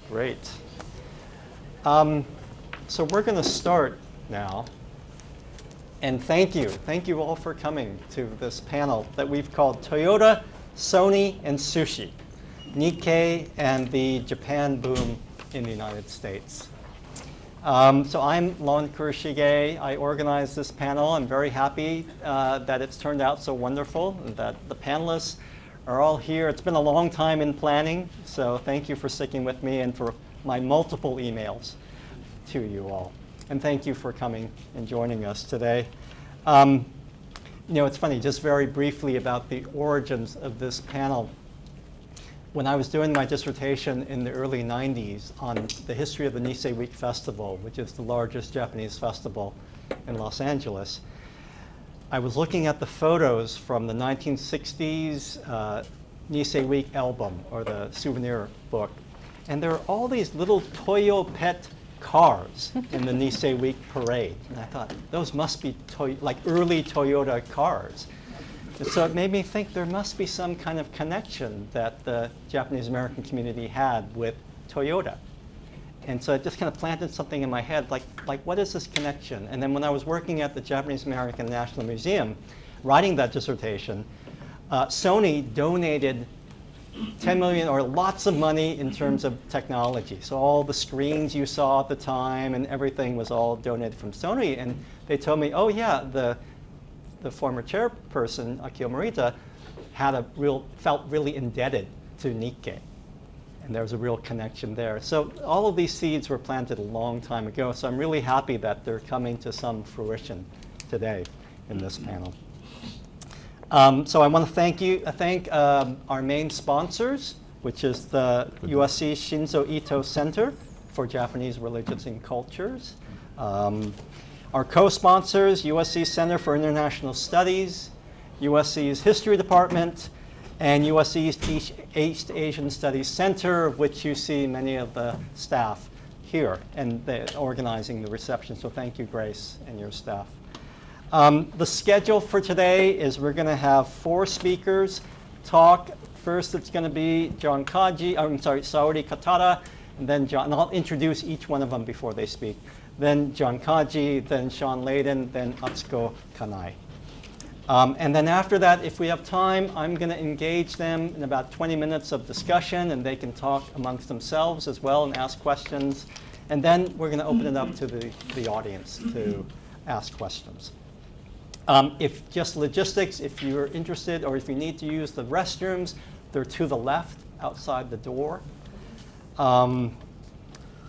Great. So we're going to start now. And thank you all for coming to this panel that we've called Toyota, Sony, and Sushi, Nikkei and the Japan boom in the United States. So I'm Lon Kurashige. I organized this panel. I'm very happy that it's turned out so wonderful and that the panelists are all here. It's been a long time in planning, so thank you for sticking with me and for my multiple emails to you all. And thank you for coming and joining us today. You know, it's funny, just very briefly about the origins of this panel. When I was doing my dissertation in the early 90s on the history of the Nisei Week Festival, which is the largest Japanese festival in Los Angeles, I was looking at the photos from the 1960s Nisei Week album, or the souvenir book, and there are all these little Toyo pet cars in the Nisei Week parade. And I thought, those must be like early Toyota cars. And so it made me think there must be some kind of connection that the Japanese American community had with Toyota. And so it just kind of planted something in my head, like what is this connection? And then when I was working at the Japanese American National Museum, writing that dissertation, Sony donated 10 million or lots of money in terms of technology. So all the screens you saw at the time and everything was all donated from Sony. And they told me, oh yeah, the former chairperson, Akio Morita, felt really indebted to Nikkei. And there was a real connection there. So all of these seeds were planted a long time ago. So I'm really happy that they're coming to some fruition today in this panel. So I want to thank our main sponsors, which is the USC Shinzo Ito Center for Japanese Religions and Cultures. Our co-sponsors, USC Center for International Studies, USC's History Department, and USC's East Asian Studies Center, of which you see many of the staff here and organizing the reception. So thank you, Grace, and your staff. The schedule for today is we're going to have 4 speakers talk. First, it's going to be Saori Katada, and then John, and I'll introduce each one of them before they speak. Then John Kaji, then Shawn Layden, then Atsuko Kanai. And then after that, if we have time, I'm going to engage them in about 20 minutes of discussion, and they can talk amongst themselves as well and ask questions. And then we're going to open it up to the audience to ask questions. If just logistics, if you're interested or if you need to use the restrooms, they're to the left outside the door.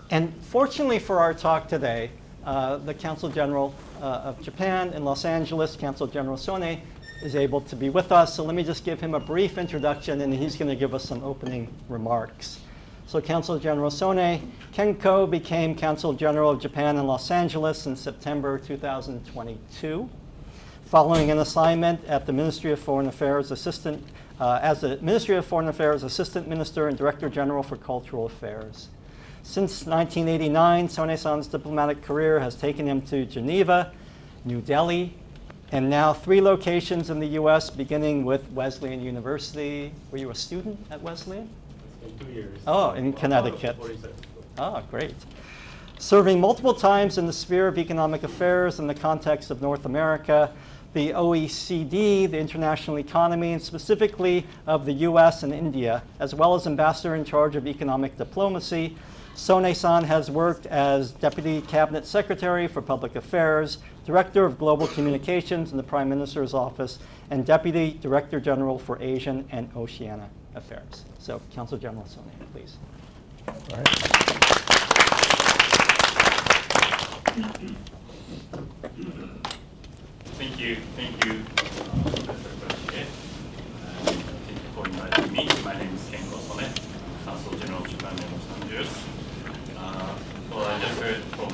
And fortunately for our talk today, the Consul General of Japan in Los Angeles, Consul General Sone, is able to be with us. So let me just give him a brief introduction, and he's going to give us some opening remarks. So Consul General Sone Kenko became Consul General of Japan in Los Angeles in September 2022, following an assignment at the Ministry of Foreign Affairs Assistant, as the Ministry of Foreign Affairs Assistant Minister and Director General for Cultural Affairs. Since 1989, Sone-san's diplomatic career has taken him to Geneva, New Delhi, and now 3 locations in the US, beginning with Wesleyan University. Were you a student at Wesleyan? It's been 2 years. Oh, in Connecticut. Oh, great. Serving multiple times in the sphere of economic affairs in the context of North America, the OECD, the international economy, and specifically of the US and India, as well as ambassador in charge of economic diplomacy. Sone-san has worked as Deputy Cabinet Secretary for Public Affairs, Director of Global Communications in the Prime Minister's Office, and Deputy Director General for Asian and Oceania Affairs. So, Consul General Sone, please. All right. Thank you, Professor Kurashige. Thank you for inviting me. My name is Kenko Sone, Consul General of Japan in Los Angeles. Well, I just heard from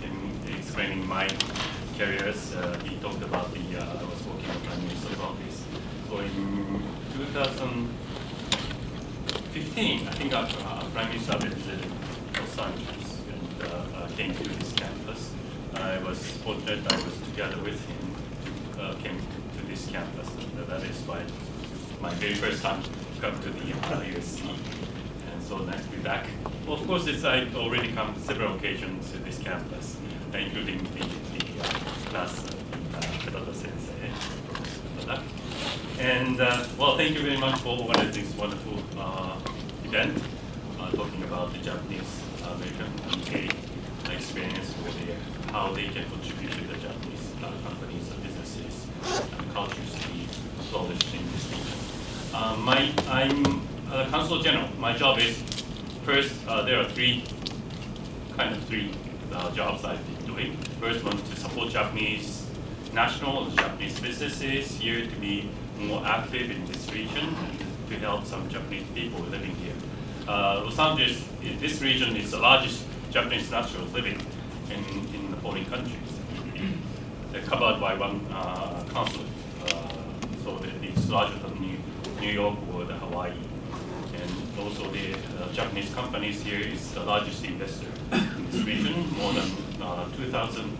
in explaining my careers, he talked about I was working in the Prime Minister's Office. So in 2015, I think Prime Minister visited Los Angeles and came to this campus. I was fortunate I was together with him, came to this campus, and that is my very first time to come to the USC. And so nice to be back. Well, of course, I've already come several occasions to this campus, including the class Katada Sensei, Professor Katada. And well, thank you very much for organizing this wonderful event, talking about the Japanese American Nikkei experience over there, how they can contribute to the Japanese companies and businesses and cultures to be flourished in this region. I'm Consul General. My job is, first, there are three jobs I've been doing. First one, to support Japanese national and Japanese businesses here to be more active in this region and to help some Japanese people living here. Los Angeles, this region is the largest Japanese nationals living in the foreign countries. They're covered by one consulate, so it's larger than New York or the Hawaii. And also the Japanese companies here is the largest investor in this region. More than 2,000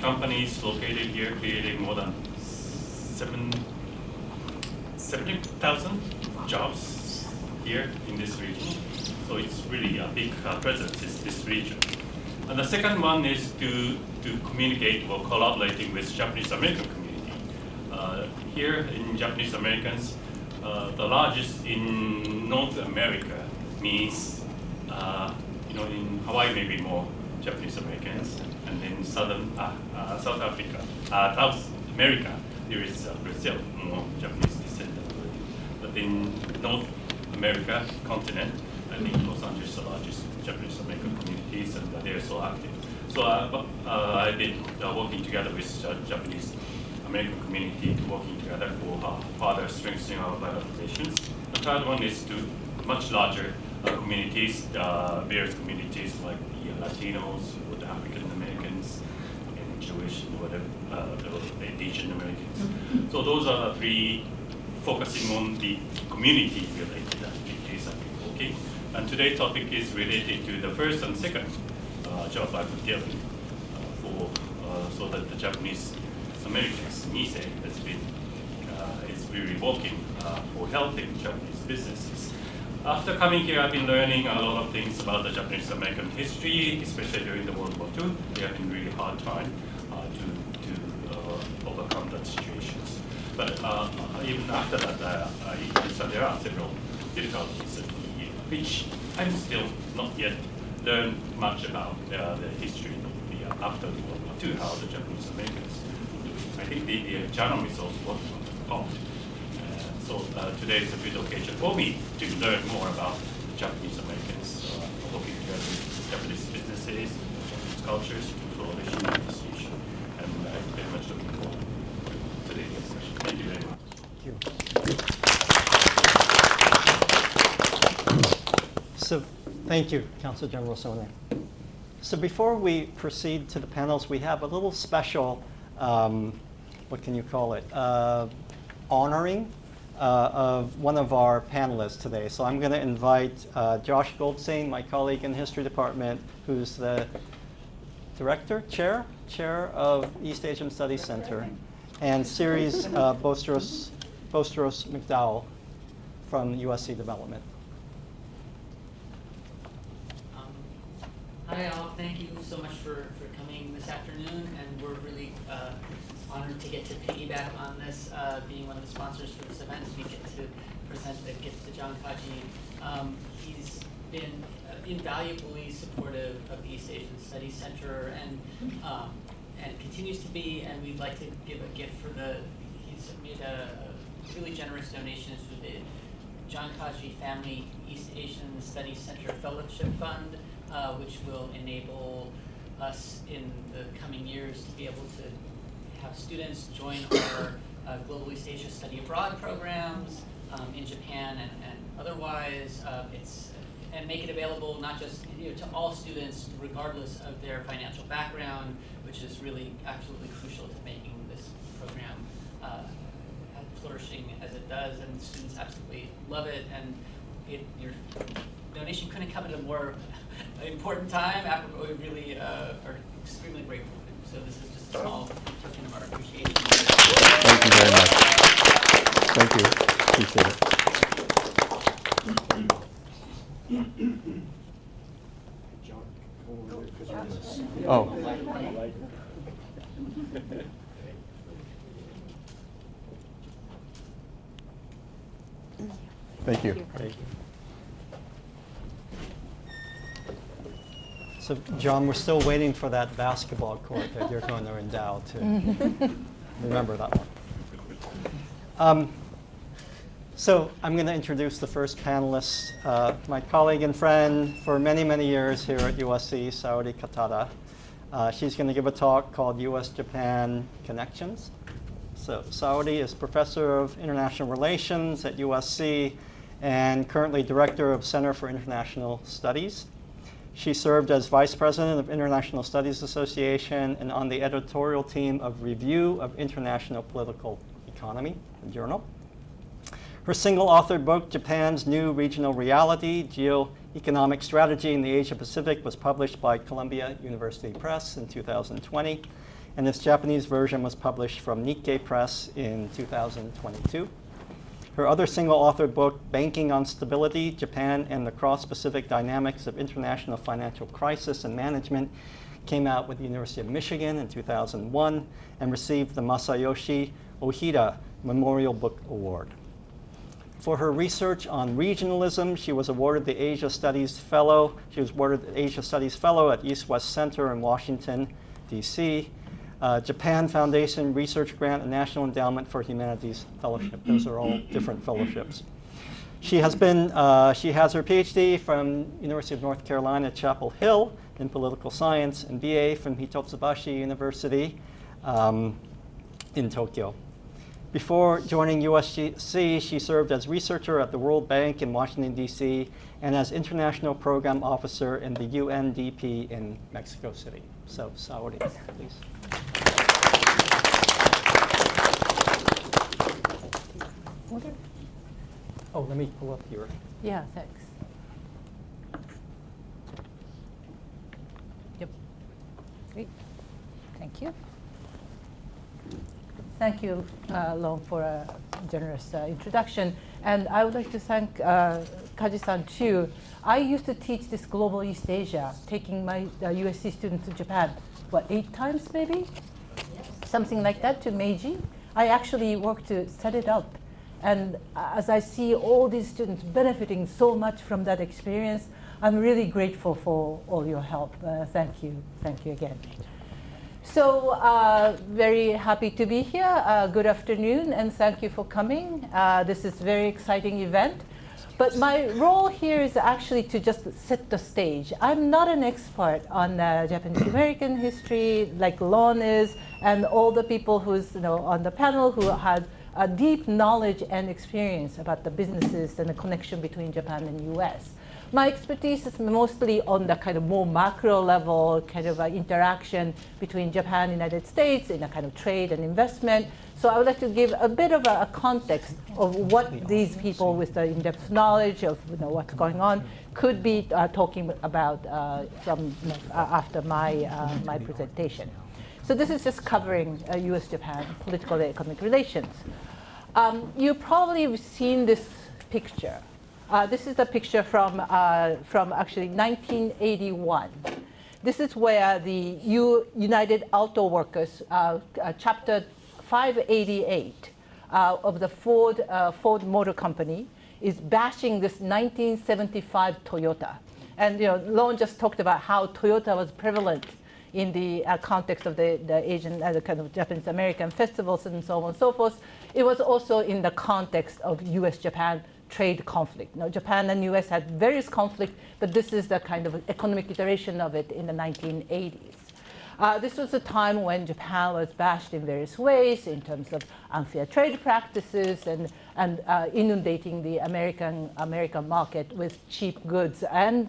companies located here, creating more than 70,000 jobs here in this region. So it's really a big presence in this region. And the second one is to communicate or collaborating with Japanese American community. Here in Japanese Americans, the largest in North America means, in Hawaii maybe more Japanese Americans, and in South Africa, South America, there is Brazil, more Japanese descendant. But in North America continent, I think Los Angeles is the largest Japanese American communities, and they're so active. So I've been working together with Japanese American community, working together for further strengthening our bilateral relations. The third one is to much larger communities, various communities like the Latinos or the African Americans and Jewish and whatever, the Asian Americans. So those are the three, focusing on the community-related activities I've been working. And today's topic is related to the first and second job I've been dealing so that the Japanese Americans, Nisei, has been is really working for helping Japanese businesses. After coming here, I've been learning a lot of things about the Japanese American history, especially during the World War II. They have been really hard time to overcome that situations. But even after that, there are several difficulties which I'm still not yet learned much about the history of after the World War II, how the Japanese Americans do it. I think the journalists also working on the part. So today is a good occasion for me to learn more about Japanese Americans working together with Japanese businesses, Japanese cultures to flourish in this region. And I'm very much looking forward to today's discussion. Thank you very much. Thank you. So, thank you, Council General Sone. So before we proceed to the panels, we have a little special, what can you call it, honoring of one of our panelists today. So I'm going to invite Josh Goldstein, my colleague in the History Department, who's the chair of East Asian Studies Center, and Ceres Bostros McDowell from USC Development. Hi all, thank you so much for coming this afternoon, and we're really honored to get to piggyback on this, being one of the sponsors for this event. We get to present the gift to John Kaji. He's been invaluably supportive of the East Asian Studies Center and continues to be, and we'd like to give a gift he's made a really generous donation to the John Kaji Family East Asian Studies Center Fellowship Fund, which will enable us in the coming years to be able to have students join our Global East Asia Study Abroad programs in Japan and otherwise. And make it available not just to all students regardless of their financial background, which is really absolutely crucial to making this program flourishing as it does, and students absolutely love it. And your donation couldn't come at a more important time. We really are extremely grateful. So this is just a small token of our appreciation. Thank you very much. Thank you. Appreciate it. Oh. Thank you. Thank you. So, John, we're still waiting for that basketball court that you're going to endow to remember that one. So I'm going to introduce the first panelist, my colleague and friend for many, many years here at USC, Saori Katada. She's going to give a talk called US-Japan Connections. So Saori is Professor of International Relations at USC and currently Director of Center for International Studies. She served as Vice President of International Studies Association and on the editorial team of Review of International Political Economy, a journal. Her single-authored book, Japan's New Regional Reality, Geoeconomic Strategy in the Asia-Pacific, was published by Columbia University Press in 2020, and its Japanese version was published from Nikkei Press in 2022. Her other single-authored book, Banking on Stability, Japan and the Cross-Pacific Dynamics of International Financial Crisis and Management, came out with the University of Michigan in 2001 and received the Masayoshi Ohira Memorial Book Award. For her research on regionalism, she was awarded the Asia Studies Fellow. She was awarded the Asia Studies Fellow at East West Center in Washington, D.C., Japan Foundation Research Grant and National Endowment for Humanities Fellowship. Those are all different fellowships. She has her PhD from University of North Carolina, Chapel Hill in political science and BA from Hitotsubashi University in Tokyo. Before joining USC, she served as researcher at the World Bank in Washington, D.C., and as international program officer in the UNDP in Mexico City. So, Saori, please. Oh, let me pull up your. Yeah, thanks. Yep. Great. Thank you. Thank you, Lon, for a generous introduction. And I would like to thank Kaji-san too. I used to teach this Global East Asia, taking my USC students to Japan, 8 times maybe? Something like that, to Meiji. I actually worked to set it up. And as I see all these students benefiting so much from that experience, I'm really grateful for all your help. Thank you. Thank you again. So very happy to be here. Good afternoon, and thank you for coming. This is a very exciting event. But my role here is actually to just set the stage. I'm not an expert on Japanese American history like Lon is, and all the people who's on the panel who had a deep knowledge and experience about the businesses and the connection between Japan and US. My expertise is mostly on the kind of more macro level kind of interaction between Japan and the United States in a kind of trade and investment. So I would like to give a bit of a context of what these people with the in-depth knowledge of what's going on could be talking about after my presentation. So this is just covering US-Japan political and economic relations. You probably have seen this picture. This is a picture from actually 1981. This is where the United Auto Workers, Chapter 588 of the Ford Motor Company, is bashing this 1975 Toyota. And Lon just talked about how Toyota was prevalent in the context of the Asian, the kind of Japanese American festivals and so on and so forth. It was also in the context of US-Japan trade conflict. Japan and US had various conflicts, but this is the kind of economic iteration of it in the 1980s. This was a time when Japan was bashed in various ways in terms of unfair trade practices and inundating the American market with cheap goods. And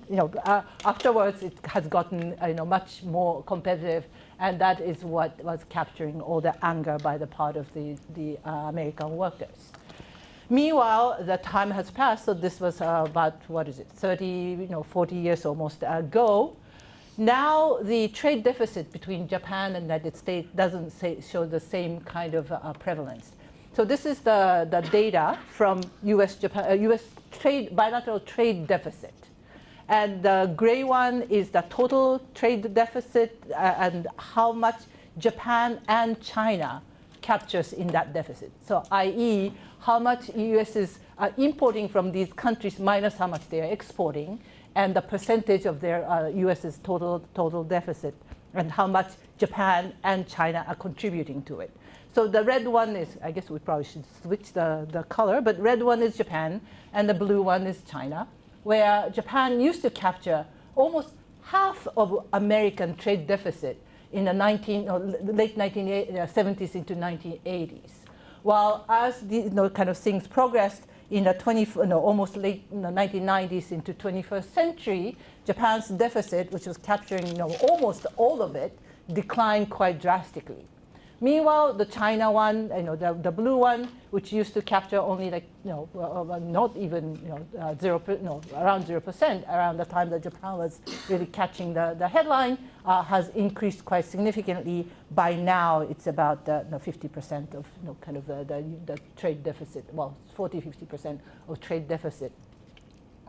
afterwards, it has gotten much more competitive, and that is what was capturing all the anger by the part of the American workers. Meanwhile, the time has passed, so this was about 30, 40 years almost ago. Now the trade deficit between Japan and the United States doesn't show the same kind of prevalence. So this is the data from US bilateral trade deficit. And the gray one is the total trade deficit and how much Japan and China captures in that deficit. So i.e., how much US is importing from these countries minus how much they are exporting, and the percentage of their US's total deficit, and how much Japan and China are contributing to it. So the red one is, I guess we probably should switch the color, but red one is Japan, and the blue one is China, where Japan used to capture almost half of American trade deficit in the late 1970s into 1980s. While as the kind of things progressed in the almost late 1990s into 21st century, Japan's deficit, which was capturing almost all of it, declined quite drastically. Meanwhile, the China one, the blue one, which used to capture only not even around 0%, around the time that Japan was really catching the headline, has increased quite significantly. By now, it's about 50% of kind of the trade deficit. Well, 40-50% of trade deficit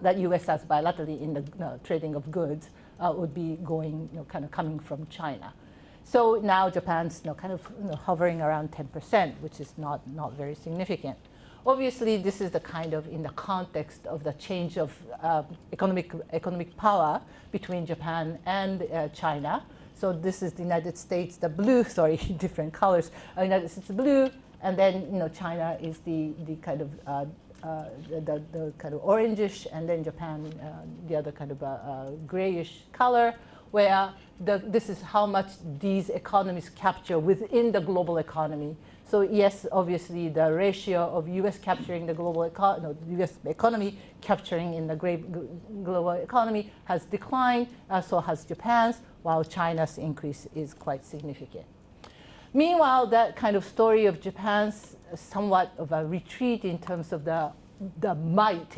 that U.S. has bilaterally in the trading of goods would be going, kind of coming from China. So now Japan's kind of hovering around 10%, which is not very significant. Obviously, this is the kind of in the context of the change of economic power between Japan and China. So this is the United States, the blue, sorry, different colors. United States blue, and then China is the kind of the kind of orangish, and then Japan the other kind of grayish color, where this is how much these economies capture within the global economy. So yes, obviously the ratio of U.S. capturing the global U.S. economy capturing in the global economy has declined, so has Japan's, while China's increase is quite significant. Meanwhile, that kind of story of Japan's somewhat of a retreat in terms of the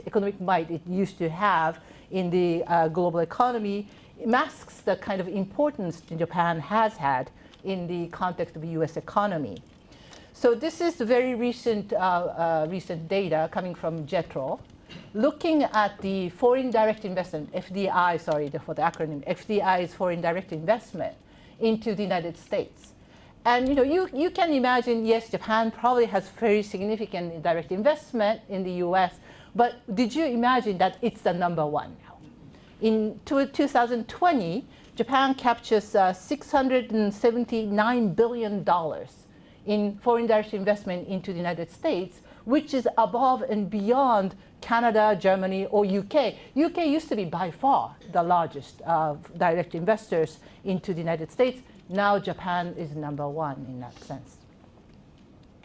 economic might it used to have in the global economy, masks the kind of importance that Japan has had in the context of the U.S. economy. So this is very recent data coming from JETRO, looking at the foreign direct investment, FDI, sorry for the acronym, FDI is foreign direct investment into the United States. And you can imagine, yes, Japan probably has very significant direct investment in the U.S., but did you imagine that it's the number one now? In 2020, Japan captures $679 billion in foreign direct investment into the United States, which is above and beyond Canada, Germany, or UK. UK used to be by far the largest direct investors into the United States. Now Japan is number one in that sense.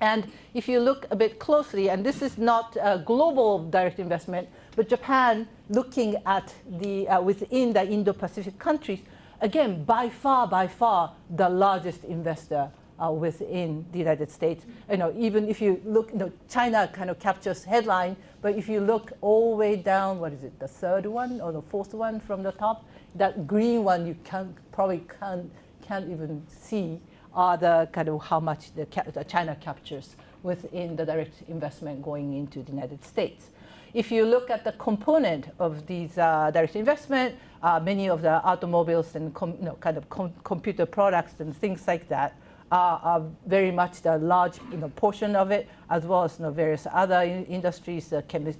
And if you look a bit closely, and this is not global direct investment, but Japan looking at the within the Indo-Pacific countries, again, by far the largest investor within the United States. Even if you look, China kind of captures headline, but if you look all the way down, what is it, the third one or the fourth one from the top, that green one you probably can't even see the kind of how much the China captures within the direct investment going into the United States. If you look at the component of these direct investment, many of the automobiles and computer products and things like that are very much the large portion of it, as well as various other industries,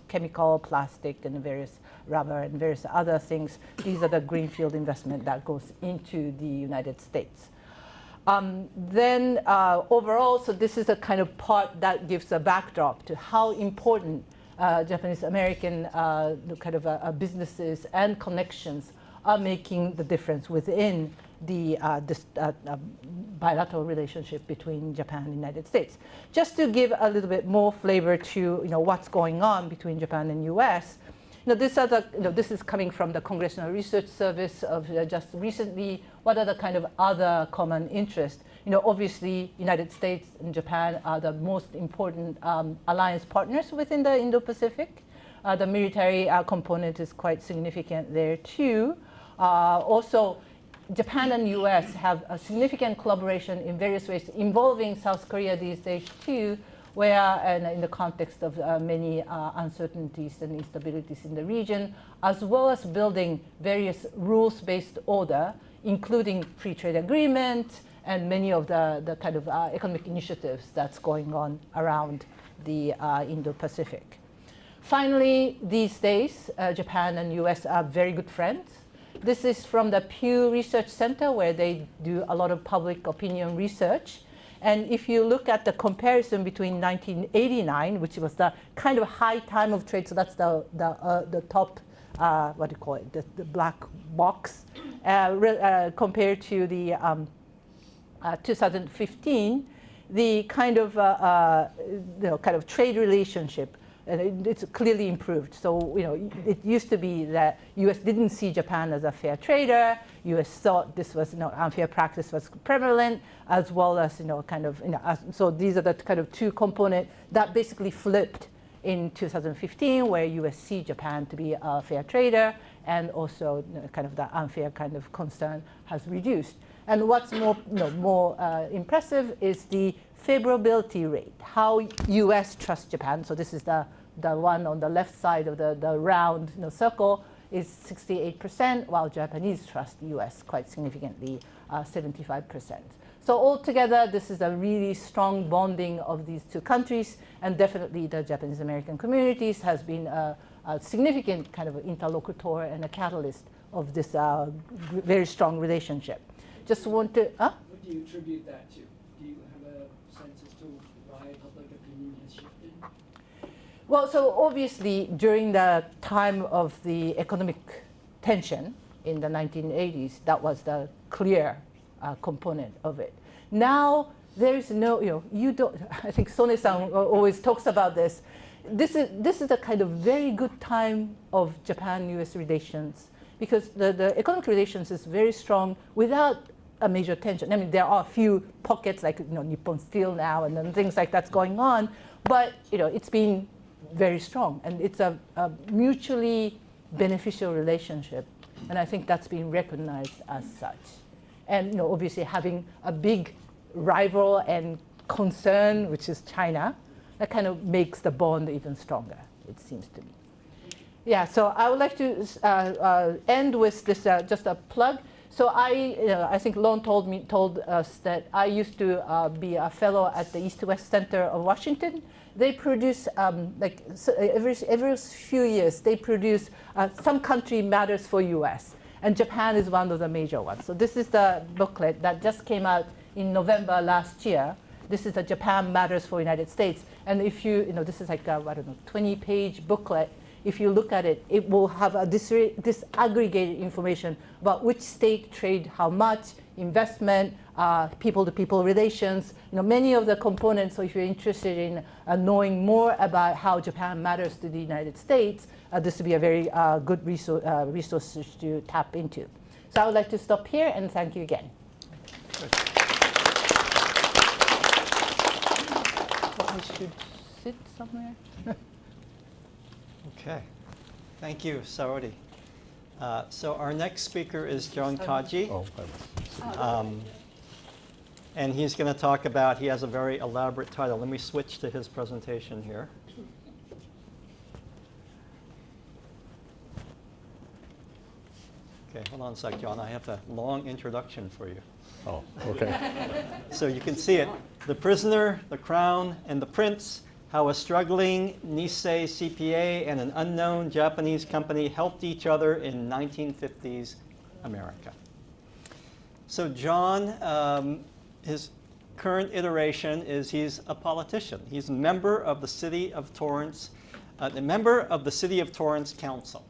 chemical, plastic, and various rubber and various other things. These are the greenfield investment that goes into the United States. Then overall, so this is a kind of part that gives a backdrop to how important Japanese American kind of businesses and connections are making the difference within the bilateral relationship between Japan and the United States. Just to give a little bit more flavor to what's going on between Japan and U.S., this is coming from the Congressional Research Service of just recently. What are the kind of other common interests? Obviously, United States and Japan are the most important alliance partners within the Indo-Pacific. The military component is quite significant there too. Also, Japan and U.S. have a significant collaboration in various ways involving South Korea these days too, where, and in the context of many uncertainties and instabilities in the region, as well as building various rules-based order, including free trade agreement and many of the kind of economic initiatives that's going on around the Indo-Pacific. Finally, these days, Japan and US are very good friends. This is from the Pew Research Center, where they do a lot of public opinion research. And if you look at the comparison between 1989, which was the kind of high time of trade, so that's the top, what do you call it, the black box, compared to the 2015, the kind of kind of trade relationship, it's clearly improved. So it used to be that U.S. didn't see Japan as a fair trader. U.S. thought this was unfair practice was prevalent, as well as kind of so these are the kind of two components that basically flipped in 2015, where U.S. see Japan to be a fair trader, and also kind of the unfair kind of concern has reduced. And what's more impressive is the favorability rate, how U.S. trusts Japan. So this is the one on the left side of the round circle is 68%, while Japanese trust U.S. quite significantly, 75%. So altogether, this is a really strong bonding of these two countries, and definitely the Japanese American communities has been a significant kind of interlocutor and a catalyst of this very strong relationship. Just want to, What do you attribute that to? Do you have a sense as to why public opinion has shifted? Well, so obviously during the time of the economic tension in the 1980s, that was the clear component of it. Now there is no, you don't. I think Sone-san always talks about this. This is a kind of very good time of Japan-U.S. relations, because the economic relations is very strong without a major tension. I mean, there are a few pockets like Nippon Steel now and then things like that's going on, but it's been very strong, and it's a mutually beneficial relationship, and I think that's being recognized as such. And obviously having a big rival and concern, which is China, that kind of makes the bond even stronger, it seems to me. Yeah, so I would like to end with this just a plug. So I think Lon told us that I used to be a fellow at the East-West Center of Washington. They produce every few years they produce Some Country Matters for U.S. and Japan is one of the major ones. So this is the booklet that just came out in November last year. This is the Japan Matters for United States, and if this is like a 20-page booklet. If you look at it, it will have a disaggregated information about which state trade how much, investment, people-to-people relations, many of the components. So if you're interested in knowing more about how Japan matters to the United States, this would be a very good resource to tap into. So I would like to stop here and thank you again. I should sit somewhere. Okay, thank you, Saori. So our next speaker is John Kaji. And he's going to talk about, he has a very elaborate title. Let me switch to his presentation here. Okay, hold on a sec, John. I have a long introduction for you. Oh, okay. So you can see it. The Prisoner, the Crown, and the Prince, how a struggling Nisei CPA and an unknown Japanese company helped each other in 1950s America. So John, his current iteration is he's a politician. He's a member of the City of Torrance, Council,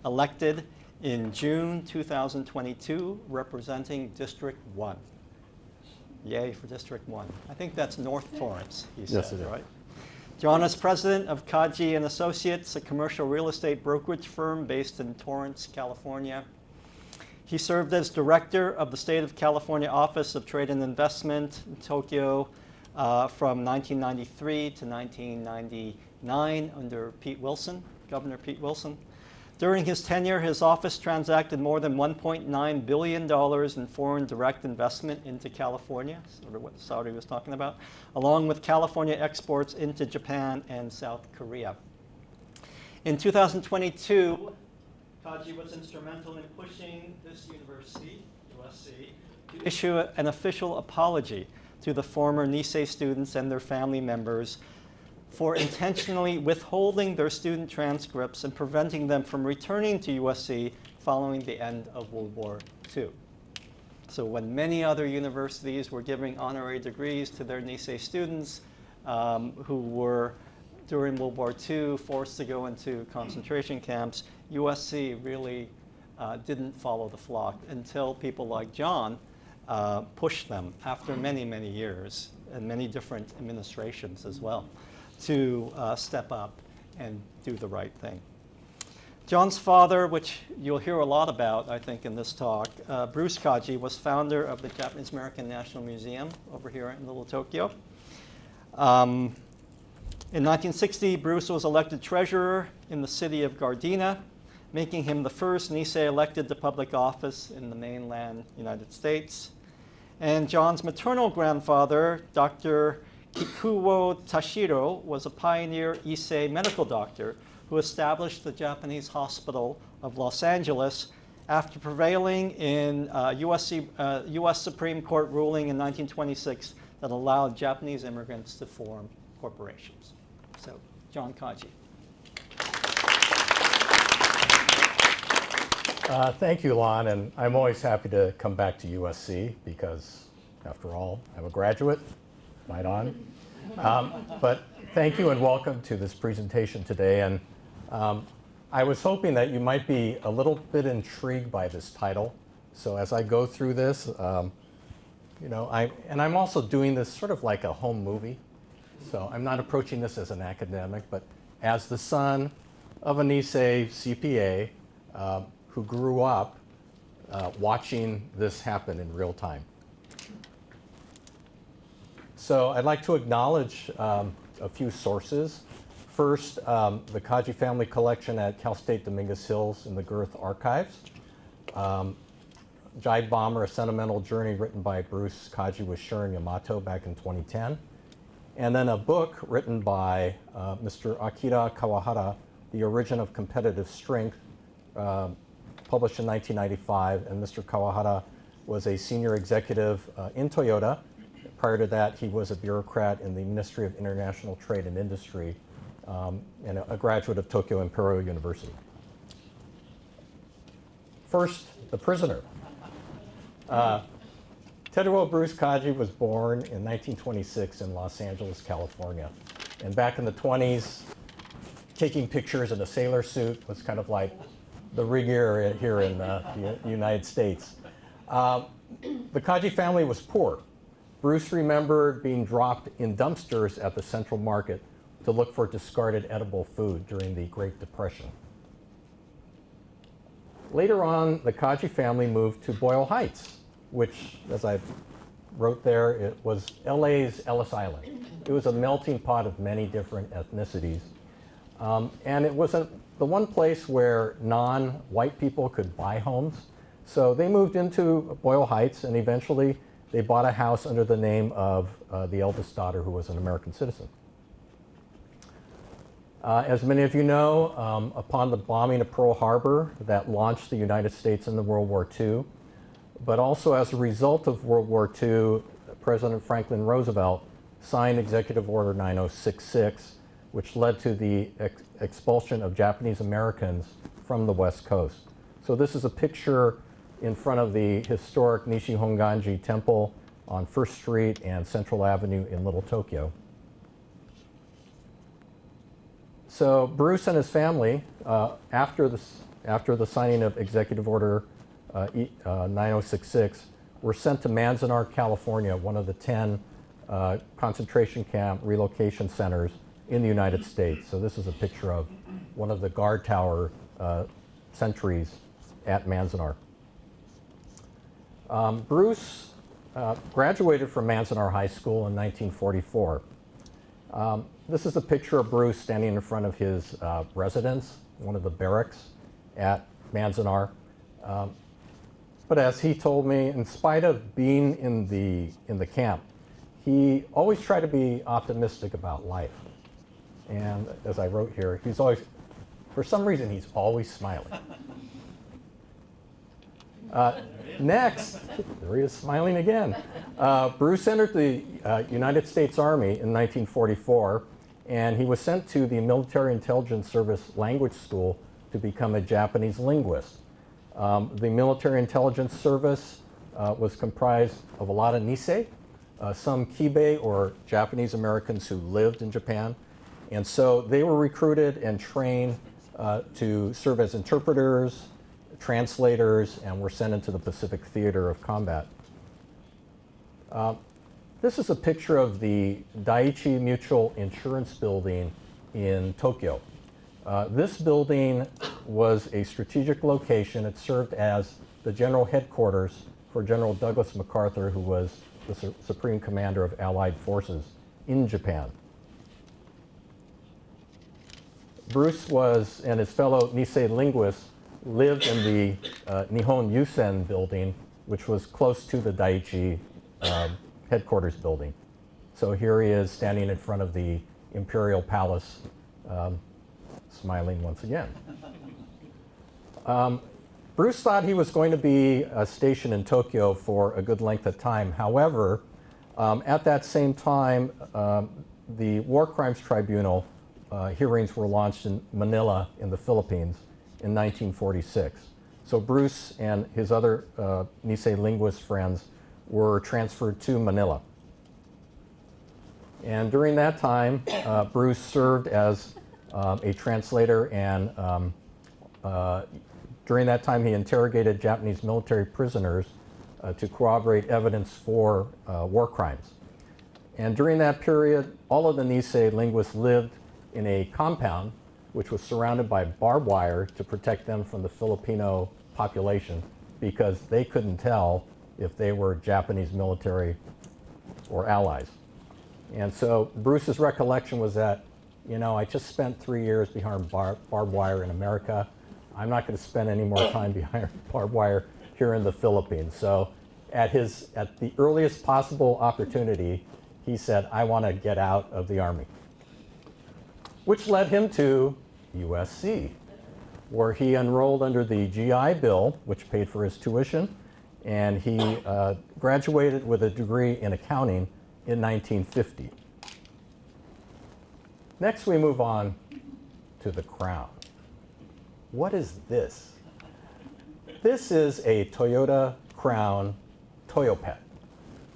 elected in June 2022, representing District 1. Yay for District 1. I think that's North Torrance, he said, yes, it is. Right? John is president of Kaji and Associates, a commercial real estate brokerage firm based in Torrance, California. He served as director of the State of California Office of Trade and Investment in Tokyo from 1993 to 1999 under Pete Wilson, Governor Pete Wilson. During his tenure, his office transacted more than $1.9 billion in foreign direct investment into California, sort of what Saori was talking about, along with California exports into Japan and South Korea. In 2022, Kaji was instrumental in pushing this university, USC, to issue an official apology to the former Nisei students and their family members for intentionally withholding their student transcripts and preventing them from returning to USC following the end of World War II. So when many other universities were giving honorary degrees to their Nisei students who were, during World War II, forced to go into concentration camps, USC really didn't follow the flock until people like John pushed them after many, many years and many different administrations as well to step up and do the right thing. John's father, which you'll hear a lot about, I think, in this talk, Bruce Kaji, was founder of the Japanese American National Museum over here in Little Tokyo. In 1960, Bruce was elected treasurer in the city of Gardena, making him the first Nisei elected to public office in the mainland United States. And John's maternal grandfather, Dr. Kikuo Tashiro, was a pioneer Issei medical doctor who established the Japanese Hospital of Los Angeles after prevailing in US Supreme Court ruling in 1926 that allowed Japanese immigrants to form corporations. So, John Kaji. Thank you, Lon, and I'm always happy to come back to USC because, after all, I'm a graduate. Right on. But thank you and welcome to this presentation today. And I was hoping that you might be a little bit intrigued by this title. So as I go through this, I'm also doing this sort of like a home movie. So I'm not approaching this as an academic, but as the son of a Nisei CPA who grew up watching this happen in real time. So I'd like to acknowledge a few sources. First, the Kaji family collection at Cal State Dominguez Hills in the Girth Archives. Jive Bomber, A Sentimental Journey, written by Bruce Kaji with Sharon Yamato back in 2010. And then a book written by Mr. Akira Kawahara, The Origin of Competitive Strength, published in 1995. And Mr. Kawahara was a senior executive in Toyota. Prior to that, he was a bureaucrat in the Ministry of International Trade and Industry and a graduate of Tokyo Imperial University. First, the prisoner. Teruo Bruce Kaji was born in 1926 in Los Angeles, California. And back in the 20s, taking pictures in a sailor suit was kind of like the rigueur here in the United States. The Kaji family was poor. Bruce remembered being dropped in dumpsters at the Central Market to look for discarded edible food during the Great Depression. Later on, the Kaji family moved to Boyle Heights, which, as I wrote there, it was LA's Ellis Island. It was a melting pot of many different ethnicities. And it was the one place where non-white people could buy homes. So they moved into Boyle Heights, and eventually they bought a house under the name of the eldest daughter, who was an American citizen. As many of you know, upon the bombing of Pearl Harbor that launched the United States into World War II, but also as a result of World War II, President Franklin Roosevelt signed Executive Order 9066, which led to the expulsion of Japanese Americans from the West Coast. So this is a picture in front of the historic Nishi-Honganji Temple on 1st Street and Central Avenue in Little Tokyo. So Bruce and his family, after the signing of Executive Order 9066, were sent to Manzanar, California, one of the 10 concentration camp relocation centers in the United States. So this is a picture of one of the guard tower sentries at Manzanar. Bruce graduated from Manzanar High School in 1944. This is a picture of Bruce standing in front of his residence, one of the barracks. at Manzanar. But as he told me, in spite of being in the camp, he always tried to be optimistic about life. And as I wrote here, he's always, for some reason, he's always smiling. Next, there he is smiling again. Bruce entered the United States Army in 1944, and he was sent to the Military Intelligence Service Language School to become a Japanese linguist. The Military Intelligence Service was comprised of a lot of Nisei, some Kibei or Japanese Americans who lived in Japan. And so they were recruited and trained to serve as interpreters, translators, and were sent into the Pacific Theater of Combat. This is a picture of the Daiichi Mutual Insurance Building in Tokyo. This building was a strategic location. It served as the general headquarters for General Douglas MacArthur, who was the Supreme Commander of Allied Forces in Japan. Bruce and his fellow Nisei linguists lived in the Nihon Yusen building, which was close to the Daiichi headquarters building. So here he is standing in front of the Imperial Palace, smiling once again. Bruce thought he was going to be stationed in Tokyo for a good length of time. However, at that same time, the War Crimes Tribunal hearings were launched in Manila in the Philippines in 1946. So Bruce and his other Nisei linguist friends were transferred to Manila. And during that time, Bruce served as a translator, and during that time he interrogated Japanese military prisoners to corroborate evidence for war crimes. And during that period, all of the Nisei linguists lived in a compound which was surrounded by barbed wire to protect them from the Filipino population, because they couldn't tell if they were Japanese military or allies. And so Bruce's recollection was that, you know, I just spent 3 years behind barbed wire in America. I'm not going to spend any more time behind barbed wire here in the Philippines. So at the earliest possible opportunity, he said, I want to get out of the Army, which led him to USC, where he enrolled under the GI Bill, which paid for his tuition, and he graduated with a degree in accounting in 1950. Next, we move on to the crown. What is this? This is a Toyota Crown Toyopet,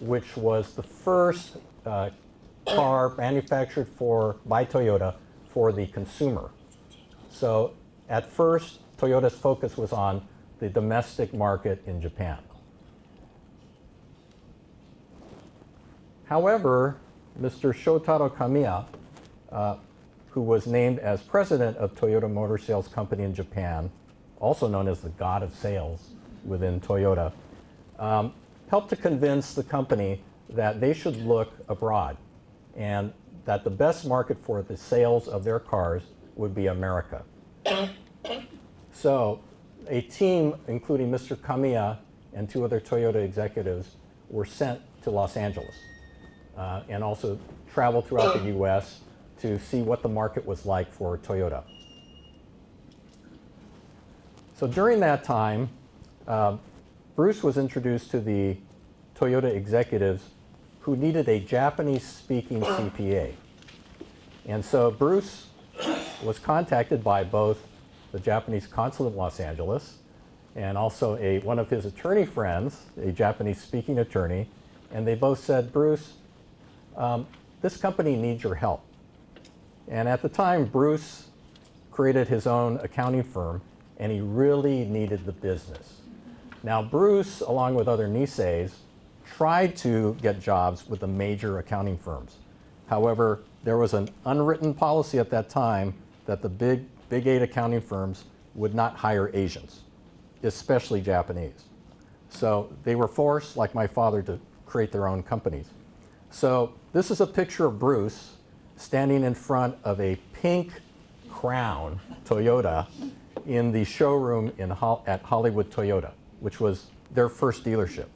which was the first car manufactured by Toyota for the consumer. So at first, Toyota's focus was on the domestic market in Japan. However, Mr. Shotaro Kamiya, who was named as president of Toyota Motor Sales Company in Japan, also known as the god of sales within Toyota, helped to convince the company that they should look abroad and that the best market for the sales of their cars would be America. So a team, including Mr. Kamiya and 2 other Toyota executives, were sent to Los Angeles and also traveled throughout the US to see what the market was like for Toyota. So during that time, Bruce was introduced to the Toyota executives who needed a Japanese-speaking CPA. And so Bruce was contacted by both the Japanese consulate in Los Angeles and also one of his attorney friends, a Japanese-speaking attorney, and they both said, Bruce, this company needs your help. And at the time, Bruce created his own accounting firm, and he really needed the business. Now, Bruce, along with other Niseis, tried to get jobs with the major accounting firms. However, there was an unwritten policy at that time that the big 8 accounting firms would not hire Asians, especially Japanese. So they were forced, like my father, to create their own companies. So this is a picture of Bruce standing in front of a pink Crown Toyota, in the showroom at Hollywood Toyota, which was their first dealership.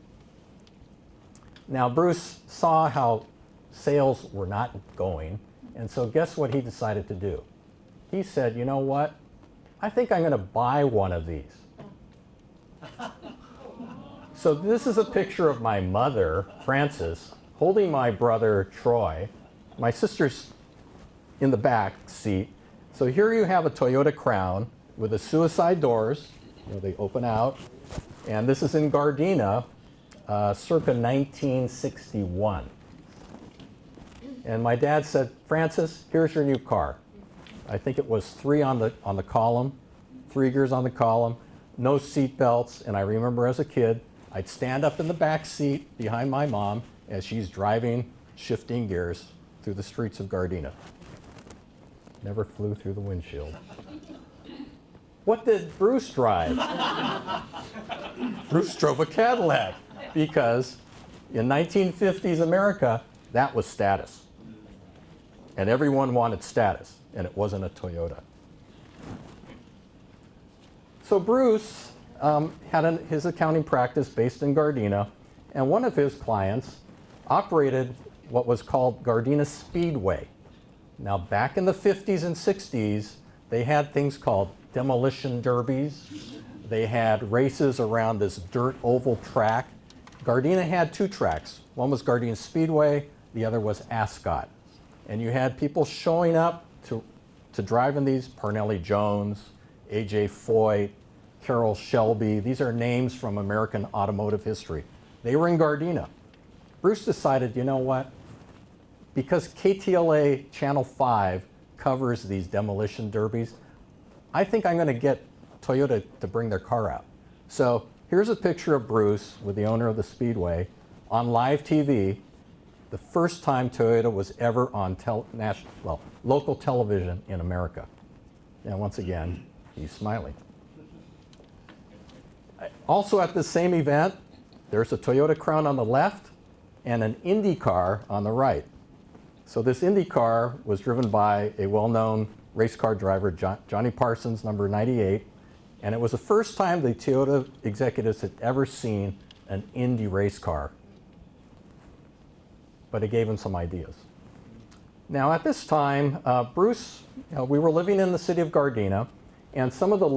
Now, Bruce saw how sales were not going, and so guess what he decided to do? He said, you know what? I think I'm going to buy one of these. So this is a picture of my mother, Frances, holding my brother, Troy. My sister's in the back seat. So here you have a Toyota Crown with the suicide doors. You know, they open out. And this is in Gardena, circa 1961. And my dad said, Frances, here's your new car. I think it was 3 on the column, 3 gears on the column, no seat belts. And I remember as a kid, I'd stand up in the back seat behind my mom as she's driving, shifting gears through the streets of Gardena. Never flew through the windshield. What did Bruce drive? Bruce drove a Cadillac because in 1950s America, that was status. And everyone wanted status, and it wasn't a Toyota. So Bruce had his accounting practice based in Gardena, and one of his clients operated what was called Gardena Speedway. Now, back in the 50s and 60s, they had things called demolition derbies. They had races around this dirt oval track. Gardena had 2 tracks. One was Gardena Speedway, the other was Ascot. And you had people showing up to drive in these, Parnelli Jones, A.J. Foyt, Carroll Shelby. These are names from American automotive history. They were in Gardena. Bruce decided, you know what? Because KTLA Channel 5 covers these demolition derbies, I think I'm going to get Toyota to bring their car out. So here's a picture of Bruce with the owner of the Speedway on live TV, the first time Toyota was ever on local television in America. And once again, he's smiling. Also at this same event, there's a Toyota Crown on the left and an Indy car on the right. So this Indy car was driven by a well-known race car driver, Johnny Parsons, number 98, and it was the first time the Toyota executives had ever seen an Indy race car. But it gave him some ideas. Now at this time, Bruce, we were living in the city of Gardena, and some of his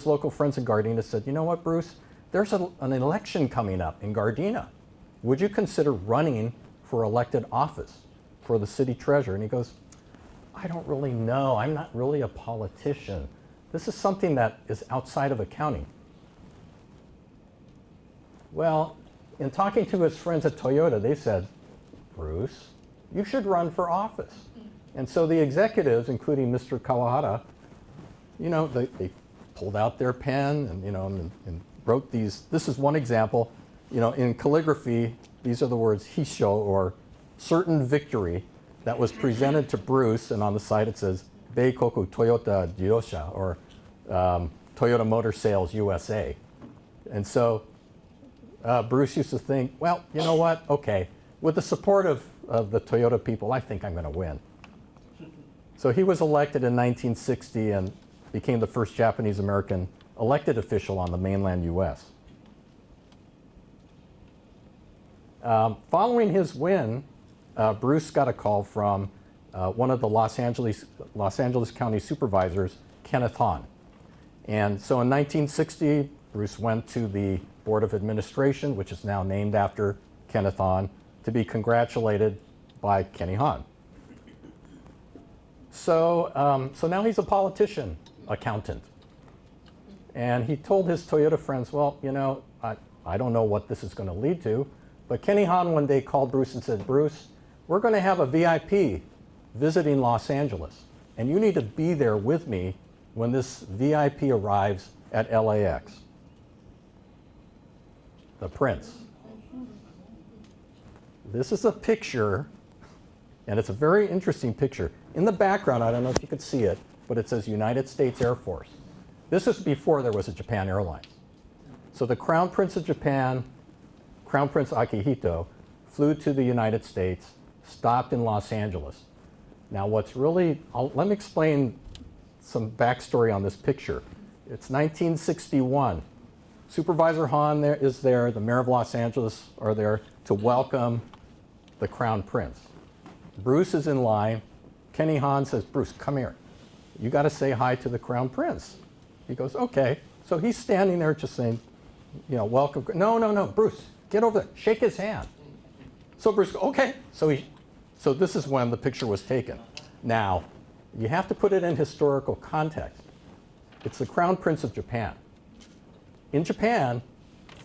local friends in Gardena said, you know what, Bruce, there's an election coming up in Gardena. Would you consider running for elected office for the city treasurer? And he goes, I don't really know. I'm not really a politician. This is something that is outside of accounting. Well, in talking to his friends at Toyota, they said, Bruce, you should run for office. And so the executives, including Mr. Kawahara, they pulled out their pen and wrote these. This is one example. In calligraphy, these are the words Hisho, or certain victory, that was presented to Bruce, and on the side it says Beikoku Toyota Jidosha, or Toyota Motor Sales USA. And so Bruce used to think, well, you know what? Okay, with the support of the Toyota people, I think I'm going to win. So he was elected in 1960 and became the first Japanese American elected official on the mainland US. Following his win, Bruce got a call from one of the Los Angeles County supervisors, Kenneth Hahn. And so in 1960, Bruce went to the Board of Administration, which is now named after Kenneth Hahn, to be congratulated by Kenny Hahn. So now he's a politician, accountant. And he told his Toyota friends, well, I don't know what this is going to lead to, but Kenny Hahn one day called Bruce and said, Bruce, we're going to have a VIP visiting Los Angeles, and you need to be there with me when this VIP arrives at LAX. The Prince. This is a picture, and it's a very interesting picture. In the background, I don't know if you could see it, but it says United States Air Force. This was before there was a Japan Airlines. So the Crown Prince of Japan, Crown Prince Akihito, flew to the United States, stopped in Los Angeles. Now what's really, let me explain some backstory on this picture. It's 1961. Supervisor Hahn is there, the mayor of Los Angeles are there to welcome the Crown Prince. Bruce is in line. Kenny Hahn says, Bruce, come here. You got to say hi to the Crown Prince. He goes, okay. So he's standing there just saying, welcome. No, Bruce, get over there. Shake his hand. So Bruce goes, okay. So this is when the picture was taken. Now, you have to put it in historical context. It's the Crown Prince of Japan. In Japan,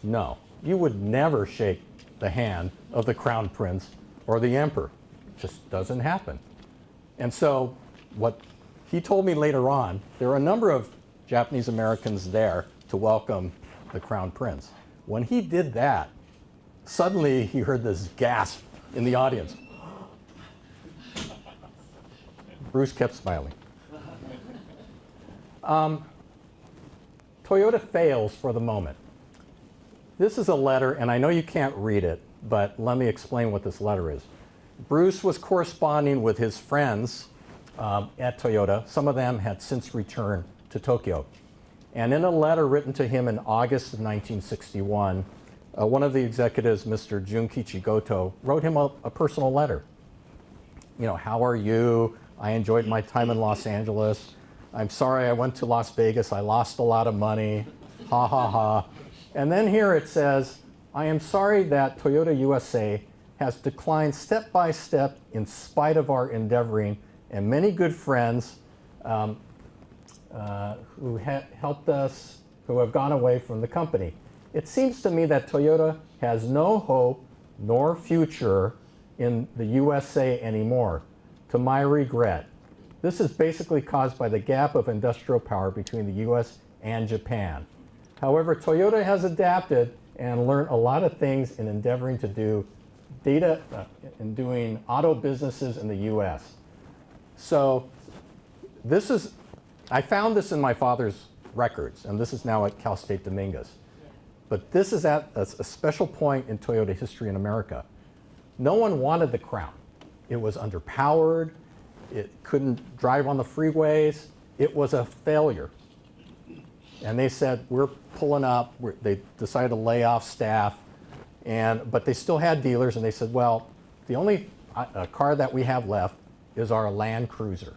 no, you would never shake the hand of the Crown Prince or the Emperor. It just doesn't happen. And so what he told me later on, there are a number of Japanese Americans there to welcome the Crown Prince. When he did that, suddenly he heard this gasp in the audience. Bruce kept smiling. Toyota fails for the moment. This is a letter, and I know you can't read it, but let me explain what this letter is. Bruce was corresponding with his friends at Toyota. Some of them had since returned to Tokyo. And in a letter written to him in August of 1961, one of the executives, Mr. Junkichi Goto, wrote him a personal letter. How are you? I enjoyed my time in Los Angeles. I'm sorry I went to Las Vegas. I lost a lot of money. Ha, ha, ha. And then here it says, I am sorry that Toyota USA has declined step by step in spite of our endeavoring and many good friends who helped us, who have gone away from the company. It seems to me that Toyota has no hope nor future in the USA anymore, to my regret. This is basically caused by the gap of industrial power between the US and Japan. However, Toyota has adapted and learned a lot of things in endeavoring to do in doing auto businesses in the US. So I found this in my father's records, and this is now at Cal State Dominguez. But this is at a special point in Toyota history in America. No one wanted the Crown. It was underpowered. It couldn't drive on the freeways. It was a failure. And they said, we're pulling up. They decided to lay off staff. But they still had dealers, and they said, well, the only car that we have left is our Land Cruiser.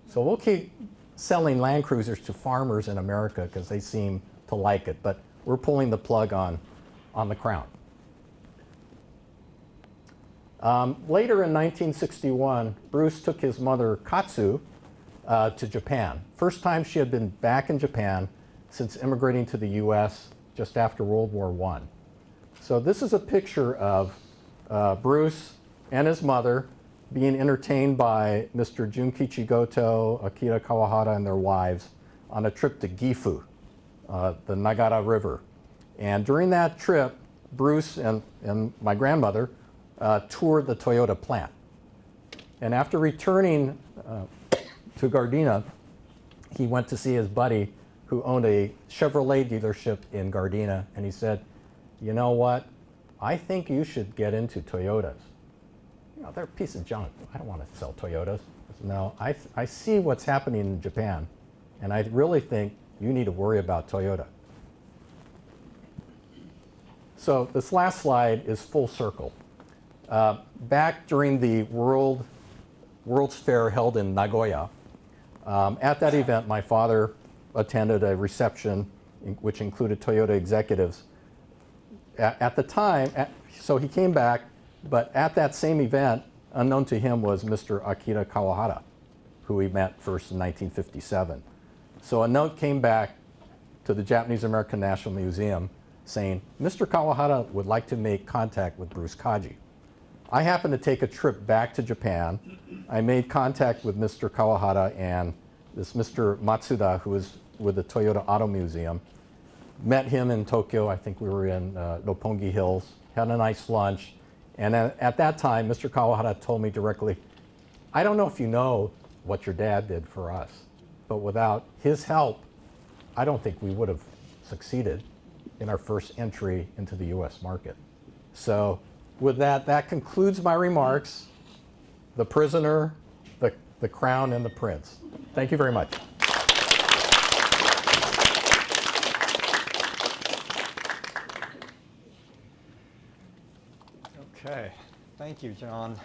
So we'll keep selling Land Cruisers to farmers in America because they seem to like it. But we're pulling the plug on the Crown. Later in 1961, Bruce took his mother, Katsu, to Japan. First time she had been back in Japan since immigrating to the US just after World War I. So this is a picture of Bruce and his mother being entertained by Mr. Junkichi Goto, Akira Kawahara, and their wives on a trip to Gifu, the Nagara River. And during that trip, Bruce and my grandmother toured the Toyota plant. And after returning to Gardena, he went to see his buddy who owned a Chevrolet dealership in Gardena, and he said, you know what, I think you should get into Toyotas. They're a piece of junk. I don't want to sell Toyotas. I said, no, I see what's happening in Japan, and I really think you need to worry about Toyota. So this last slide is full circle. Back during the World's Fair held in Nagoya, at that event, my father attended a reception which included Toyota executives. At the time, so he came back, but at that same event, unknown to him was Mr. Akira Kawahara, who we met first in 1957. So a note came back to the Japanese American National Museum saying, Mr. Kawahara would like to make contact with Bruce Kaji. I happened to take a trip back to Japan. I made contact with Mr. Kawahara and this Mr. Matsuda, who was with the Toyota Auto Museum. Met him in Tokyo. I think we were in Roppongi Hills, had a nice lunch. And at that time, Mr. Kawahara told me directly, I don't know if you know what your dad did for us, but without his help, I don't think we would have succeeded in our first entry into the US market. So with that concludes my remarks. The prisoner, the crown, and the prince. Thank you very much. Okay, thank you, John.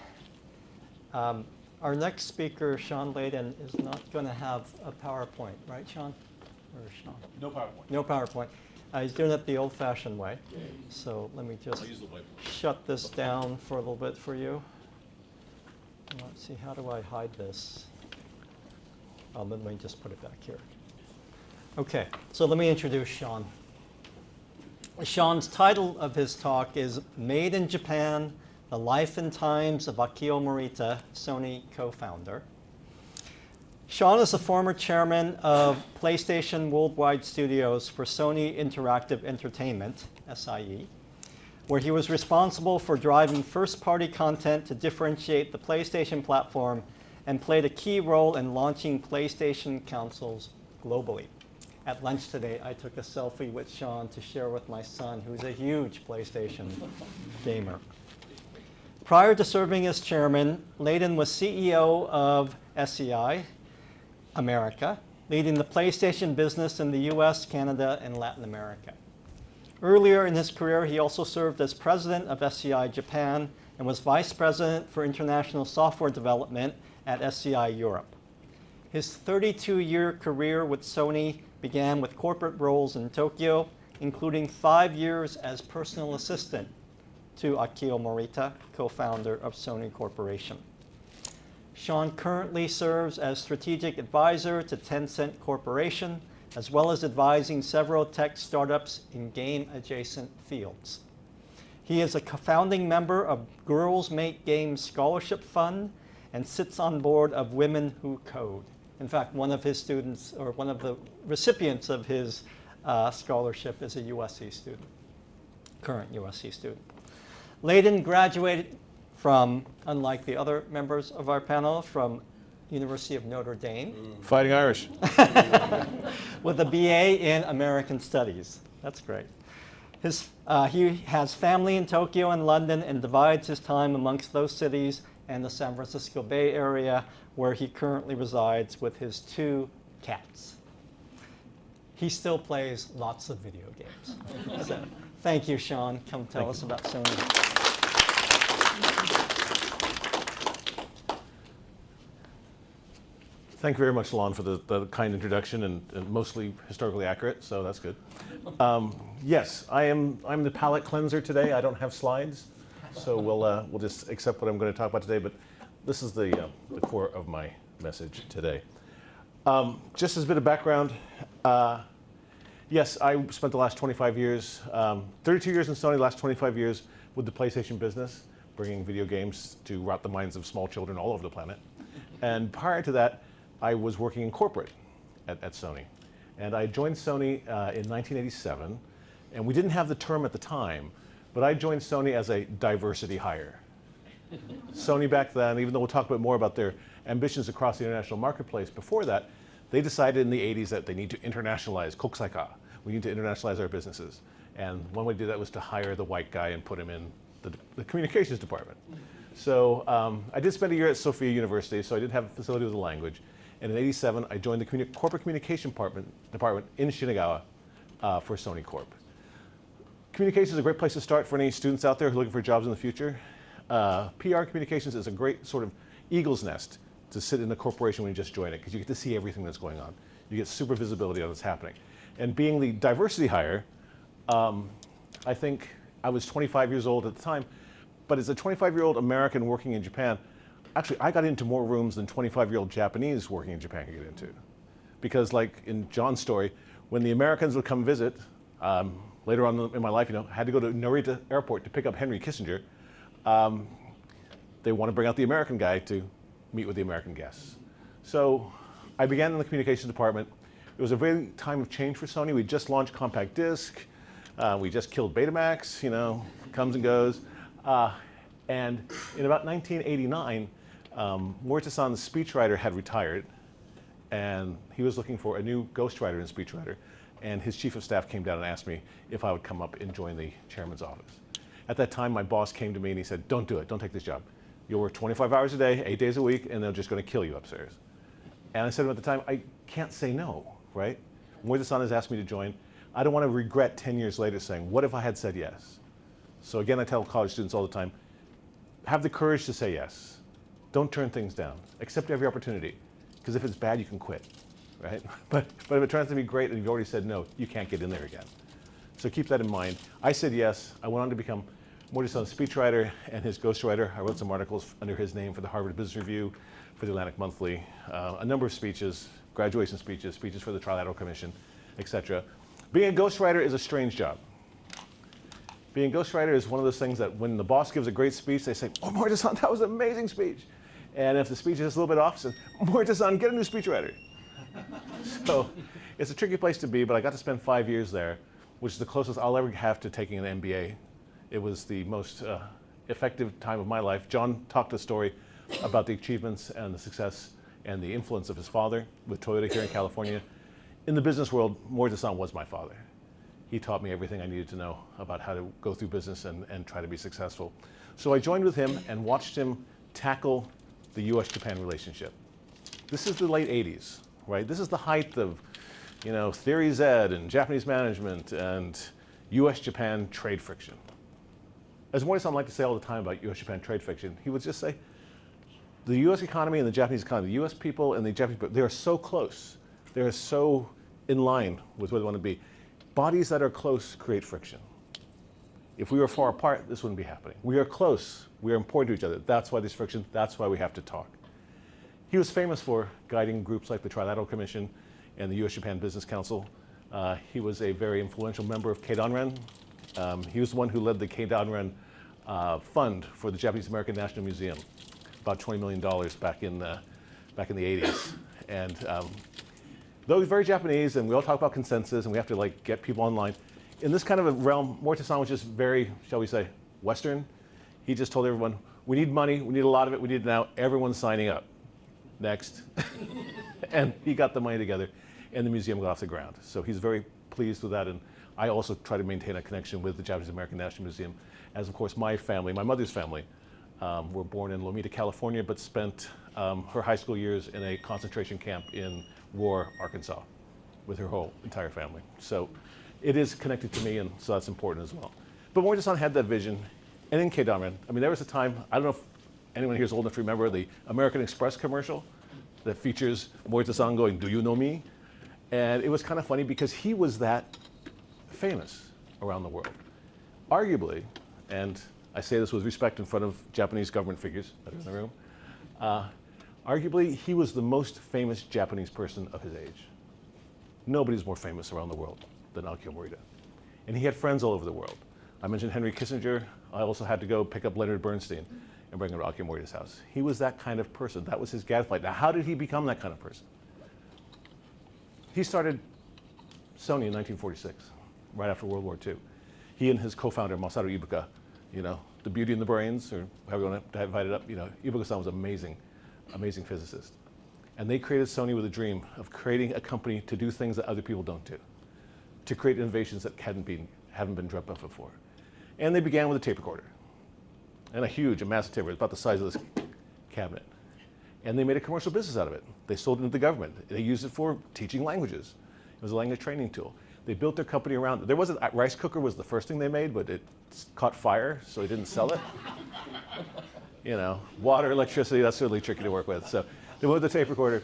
Our next speaker, Shawn Layden, is not going to have a PowerPoint, right, Shawn? Or Shawn? No PowerPoint. No PowerPoint. He's doing it the old-fashioned way. So let me just I'll use the whiteboard. shut this down for a little bit for you. And let's see, how do I hide this? Oh, let me just put it back here. Okay, so let me introduce Shawn. Shawn's title of his talk is Made in Japan, The Life and Times of Akio Morita, Sony co-founder. Shawn is the former chairman of PlayStation Worldwide Studios for Sony Interactive Entertainment, SIE, where he was responsible for driving first-party content to differentiate the PlayStation platform and played a key role in launching PlayStation consoles globally. At lunch today, I took a selfie with Shawn to share with my son, who's a huge PlayStation gamer. Prior to serving as chairman, Layden was CEO of SEI America, leading the PlayStation business in the US, Canada, and Latin America. Earlier in his career, he also served as president of SEI Japan and was vice president for international software development at SEI Europe. His 32-year career with Sony began with corporate roles in Tokyo, including 5 years as personal assistant to Akio Morita, co-founder of Sony Corporation. Shawn currently serves as strategic advisor to Tencent Corporation, as well as advising several tech startups in game-adjacent fields. He is a founding member of Girls Make Games Scholarship Fund and sits on board of Women Who Code. In fact, one of his students, or one of the recipients of his scholarship is a USC student, current USC student. Layden graduated from, unlike the other members of our panel, from University of Notre Dame. Fighting Irish. With a BA in American Studies. That's great. He has family in Tokyo and London and divides his time amongst those cities and the San Francisco Bay Area, where he currently resides with his 2 cats. He still plays lots of video games. So, thank you, Shawn. Come tell us about Sony. Thank you very much, Lon, for the kind introduction and mostly historically accurate, so that's good. Yes, I'm the palate cleanser today. I don't have slides, so we'll just accept what I'm going to talk about today, but this is the core of my message today. Just as a bit of background, yes, I spent the last 25 years, 32 years in Sony, last 25 years with the PlayStation business, bringing video games to rot the minds of small children all over the planet. And prior to that, I was working in corporate at Sony. And I joined Sony in 1987, and we didn't have the term at the time, but I joined Sony as a diversity hire. Sony back then, even though we'll talk a bit more about their ambitions across the international marketplace, before that, they decided in the 80s that they need to internationalize, kokusaika. We need to internationalize our businesses. And one way to do that was to hire the white guy and put him in the communications department. So I did spend a year at Sophia University, so I did have a facility with the language. And in '87, I joined the corporate communication department in Shinagawa for Sony Corp. Communications is a great place to start for any students out there who are looking for jobs in the future. PR communications is a great sort of eagle's nest to sit in a corporation when you just join it, because you get to see everything that's going on. You get super visibility on what's happening. And being the diversity hire, I think I was 25 years old at the time, but as a 25-year-old American working in Japan, actually, I got into more rooms than 25-year-old Japanese working in Japan could get into. Because like in John's story, when the Americans would come visit, later on in my life, I had to go to Narita Airport to pick up Henry Kissinger. They want to bring out the American guy to meet with the American guests. So I began in the communications department. It was a very time of change for Sony. We just launched compact disc. We just killed Betamax, comes and goes. And in about 1989, Morita-san's speechwriter had retired, and he was looking for a new ghostwriter and speechwriter. And his chief of staff came down and asked me if I would come up and join the chairman's office. At that time, my boss came to me and he said, "Don't do it, don't take this job. You'll work 25 hours a day, 8 days a week, and they're just going to kill you upstairs." And I said to him at the time, I can't say no, right? Morita-san has asked me to join. I don't want to regret 10 years later saying, what if I had said yes? So again, I tell college students all the time, have the courage to say yes. Don't turn things down. Accept every opportunity. Because if it's bad, you can quit, right? But if it turns out to be great and you've already said no, you can't get in there again. So keep that in mind. I said yes. I went on to become Mori-san's speechwriter and his ghostwriter. I wrote some articles under his name for the Harvard Business Review, for the Atlantic Monthly, a number of speeches, graduation speeches, speeches for the Trilateral Commission, etc. Being a ghostwriter is a strange job. Being a ghostwriter is one of those things that when the boss gives a great speech, they say, oh, Mori-san, that was an amazing speech. And if the speech is just a little bit off, say, Mori-san, get a new speechwriter. So it's a tricky place to be, but I got to spend 5 years there, which is the closest I'll ever have to taking an MBA. It was the most effective time of my life. John talked a story about the achievements and the success and the influence of his father with Toyota here in California. In the business world, Mori-san was my father. He taught me everything I needed to know about how to go through business and try to be successful. So I joined with him and watched him tackle the US-Japan relationship. This is the late 80s, right? This is the height of, Theory Z and Japanese management and US-Japan trade friction. As Mori-san liked to say all the time about US-Japan trade friction, he would just say, the US economy and the Japanese economy, the US people and the Japanese people, they are so close. They are so in line with where they want to be. Bodies that are close create friction. If we were far apart, this wouldn't be happening. We are close. We are important to each other. That's why there's friction. That's why we have to talk. He was famous for guiding groups like the Trilateral Commission and the US-Japan Business Council. He was a very influential member of Keidanren. He was the one who led the Keidanren fund for the Japanese American National Museum, about $20 million back in the 80s. And though he's very Japanese, and we all talk about consensus, and we have to get people online, in this kind of a realm, Mori-san was just very, shall we say, Western. He just told everyone, we need money, we need a lot of it, we need it now, everyone's signing up. Next. And he got the money together, and the museum got off the ground. So he's very pleased with that, and I also try to maintain a connection with the Japanese American National Museum, as of course my family, my mother's family, were born in Lomita, California, but spent her high school years in a concentration camp in Roar, Arkansas, with her whole entire family. So it is connected to me, and so that's important as well. But Mori-san had that vision, and in Keidanren, there was a time, I don't know if anyone here is old enough to remember the American Express commercial that features Mori-san going, do you know me? And it was kind of funny because he was that famous around the world. Arguably, and I say this with respect in front of Japanese government figures that are in the room, arguably he was the most famous Japanese person of his age. Nobody's more famous around the world than Akio Morita. And he had friends all over the world. I mentioned Henry Kissinger. I also had to go pick up Leonard Bernstein and bring him to Akio Morita's house. He was that kind of person. That was his gadfly. Now, how did he become that kind of person? He started Sony in 1946, right after World War II. He and his co-founder, Masaru Ibuka, the beauty and the brains, or however you want to divide it up, Ibuka-san was amazing, amazing physicist. And they created Sony with a dream of creating a company to do things that other people don't do, to create innovations that haven't been dreamt of before. And they began with a tape recorder, and a massive tape recorder, about the size of this cabinet. And they made a commercial business out of it. They sold it to the government. They used it for teaching languages. It was a language training tool. They built their company around it. There was a rice cooker was the first thing they made, but it caught fire, so they didn't sell it. Water, electricity, that's really tricky to work with. So they moved the tape recorder,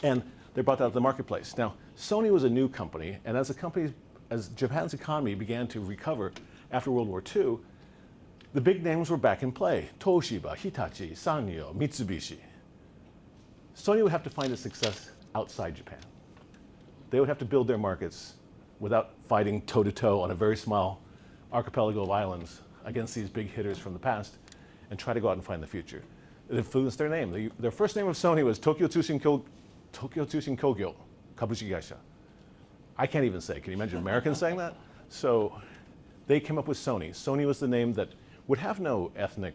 and they brought that to the marketplace. Now, Sony was a new company, and as Japan's economy began to recover after World War II, the big names were back in play. Toshiba, Hitachi, Sanyo, Mitsubishi. Sony would have to find its success outside Japan. They would have to build their markets without fighting toe-to-toe on a very small archipelago of islands against these big hitters from the past and try to go out and find the future. It influenced their name. Their first name of Sony was Tokyo Tsushin Kogyo Kabushiki Gaisha. I can't even say. Can you imagine Americans saying that? So they came up with Sony. Sony was the name that would have no ethnic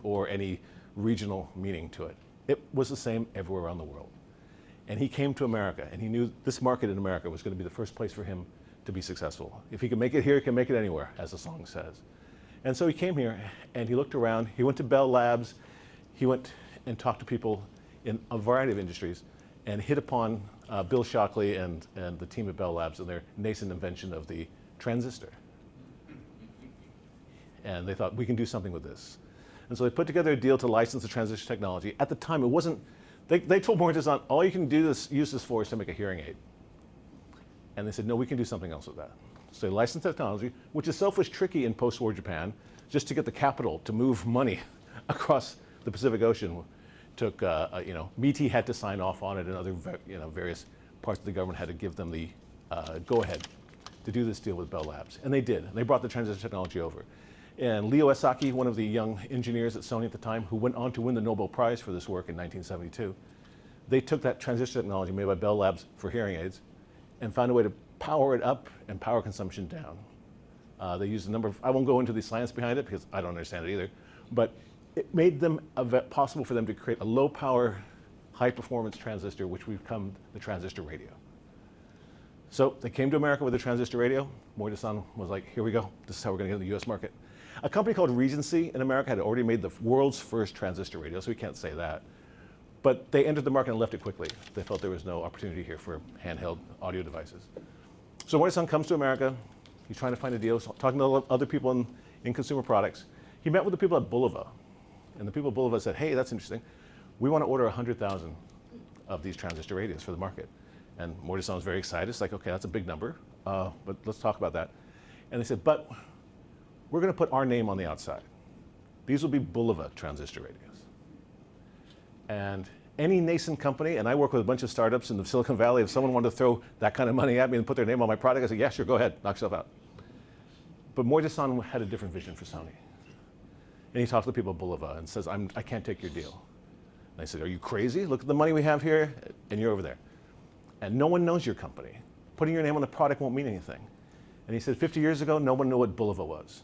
or any regional meaning to it. It was the same everywhere around the world. And he came to America, and he knew this market in America was going to be the first place for him to be successful. If he can make it here, he can make it anywhere, as the song says. And so he came here, and he looked around. He went to Bell Labs. He went and talked to people in a variety of industries and hit upon Bill Shockley and the team at Bell Labs and their nascent invention of the transistor. And they thought, we can do something with this. And so they put together a deal to license the transistor technology. At the time, it wasn't, they told Morita-san, all you can use this for is to make a hearing aid. And they said, no, we can do something else with that. So they licensed technology, which itself was tricky in post-war Japan, just to get the capital to move money across the Pacific Ocean. Took, MITI had to sign off on it, and other various parts of the government had to give them the go-ahead to do this deal with Bell Labs. And they did. And they brought the transistor technology over. And Leo Esaki, one of the young engineers at Sony at the time, who went on to win the Nobel Prize for this work in 1972, they took that transistor technology made by Bell Labs for hearing aids and found a way to power it up and power consumption down. They used a number of, I won't go into the science behind it because I don't understand it either, but it made them possible for them to create a low power, high performance transistor, which would become the transistor radio. So they came to America with a transistor radio. Morita-san was like, here we go. This is how we're going to get in the US market. A company called Regency in America had already made the world's first transistor radio, so we can't say that. But they entered the market and left it quickly. They felt there was no opportunity here for handheld audio devices. So Morita-san comes to America. He's trying to find a deal, talking to other people in consumer products. He met with the people at Bulova. And the people at Bulova said, hey, that's interesting. We want to order 100,000 of these transistor radios for the market. And Morita-san was very excited. It's like, okay, that's a big number, but let's talk about that. And they said, but we're going to put our name on the outside. These will be Bulova transistor radios. And any nascent company, and I work with a bunch of startups in the Silicon Valley, if someone wanted to throw that kind of money at me and put their name on my product, I said, yeah, sure, go ahead, knock yourself out. But Morita-san had a different vision for Sony. And he talked to the people at Bulova and says, I can't take your deal. And I said, are you crazy? Look at the money we have here, and you're over there. And no one knows your company. Putting your name on the product won't mean anything. And he said, 50 years ago, no one knew what Bulova was.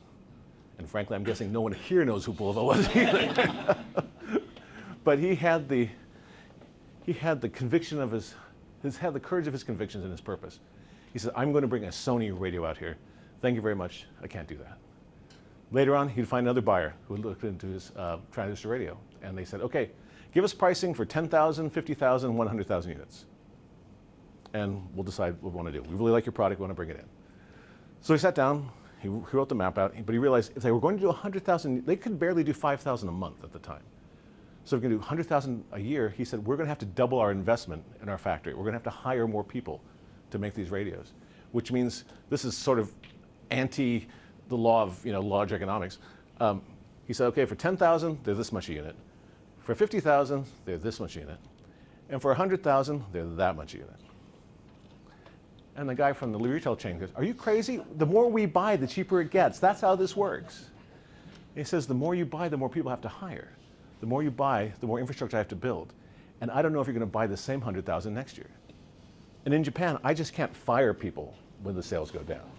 And frankly, I'm guessing no one here knows who Bulova was either. But he had the conviction of had the courage of his convictions and his purpose. He said, I'm going to bring a Sony radio out here. Thank you very much. I can't do that. Later on, he'd find another buyer who looked into his transistor radio. And they said, okay, give us pricing for 10,000, 50,000, 100,000 units. And we'll decide what we want to do. We really like your product. We want to bring it in. So he sat down. He wrote the map out. But he realized if they were going to do 100,000, they could barely do 5,000 a month at the time. So if we're going to do 100,000 a year, he said, we're going to have to double our investment in our factory. We're going to have to hire more people to make these radios, which means this is sort of anti the law of large economics. He said, okay, for 10,000, they're this much a unit. For 50,000, they're this much a unit. And for 100,000, they're that much a unit. And the guy from the retail chain goes, are you crazy? The more we buy, the cheaper it gets. That's how this works. He says, the more you buy, the more people have to hire. The more you buy, the more infrastructure I have to build. And I don't know if you're going to buy the same 100,000 next year. And in Japan, I just can't fire people when the sales go down,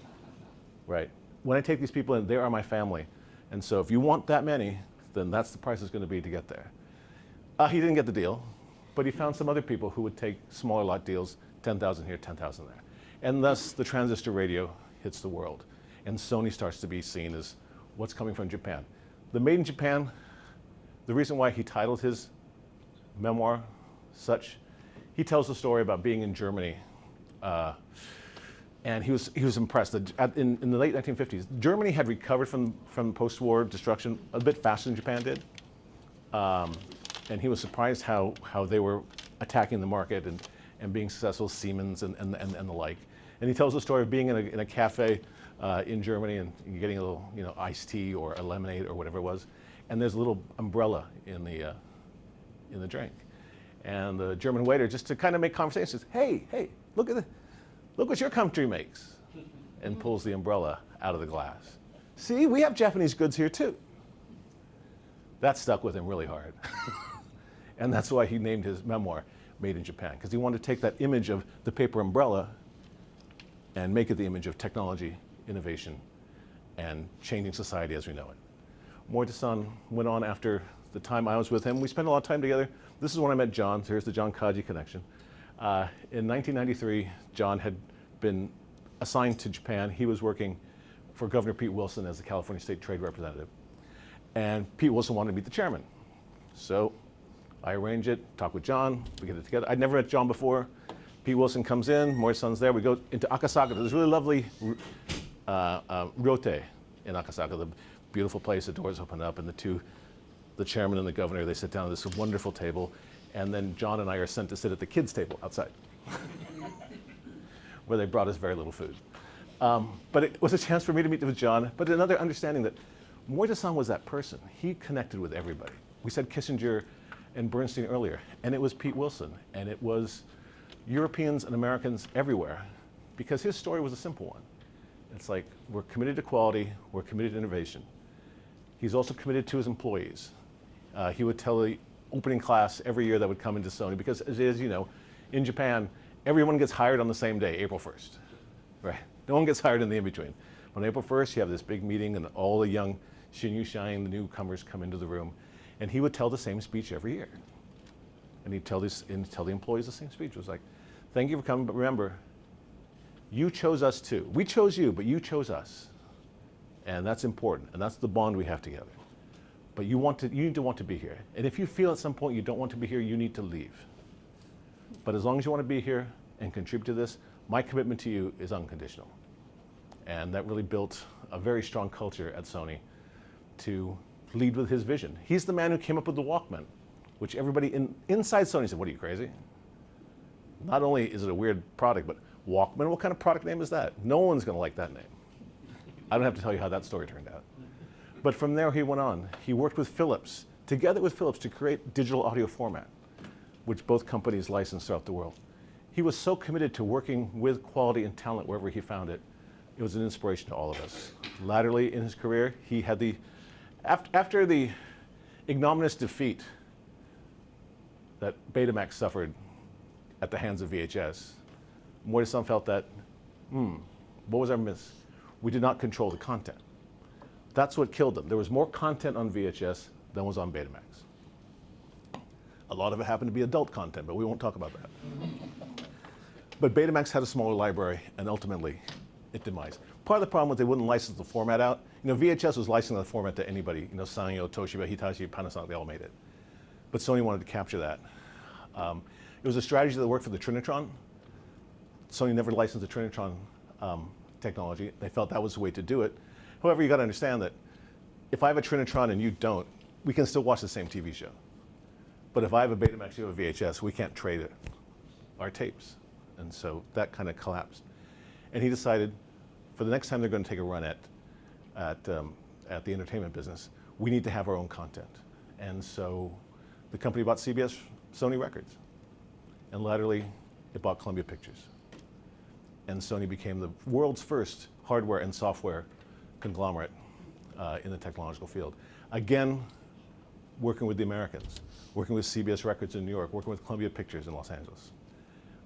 right? When I take these people in, they are my family. And so if you want that many, then that's the price it's going to be to get there. He didn't get the deal, but he found some other people who would take smaller lot deals, 10,000 here, 10,000 there. And thus the transistor radio hits the world. And Sony starts to be seen as what's coming from Japan. The Made in Japan, the reason why he titled his memoir such, he tells the story about being in Germany. And he was impressed that in the late 1950s, Germany had recovered from post-war destruction a bit faster than Japan did. And he was surprised how they were attacking the market and being successful, Siemens and the like. And he tells the story of being in a cafe in Germany and getting a little iced tea or a lemonade or whatever it was. And there's a little umbrella in the drink. And the German waiter, just to kind of make conversation, says, hey, look what your country makes, and pulls the umbrella out of the glass. See, we have Japanese goods here too. That stuck with him really hard. And that's why he named his memoir Made in Japan, because he wanted to take that image of the paper umbrella and make it the image of technology, innovation, and changing society as we know it. Morita-san went on after the time I was with him. We spent a lot of time together. This is when I met John. So here's the John Kaji connection. In 1993, John had been assigned to Japan. He was working for Governor Pete Wilson as the California State Trade Representative. And Pete Wilson wanted to meet the chairman. So I arrange it, talk with John, we get it together. I'd never met John before. Pete Wilson comes in, Morita-san's there. We go into Akasaka. There's a really lovely Ryote in Akasaka, the beautiful place. The doors open up and the two the chairman and the governor, they sit down at this wonderful table, and then John and I are sent to sit at the kids' table outside, where they brought us very little food. But it was a chance for me to meet with John, but another understanding that Morita-san was that person. He connected with everybody. We said Kissinger and Bernstein earlier, and it was Pete Wilson, and it was Europeans and Americans everywhere, because his story was a simple one. It's like, we're committed to quality, we're committed to innovation. He's also committed to his employees. He would tell the opening class every year that would come into Sony, because as you know, in Japan, everyone gets hired on the same day, April 1st, right? No one gets hired in the in-between. On April 1st, you have this big meeting, and all the young Shinyu Shine, the newcomers, come into the room, and he would tell the same speech every year. And he'd tell the employees the same speech. It was like, thank you for coming, but remember, you chose us too. We chose you, but you chose us. And that's important, and that's the bond we have together. But you need to want to be here. And if you feel at some point you don't want to be here, you need to leave. But as long as you want to be here and contribute to this, my commitment to you is unconditional. And that really built a very strong culture at Sony to lead with his vision. He's the man who came up with the Walkman, which everybody inside Sony said, what are you, crazy? Not only is it a weird product, but Walkman, what kind of product name is that? No one's going to like that name. I don't have to tell you how that story turned out. But from there he went on. He worked with Philips, together with Philips, to create digital audio format, which both companies licensed throughout the world. He was so committed to working with quality and talent wherever he found it. It was an inspiration to all of us. Latterly in his career, he had after the ignominious defeat that Betamax suffered at the hands of VHS, Morita-san felt that, what was our miss? We did not control the content. That's what killed them. There was more content on VHS than was on Betamax. A lot of it happened to be adult content, but we won't talk about that. But Betamax had a smaller library, and ultimately, it demised. Part of the problem was they wouldn't license the format out. VHS was licensing the format to anybody. Sanyo, Toshiba, Hitachi, Panasonic, they all made it. But Sony wanted to capture that. It was a strategy that worked for the Trinitron. Sony never licensed the Trinitron technology. They felt that was the way to do it. However, you got to understand that if I have a Trinitron and you don't, we can still watch the same TV show. But if I have a Betamax, you have a VHS, we can't trade our tapes. And so that kind of collapsed. And he decided, for the next time they're going to take a run at the entertainment business, we need to have our own content. And so the company bought CBS Sony Records. And laterally, it bought Columbia Pictures. And Sony became the world's first hardware and software conglomerate in the technological field. Again, working with the Americans, working with CBS Records in New York, working with Columbia Pictures in Los Angeles.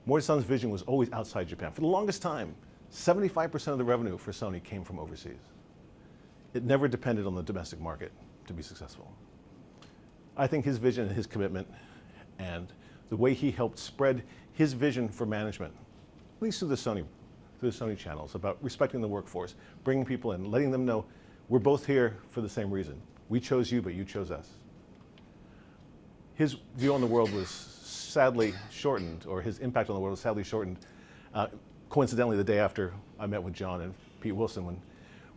Morita-san's vision was always outside Japan. For the longest time, 75% of the revenue for Sony came from overseas. It never depended on the domestic market to be successful. I think his vision and his commitment and the way he helped spread his vision for management, at least through the Sony channels, about respecting the workforce, bringing people in, letting them know we're both here for the same reason. We chose you, but you chose us. His view on the world was sadly shortened, or his impact on the world was sadly shortened, coincidentally the day after I met with John and Pete Wilson, when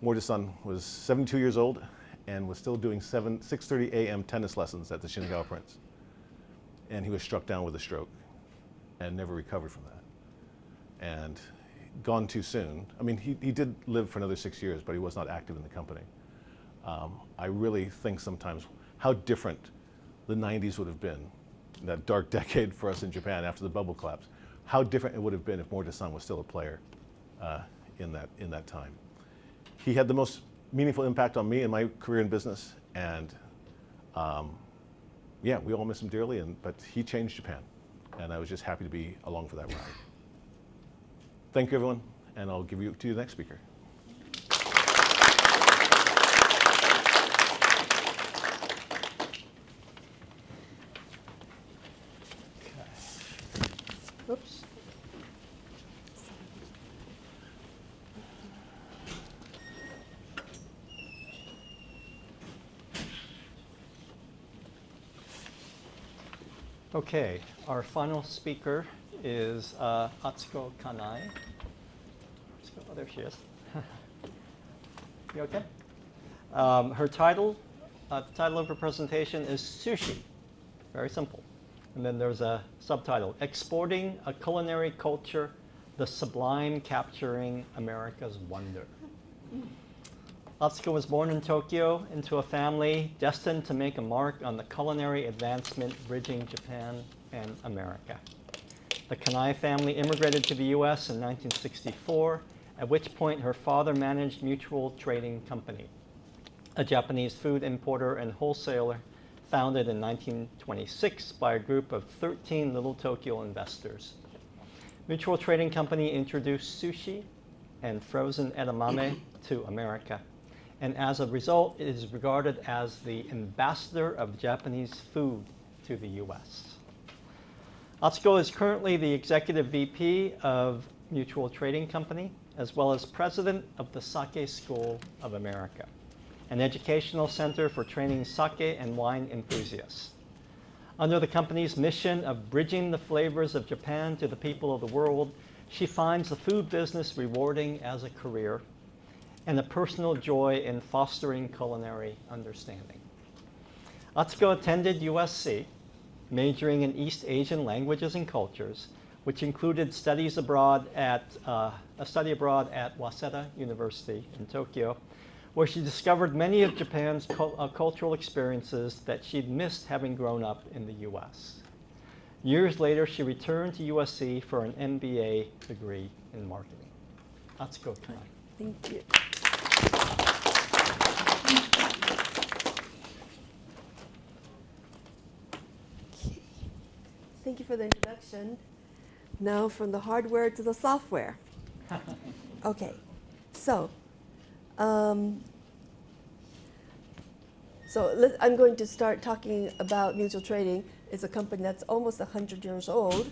Morita-san was 72 years old and was still doing 6:30 a.m. tennis lessons at the Shinagawa Prince. And he was struck down with a stroke and never recovered from that. And gone too soon. I mean, he did live for another 6 years, but he was not active in the company. I really think sometimes how different the 90s would have been, that dark decade for us in Japan after the bubble collapse, how different it would have been if Morita-san was still a player in that time. He had the most meaningful impact on me in my career in business, and yeah, we all miss him dearly, but he changed Japan, and I was just happy to be along for that ride. Thank you, everyone, and I'll give you to the next speaker. Oops. Okay, our final speaker is Atsuko Kanai. Oh, there she is. You okay? Her title the title of her presentation is Sushi. Very simple. And then there's a subtitle, Exporting a Culinary Culture, the Sublime Capturing America's Wonder. Atsuko was born in Tokyo into a family destined to make a mark on the culinary advancement bridging Japan and America. The Kanai family immigrated to the US in 1964, at which point her father managed Mutual Trading Company, a Japanese food importer and wholesaler founded in 1926 by a group of 13 Little Tokyo investors. Mutual Trading Company introduced sushi and frozen edamame to America, and as a result, it is regarded as the ambassador of Japanese food to the US. Atsuko is currently the executive VP of Mutual Trading Company, as well as president of the Sake School of America, an educational center for training sake and wine enthusiasts. Under the company's mission of bridging the flavors of Japan to the people of the world, she finds the food business rewarding as a career and a personal joy in fostering culinary understanding. Atsuko attended USC, majoring in East Asian languages and cultures, which included a study abroad at Waseda University in Tokyo, where she discovered many of Japan's cultural experiences that she'd missed having grown up in the US. Years later, she returned to USC for an MBA degree in marketing. Atsuko Kanai. Thank you. Okay. Thank you for the introduction. Now from the hardware to the software. Okay, so I'm going to start talking about Mutual Trading. It's a company that's almost 100 years old,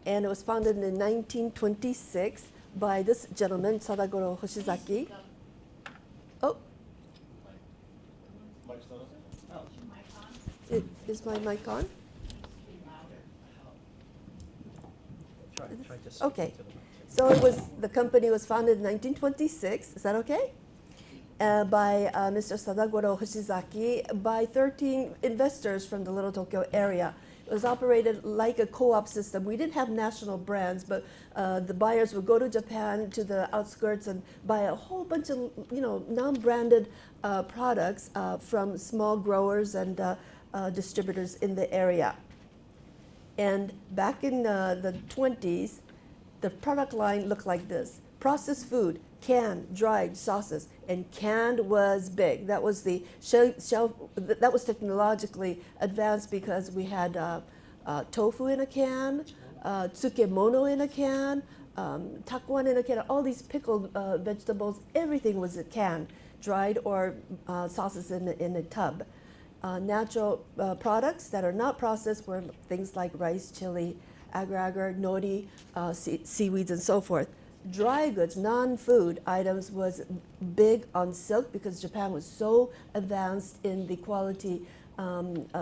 and it was founded in 1926 by this gentleman, Sadagoro Hoshizaki. Oh. Is my mic on? Okay. So the company was founded in 1926. Is that okay? By Mr. Sadagoro Hoshizaki, by 13 investors from the Little Tokyo area. It was operated like a co-op system. We didn't have national brands, but the buyers would go to Japan, to the outskirts, and buy a whole bunch of non-branded products from small growers and distributors in the area. And back in the 20s, the product line looked like this: processed food, canned, dried sauces, and canned was big. That was the shelf. That was technologically advanced because we had tofu in a can, tsukemono in a can, takuan in a can. All these pickled vegetables, everything was a can, dried or sauces in a tub. Natural products that are not processed were things like rice, chili, agar-agar, nori, seaweeds, and so forth. Dry goods, non-food items was big on silk because Japan was so advanced in the quality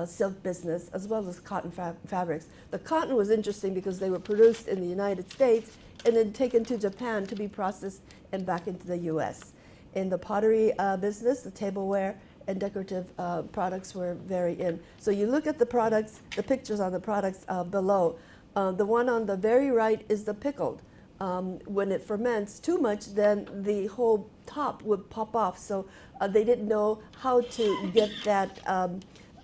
silk business, as well as cotton fabrics. The cotton was interesting because they were produced in the United States and then taken to Japan to be processed and back into the US. In the pottery business, the tableware and decorative products were very in. So you look at the products, the pictures on the products below. The one on the very right is the pickled. When it ferments too much, then the whole top would pop off. So they didn't know how to get that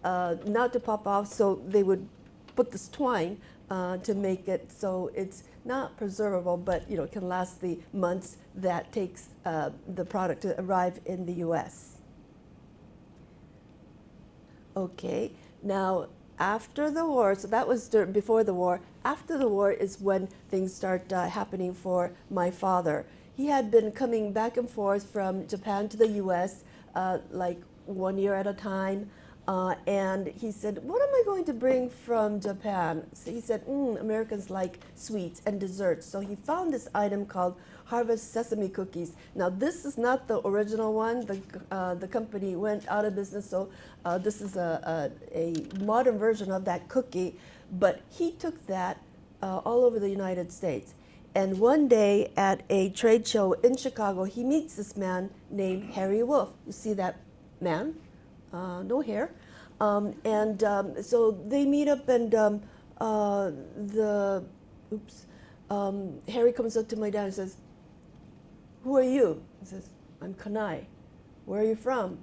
not to pop off, so they would put this twine to make it so it's not preservable, but it can last the months that takes the product to arrive in the US. Okay, now after the war, so that was before the war. After the war is when things start happening for my father. He had been coming back and forth from Japan to the US like 1 year at a time. And he said, what am I going to bring from Japan? So he said, Americans like sweets and desserts. So he found this item called Harvest Sesame Cookies. Now this is not the original one. The company went out of business, so this is a modern version of that cookie. But he took that all over the United States. And one day at a trade show in Chicago, he meets this man named Harry Wolf. You see that man? no hair. So they meet up, and Harry comes up to my dad and says, "Who are you?" He says, "I'm Kanai." "Where are you from?"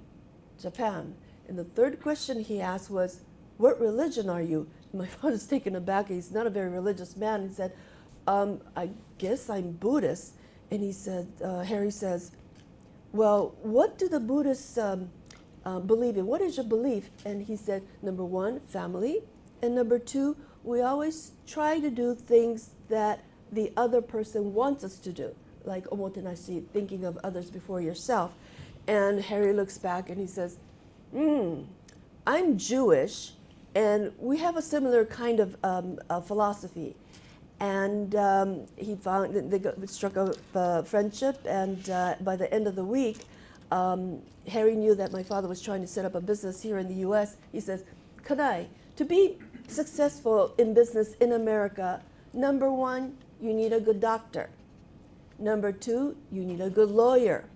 "Japan." And the third question he asked was, "What religion are you?" And my father's taken aback. He's not a very religious man. He said, "I guess I'm Buddhist." And he said, Harry says, "Well, what do the Buddhists believe in? What is your belief?" And he said, number one, family. And number two, we always try to do things that the other person wants us to do, like omotenashi, thinking of others before yourself. And Harry looks back and he says, "I'm Jewish, and we have a similar kind of philosophy." And he found they struck a friendship, and by the end of the week, Harry knew that my father was trying to set up a business here in the U.S. He says, "Kanai, to be successful in business in America, number one, you need a good doctor. Number two, you need a good lawyer.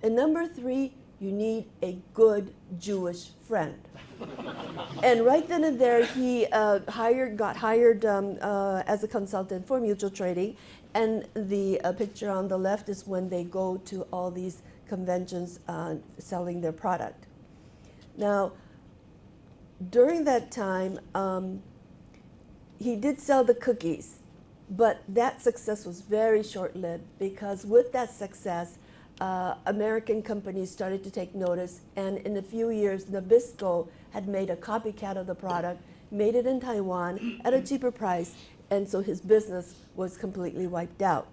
And number three, you need a good Jewish friend." And right then and there, he got hired as a consultant for mutual trading. And the picture on the left is when they go to all these conventions selling their product. Now, during that time, he did sell the cookies, but that success was very short-lived, because with that success, American companies started to take notice, and in a few years, Nabisco had made a copycat of the product, made it in Taiwan at a cheaper price, and so his business was completely wiped out.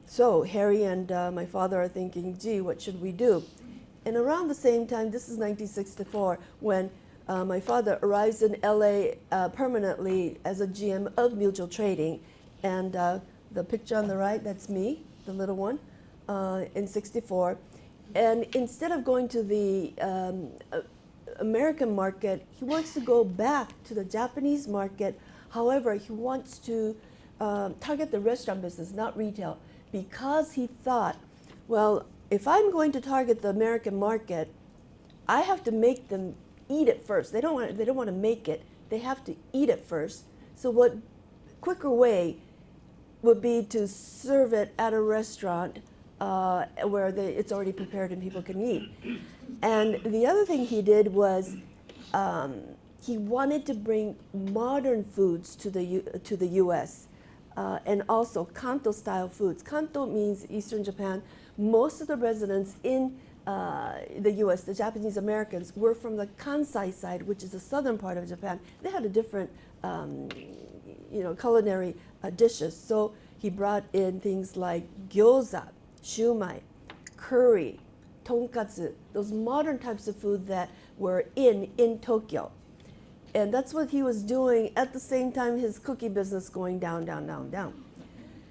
So Harry and my father are thinking, gee, what should we do? And around the same time, this is 1964, when my father arrives in LA permanently as a GM of mutual trading, and the picture on the right, that's me, the little one, in 64. And instead of going to the American market, he wants to go back to the Japanese market. However, he wants to target the restaurant business, not retail, because he thought, well, if I'm going to target the American market, I have to make them eat it first. They don't want to make it. They have to eat it first. So what quicker way would be to serve it at a restaurant where it's already prepared and people can eat. And the other thing he did was he wanted to bring modern foods to the U.S. And also Kanto-style foods. Kanto means Eastern Japan. Most of the residents in the U.S., the Japanese Americans, were from the Kansai side, which is the southern part of Japan. They had a different, culinary dishes. So he brought in things like gyoza, shumai, curry, tonkatsu, those modern types of food that were in Tokyo. And that's what he was doing at the same time his cookie business going down, down, down, down.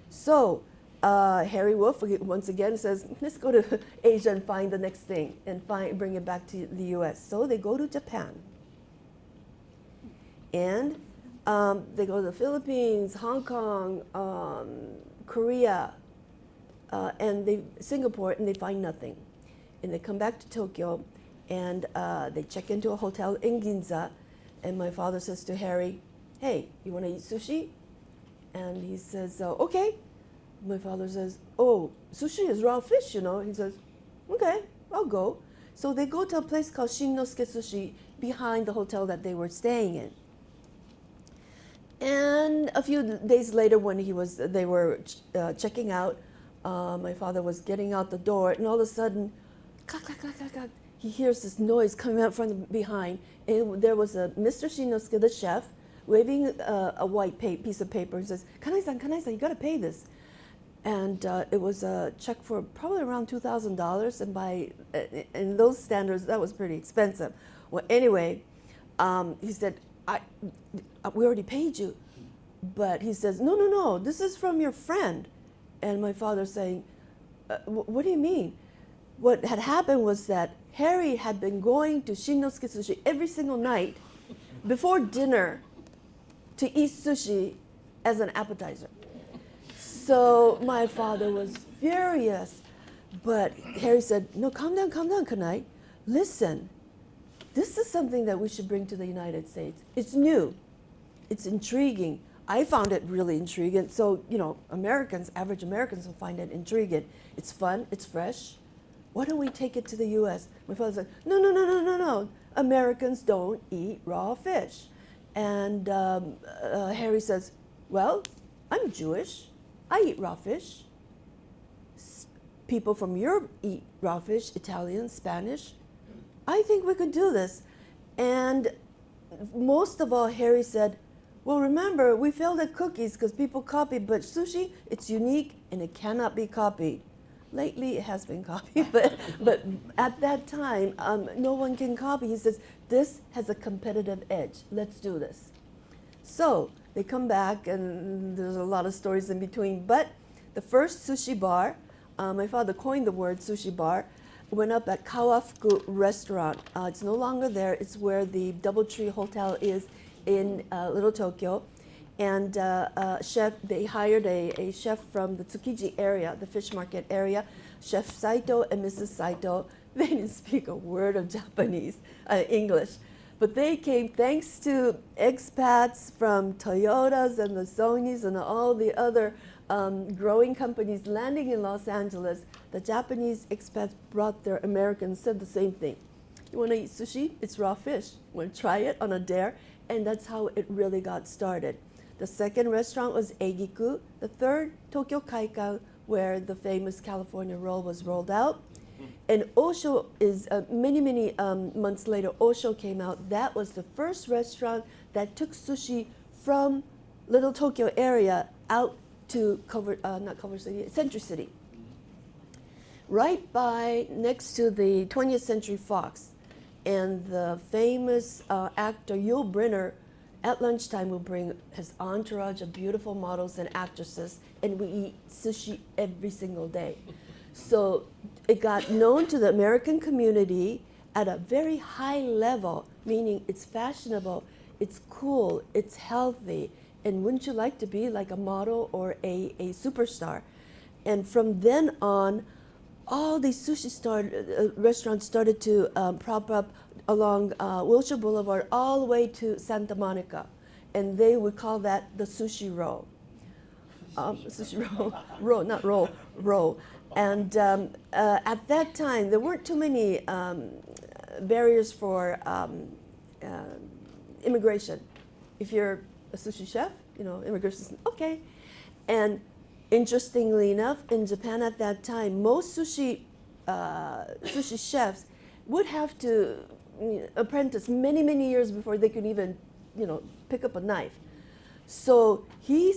So Harry Wolf once again says, let's go to Asia and find the next thing and bring it back to the US. So they go to Japan. And they go to the Philippines, Hong Kong, Korea, and Singapore, and they find nothing. And they come back to Tokyo, and they check into a hotel in Ginza, and my father says to Harry, hey, you want to eat sushi? And he says, okay. My father says, oh, sushi is raw fish, you know. He says, okay, I'll go. So they go to a place called Shinnosuke Sushi behind the hotel that they were staying in. And a few days later, when they were checking out, my father was getting out the door, and all of a sudden, clack, clack, clack, clack, clack, he hears this noise coming out from behind. And there was Mr. Shinnosuke, the chef, waving a white piece of paper. He says, Kanai-san, you got to pay this. And it was a check for probably around $2,000, and in those standards, that was pretty expensive. Well, anyway, he said, we already paid you. But he says, no, this is from your friend. And my father's saying, what do you mean? What had happened was that Harry had been going to Shinnosuke Sushi every single night before dinner to eat sushi as an appetizer. So my father was furious. But Harry said, no, calm down, Kanai. listen, this is something that we should bring to the United States. It's new. It's intriguing. I found it really intriguing. So, Americans, average Americans will find it intriguing. It's fun, it's fresh. Why don't we take it to the US? My father said, no. Americans don't eat raw fish. And Harry says, well, I'm Jewish. I eat raw fish. People from Europe eat raw fish, Italian, Spanish. I think we could do this. And most of all, Harry said, well, remember, we failed at cookies because people copied, but sushi, it's unique and it cannot be copied. Lately, it has been copied, but at that time, no one can copy. He says, this has a competitive edge. Let's do this. So they come back, and there's a lot of stories in between. But the first sushi bar, my father coined the word sushi bar, went up at Kawafuku Restaurant. It's no longer there. It's where the Doubletree Hotel is in Little Tokyo. And they hired a chef from the Tsukiji area, the fish market area, Chef Saito and Mrs. Saito. They didn't speak a word of Japanese, English. But they came thanks to expats from Toyotas and the Sonys and all the other growing companies landing in Los Angeles. The Japanese expats brought their Americans, said the same thing. You want to eat sushi? It's raw fish. You want to try it on a dare? And that's how it really got started. The second restaurant was Eigiku. The third, Tokyo Kaikan, where the famous California roll was rolled out. And Osho is, many months later, Osho came out. That was the first restaurant that took sushi from Little Tokyo area out to Century City. Right next to the 20th Century Fox. And the famous actor Yul Brynner at lunchtime will bring his entourage of beautiful models and actresses, and we eat sushi every single day. So it got known to the American community at a very high level, meaning it's fashionable, it's cool, it's healthy, and wouldn't you like to be like a model or a superstar? And from then on, all these sushi restaurants started to prop up along Wilshire Boulevard all the way to Santa Monica. And they would call that the sushi roll. Roll. And at that time, there weren't too many barriers for immigration. If you're a sushi chef, immigration, okay. And interestingly enough, in Japan at that time, most sushi chefs would have to apprentice many years before they could even, pick up a knife. So they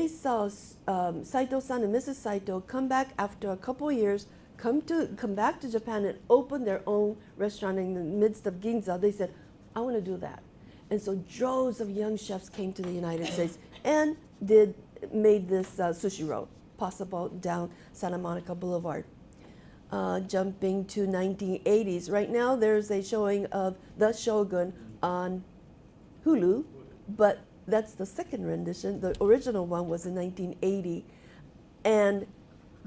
saw Saito-san and Mrs. Saito come back after a couple of years, come back to Japan and open their own restaurant in the midst of Ginza. They said, I want to do that. And so droves of young chefs came to the United States and made this sushi roll possible down Santa Monica Boulevard. Jumping to 1980s. Right now there's a showing of The Shogun on Hulu, but that's the second rendition. The original one was in 1980. And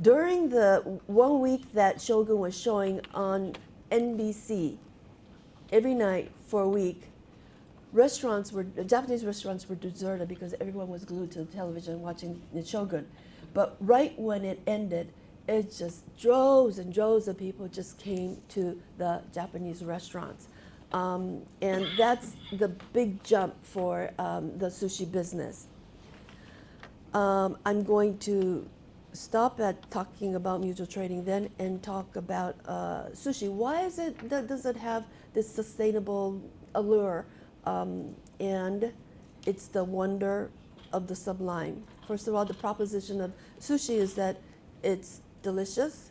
during the 1 week that Shogun was showing on NBC, every night for a week, Japanese restaurants were deserted because everyone was glued to the television watching the Shogun. But right when it ended, it just droves and droves of people just came to the Japanese restaurants. And that's the big jump for the sushi business. I'm going to stop at talking about mutual trading then and talk about sushi. Why does it have this sustainable allure? And it's the wonder of the sublime. First of all, the proposition of sushi is that it's delicious.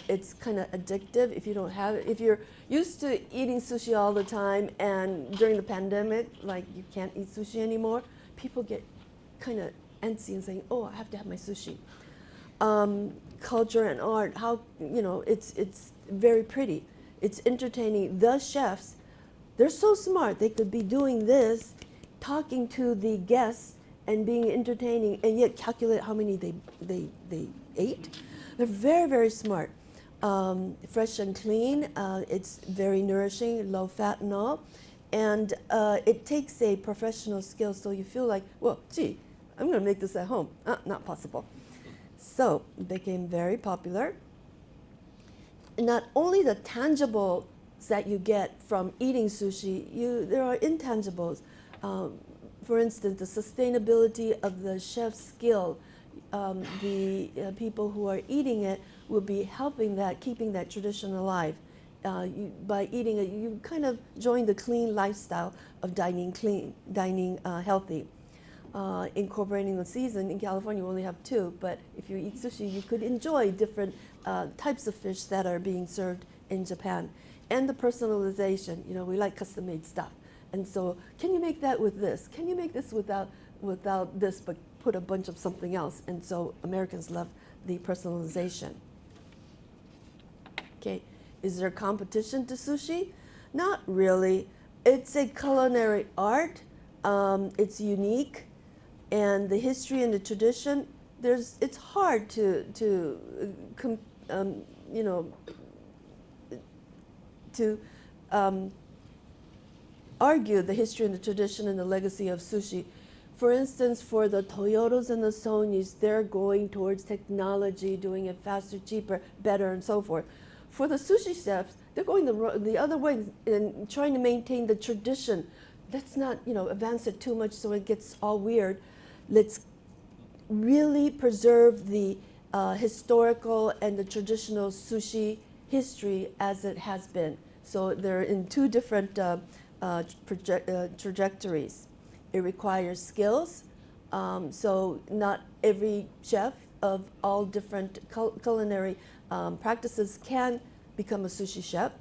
It's kind of addictive if you don't have it. If you're used to eating sushi all the time and during the pandemic, like you can't eat sushi anymore, people get kind of antsy and saying, oh, I have to have my sushi. Culture and art, it's very pretty. It's entertaining. The chefs, they're so smart. They could be doing this, talking to the guests and being entertaining and yet calculate how many they ate. They're very, very smart. fresh and clean. It's very nourishing, low fat and all. And it takes a professional skill, so you feel like, well, gee, I'm going to make this at home. Not possible. So it became very popular. Not only the tangibles that you get from eating sushi, there are intangibles. For instance, the sustainability of the chef's skill. The people who are eating it will be helping that, keeping that tradition alive. By eating it, you kind of join the clean lifestyle of dining clean, dining healthy. Incorporating the season, in California we only have 2, but if you eat sushi, you could enjoy different types of fish that are being served in Japan. And the personalization, we like custom-made stuff. And so, can you make that with this? Can you make this without this, but put a bunch of something else? And so Americans love the personalization. Okay, is there competition to sushi? Not really. It's a culinary art. It's unique, and the history and the tradition. It's hard to argue the history and the tradition and the legacy of sushi. For instance, for the Toyotas and the Sonys, they're going towards technology, doing it faster, cheaper, better, and so forth. For the sushi chefs, they're going the other way and trying to maintain the tradition. Let's not, advance it too much so it gets all weird. Let's really preserve the historical and the traditional sushi history as it has been. So they're in 2 different trajectories. It requires skills, so not every chef of all different culinary practices can become a sushi chef,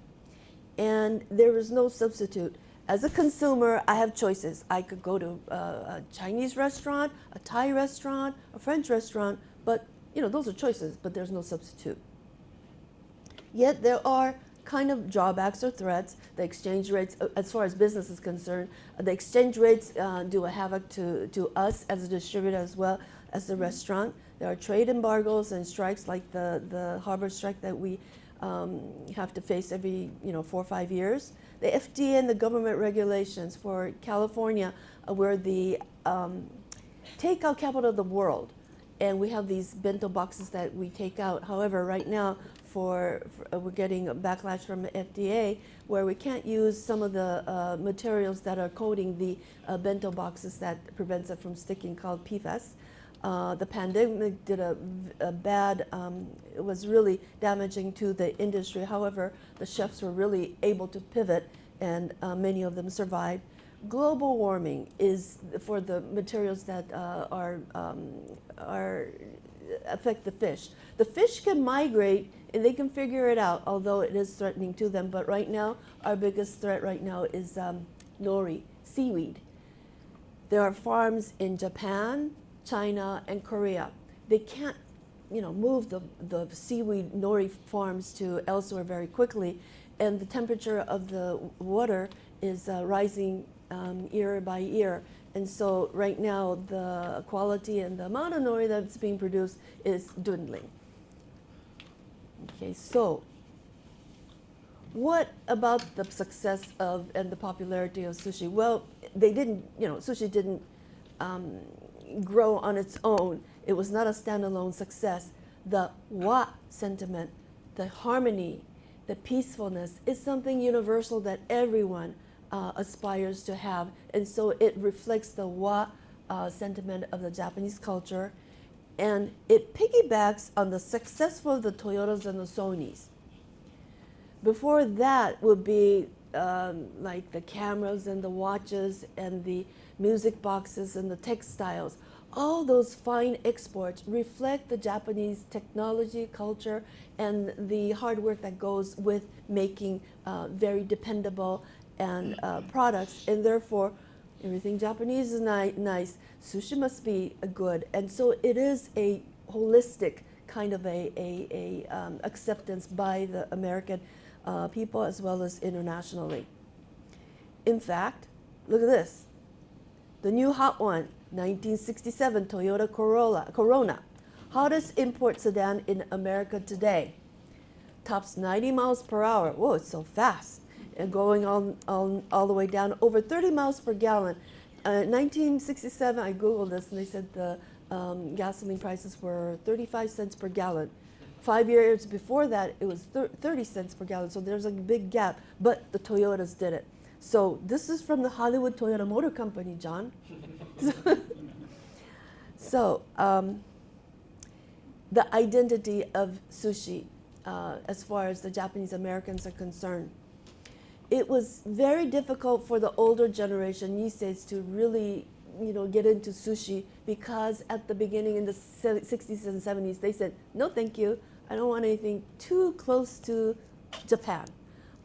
and there is no substitute. As a consumer, I have choices. I could go to a Chinese restaurant, a Thai restaurant, a French restaurant, but those are choices, but there's no substitute. Yet there are kind of drawbacks or threats. The exchange rates, as far as business is concerned, the exchange rates do a havoc to us as a distributor as well as the restaurant. There are trade embargoes and strikes like the harbor strike that we have to face every 4 or 5 years. The FDA and the government regulations for California, we're the takeout capital of the world, and we have these bento boxes that we take out. However, right now we're getting a backlash from the FDA where we can't use some of the materials that are coating the bento boxes that prevents it from sticking, called PFAS. The pandemic did a bad, it was really damaging to the industry. However, the chefs were really able to pivot, and many of them survived. Global warming is for the materials that affect the fish. The fish can migrate and they can figure it out, although it is threatening to them. But right now, our biggest threat right now is nori, seaweed. There are farms in Japan, China, and Korea. They can't, move the seaweed nori farms to elsewhere very quickly, and the temperature of the water is rising year by year. And so right now, the quality and the amount of nori that's being produced is dwindling. Okay, so what about the success and the popularity of sushi? Well, sushi didn't grow on its own. It was not a standalone success. The wa sentiment, the harmony, the peacefulness is something universal that everyone aspires to have. And so it reflects the wa sentiment of the Japanese culture. And it piggybacks on the success of the Toyotas and the Sonys. Before that would be like the cameras and the watches and the music boxes and the textiles. All those fine exports reflect the Japanese technology, culture, and the hard work that goes with making very dependable and products. And therefore, everything Japanese is nice. Sushi must be good. And so it is a holistic kind of a acceptance by the American people as well as internationally. In fact, look at this. The new hot one, 1967 Toyota Corona, hottest import sedan in America today. tops 90 miles per hour. Whoa, it's so fast. And going on all the way down over 30 miles per gallon. 1967, I Googled this, and they said the gasoline prices were 35 cents per gallon. 5 years before that, it was 30 cents per gallon. So there's a big gap, but the Toyotas did it. So this is from the Hollywood Toyota Motor Company, John. So the identity of sushi, as far as the Japanese Americans are concerned, it was very difficult for the older generation, Niseis, to really, get into sushi, because at the beginning in the 60s and 70s, they said, no, thank you. I don't want anything too close to Japan.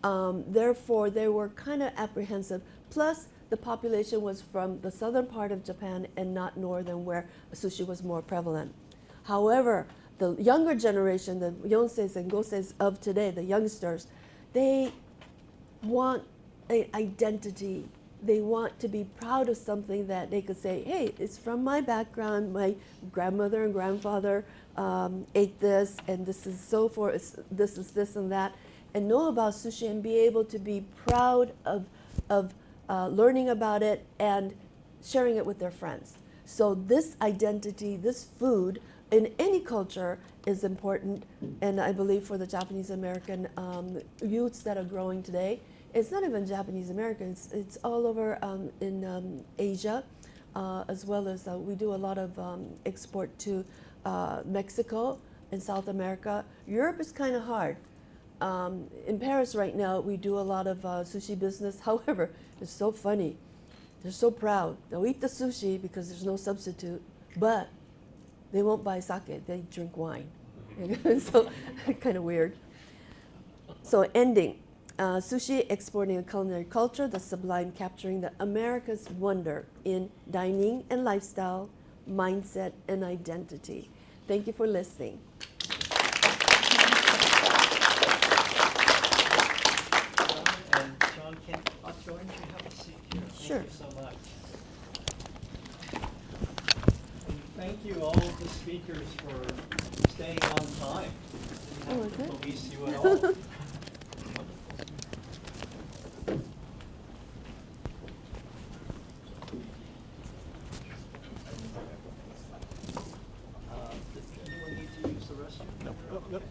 Therefore, they were kind of apprehensive. Plus, the population was from the southern part of Japan and not northern, where sushi was more prevalent. However, the younger generation, the Yonseis and Goseis of today, the youngsters, they want an identity. They want to be proud of something that they could say, hey, it's from my background. My grandmother and grandfather ate this, and this is so forth, this is this and that, and know about sushi and be able to be proud of learning about it and sharing it with their friends. So this identity, this food, in any culture is important, and I believe for the Japanese American youths that are growing today, it's not even Japanese Americans, it's all over in Asia, as well as we do a lot of export to Mexico and South America. Europe is kind of hard. In Paris right now, we do a lot of sushi business. However, it's so funny. They're so proud. They'll eat the sushi because there's no substitute, but they won't buy sake, they drink wine. So kind of weird. So ending. Sushi exporting a culinary culture, the sublime capturing the America's wonder in dining and lifestyle, mindset and identity. Thank you for listening. And Shawn, can you have a seat here? Sure. Thank you so much. And thank you all of the speakers for staying on time. Oh, Didn't is have it? to police you at all. Does anyone need to use the restroom? No. Okay.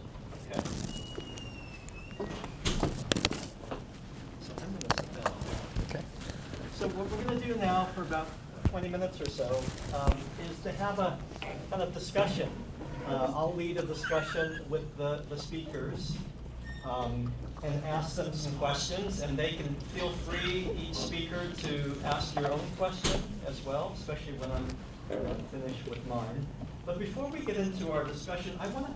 So I'm going to sit down. Okay. So what we're going to do now for about 20 minutes or so is to have a kind of discussion. I'll lead a discussion with the speakers and ask them some questions, and they can feel free, each speaker, to ask your own question as well, especially when I'm finished with mine. But before we get into our discussion, I want to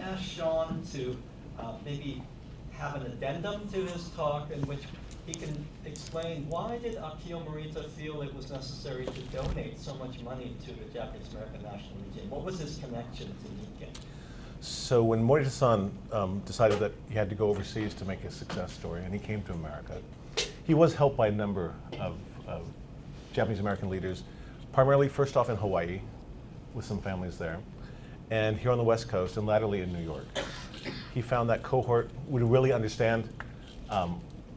ask Shawn to maybe have an addendum to his talk in which he can explain why did Akio Morita feel it was necessary to donate so much money to the Japanese American National Museum? What was his connection to Nikkei? So when Morita-san decided that he had to go overseas to make a success story, and he came to America, he was helped by a number of Japanese American leaders, primarily first off in Hawaii, with some families there, and here on the West Coast, and latterly in New York. He found that cohort would really understand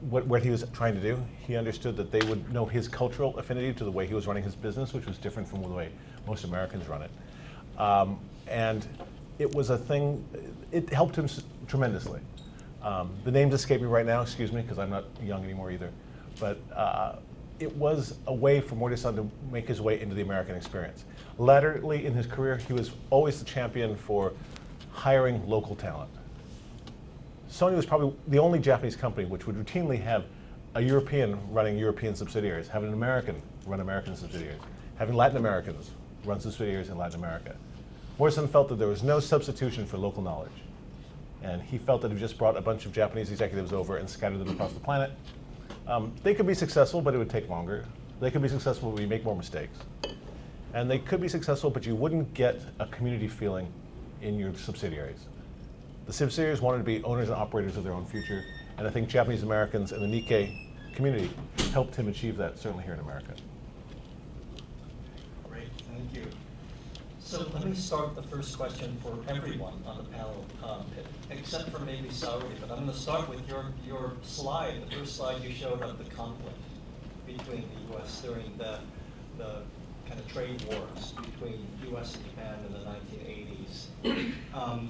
what he was trying to do. He understood that they would know his cultural affinity to the way he was running his business, which was different from the way most Americans run it. And it was a thing, it helped him tremendously. The names escape me right now, excuse me, because I'm not young anymore either. But it was a way for Morita-san to make his way into the American experience. Latterly in his career, he was always the champion for hiring local talent. Sony was probably the only Japanese company which would routinely have a European running European subsidiaries, have an American run American subsidiaries, having Latin Americans run subsidiaries in Latin America. Morita-san felt that there was no substitution for local knowledge. And he felt that if he just brought a bunch of Japanese executives over and scattered them across the planet, they could be successful, but it would take longer. They could be successful, but you make more mistakes. And they could be successful, but you wouldn't get a community feeling in your subsidiaries. The subsidiaries wanted to be owners and operators of their own future, and I think Japanese Americans and the Nikkei community helped him achieve that, certainly here in America. Great, thank you. So let me start the first question for everyone on the panel, except for maybe Saori, but I'm going to start with your slide, the first slide you showed of the conflict between the U.S. during the kind of trade wars between U.S. and Japan in the 1980s.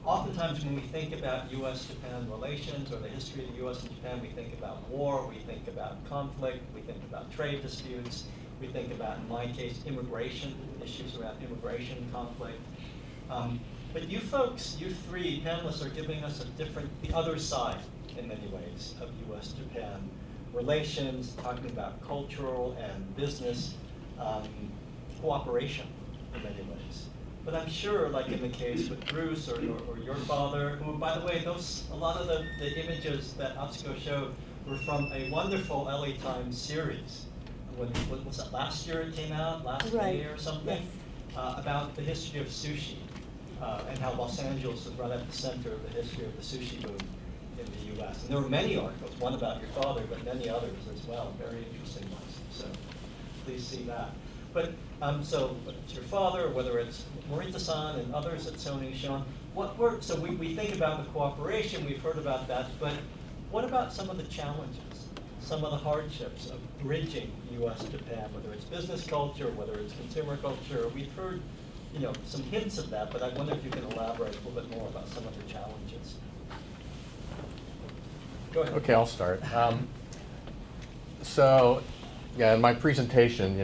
Oftentimes when we think about U.S.-Japan relations or the history of the U.S. and Japan, we think about war, we think about conflict, we think about trade disputes, we think about, in my case, immigration, issues around immigration conflict. But you folks, you three panelists, are giving us the other side, in many ways, of U.S.-Japan relations, talking about cultural and business cooperation in many ways. But I'm sure, like in the case with Bruce or your father, who, by the way, a lot of the images that Atsuko showed were from a wonderful LA Times series. What was that, last year it came out, last May or something? Yes. About the history of sushi and how Los Angeles was right at the center of the history of the sushi boom in the U.S. And there were many articles, one about your father, but many others as well, very interesting ones. So please see that. But so whether it's your father, or whether it's Morita-san and others at Sony, Shawn, so we think about the cooperation, we've heard about that, but what about some of the challenges, some of the hardships of bridging U.S.-Japan, whether it's business culture, whether it's consumer culture? We've heard some hints of that, but I wonder if you can elaborate a little bit more about some of the challenges. Go ahead. Okay, I'll start. So, yeah, in my presentation,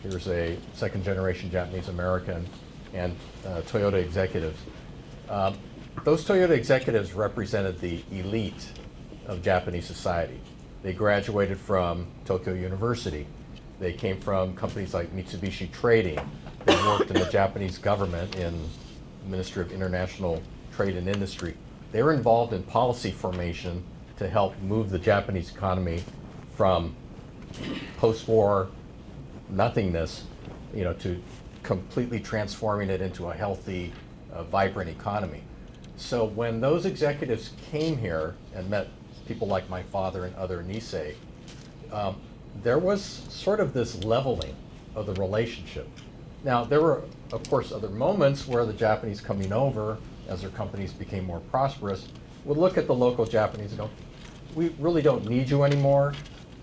here's a second-generation Japanese American and Toyota executives. Those Toyota executives represented the elite of Japanese society. They graduated from Tokyo University. They came from companies like Mitsubishi Trading. They worked in the Japanese government in the Ministry of International Trade and Industry. They were involved in policy formation to help move the Japanese economy from post-war nothingness, to completely transforming it into a healthy, vibrant economy. So when those executives came here and met people like my father and other Nisei, there was sort of this leveling of the relationship. Now, there were, of course, other moments where the Japanese coming over, as their companies became more prosperous, would look at the local Japanese and go, we really don't need you anymore.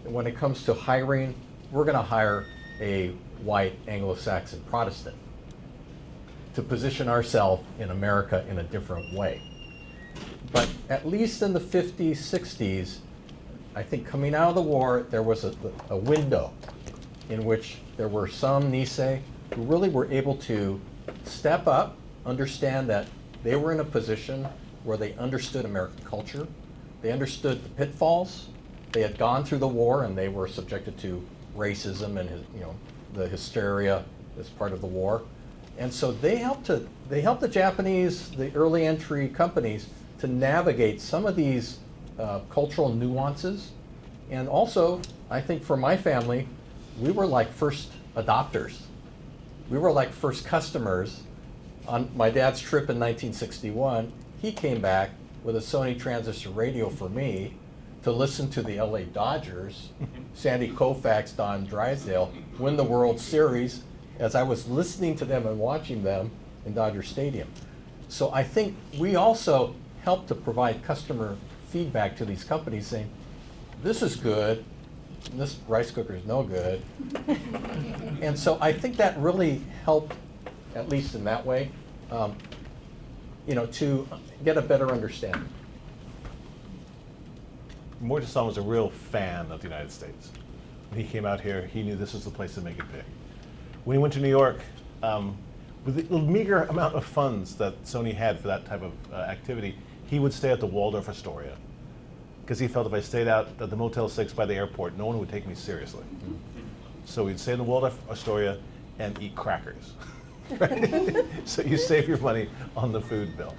And when it comes to hiring, we're going to hire a white Anglo-Saxon Protestant to position ourselves in America in a different way. But at least in the 50s, 60s, I think coming out of the war, there was a window in which there were some Nisei who really were able to step up, understand that they were in a position where they understood American culture, they understood the pitfalls, they had gone through the war and they were subjected to racism and the hysteria as part of the war. And so they helped the Japanese, the early entry companies, to navigate some of these cultural nuances. And also, I think for my family, we were like first adopters. We were like first customers. On my dad's trip in 1961, he came back with a Sony transistor radio for me to listen to the LA Dodgers, Sandy Koufax, Don Drysdale, win the World Series as I was listening to them and watching them in Dodger Stadium. So I think we also helped to provide customer feedback to these companies saying, this is good, and this rice cooker is no good. And so I think that really helped, at least in that way, to get a better understanding. Morita-san was a real fan of the United States. When he came out here, he knew this was the place to make it big. When he went to New York, with the meager amount of funds that Sony had for that type of activity, he would stay at the Waldorf Astoria, because he felt if I stayed out at the Motel 6 by the airport, no one would take me seriously. So he'd stay in the Waldorf Astoria and eat crackers. Right? So you save your money on the food bill.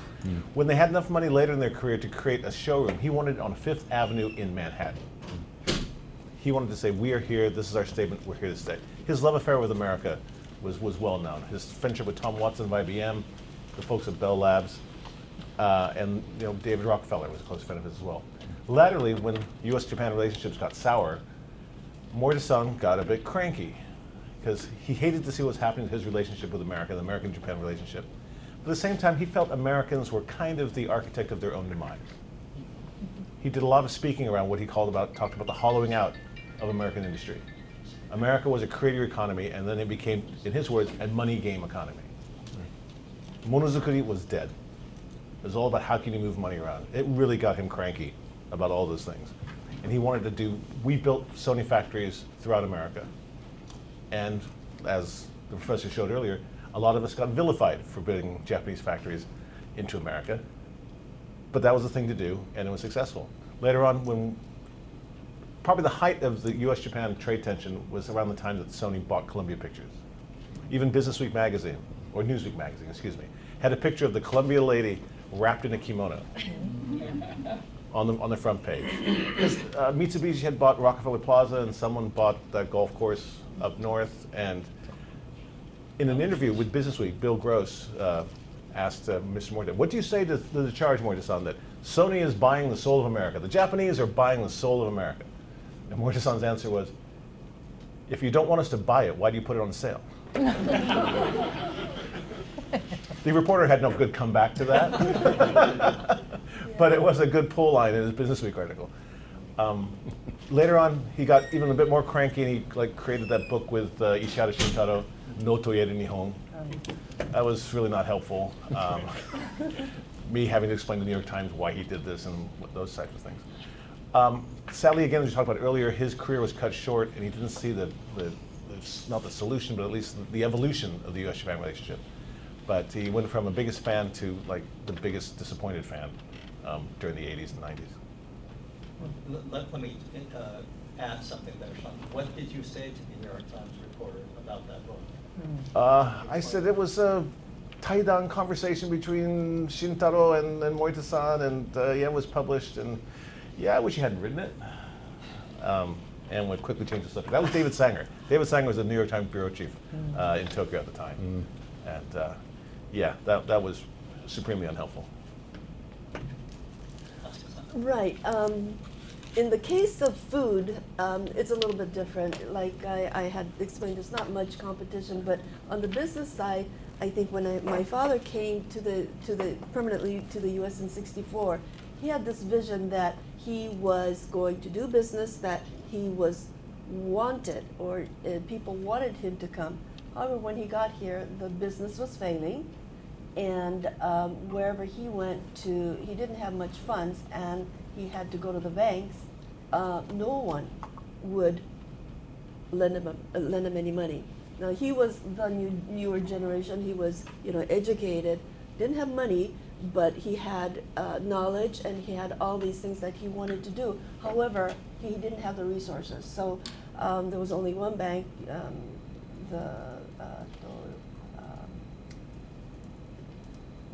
When they had enough money later in their career to create a showroom, he wanted it on Fifth Avenue in Manhattan. He wanted to say, we are here, this is our statement, we're here to stay. His love affair with America was well known. His friendship with Tom Watson of IBM, the folks at Bell Labs, and David Rockefeller was a close friend of his as well. Latterly, when U.S.-Japan relationships got sour, Morita-san got a bit cranky, because he hated to see what was happening to his relationship with America, the American-Japan relationship. But at the same time, he felt Americans were kind of the architect of their own demise. He did a lot of speaking around what he talked about the hollowing out of American industry. America was a creator economy, and then it became, in his words, a money game economy. Monozukuri was dead. It was all about how can you move money around. It really got him cranky about all those things. And he wanted to we built Sony factories throughout America. And as the professor showed earlier, a lot of us got vilified for building Japanese factories into America. But that was the thing to do, and it was successful. Later on, when probably the height of the US-Japan trade tension was around the time that Sony bought Columbia Pictures. Even Businessweek magazine, or Newsweek magazine, excuse me, had a picture of the Columbia lady wrapped in a kimono on the front page. Because Mitsubishi had bought Rockefeller Plaza, and someone bought that golf course up north. And in an interview with Businessweek, Bill Gross asked Mr. Morita, what do you say to the charge, Morita-san, that Sony is buying the soul of America? The Japanese are buying the soul of America. And Morita-san's answer was, if you don't want us to buy it, why do you put it on sale? The reporter had no good comeback to that. But it was a good pull line in his Businessweek article. Later on, he got even a bit more cranky, and he created that book with Ishihara Shintaro, No Toyeru Nihon. That was really not helpful. Me having to explain to the New York Times why he did this and those types of things. Sadly, again, as we talked about earlier, his career was cut short, and he didn't see not the solution, but at least the evolution of the US-Japan relationship. But he went from a biggest fan to the biggest disappointed fan during the 80s and 90s. Let me add something there, Shawn. What did you say to the New York Times reporter about that book? I said it was a tie-down conversation between Shintaro and Morita-san, and yeah, it was published, and yeah, I wish he hadn't written it. And would quickly change the subject. That was David Sanger. David Sanger was the New York Times bureau chief in Tokyo at the time. And yeah, that was supremely unhelpful. Right. In the case of food, it's a little bit different. Like I had explained, there's not much competition, but on the business side, I think when my father came permanently to the U.S. in '64, he had this vision that he was going to do business, that he was wanted, or people wanted him to come. However, when he got here, the business was failing, and wherever he went to, he didn't have much funds, and he had to go to the banks. No one would lend him any money. Now, he was the newer generation. He was, educated, didn't have money, but he had knowledge, and he had all these things that he wanted to do. However, he didn't have the resources. So there was only one bank,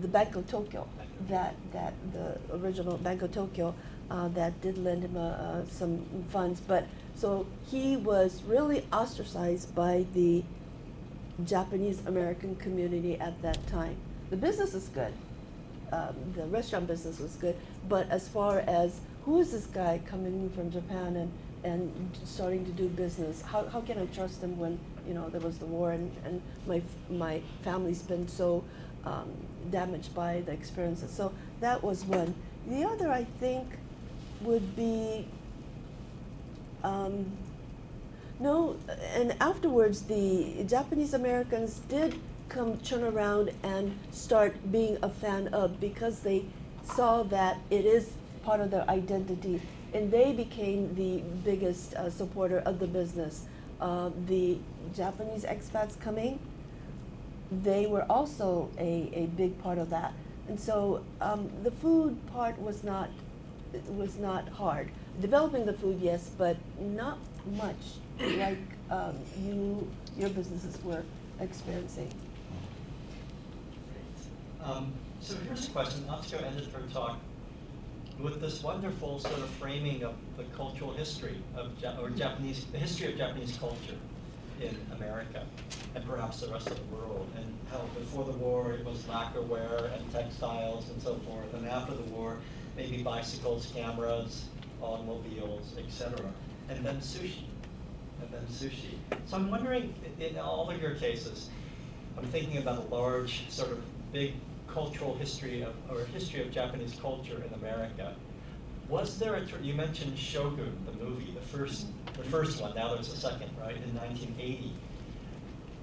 the Bank of Tokyo, that the original Bank of Tokyo, that did lend him some funds. But so he was really ostracized by the Japanese American community at that time. The business is good. The restaurant business was good, but as far as who is this guy coming from Japan and starting to do business, how can I trust him when there was the war and my family's been so damaged by the experiences. So that was one. The other, I think, would be no, and afterwards the Japanese Americans did turn around and start being a fan of, because they saw that it is part of their identity, and they became the biggest supporter of the business. The Japanese expats coming, they were also a big part of that. And so the food part was not hard. Developing the food, yes, but not much like your businesses were experiencing. So here's a question. Atsuko ended her talk with this wonderful sort of framing of the cultural history of the history of Japanese culture in America and perhaps the rest of the world, and how before the war it was lacquerware and textiles and so forth, and after the war maybe bicycles, cameras, automobiles, etc. And then sushi. and then sushi. So I'm wondering, in all of your cases, I'm thinking about a large sort of big cultural history of, or history of Japanese culture in America. Was there a, you mentioned Shogun, the movie, the first one, now there's a second, right, in 1980.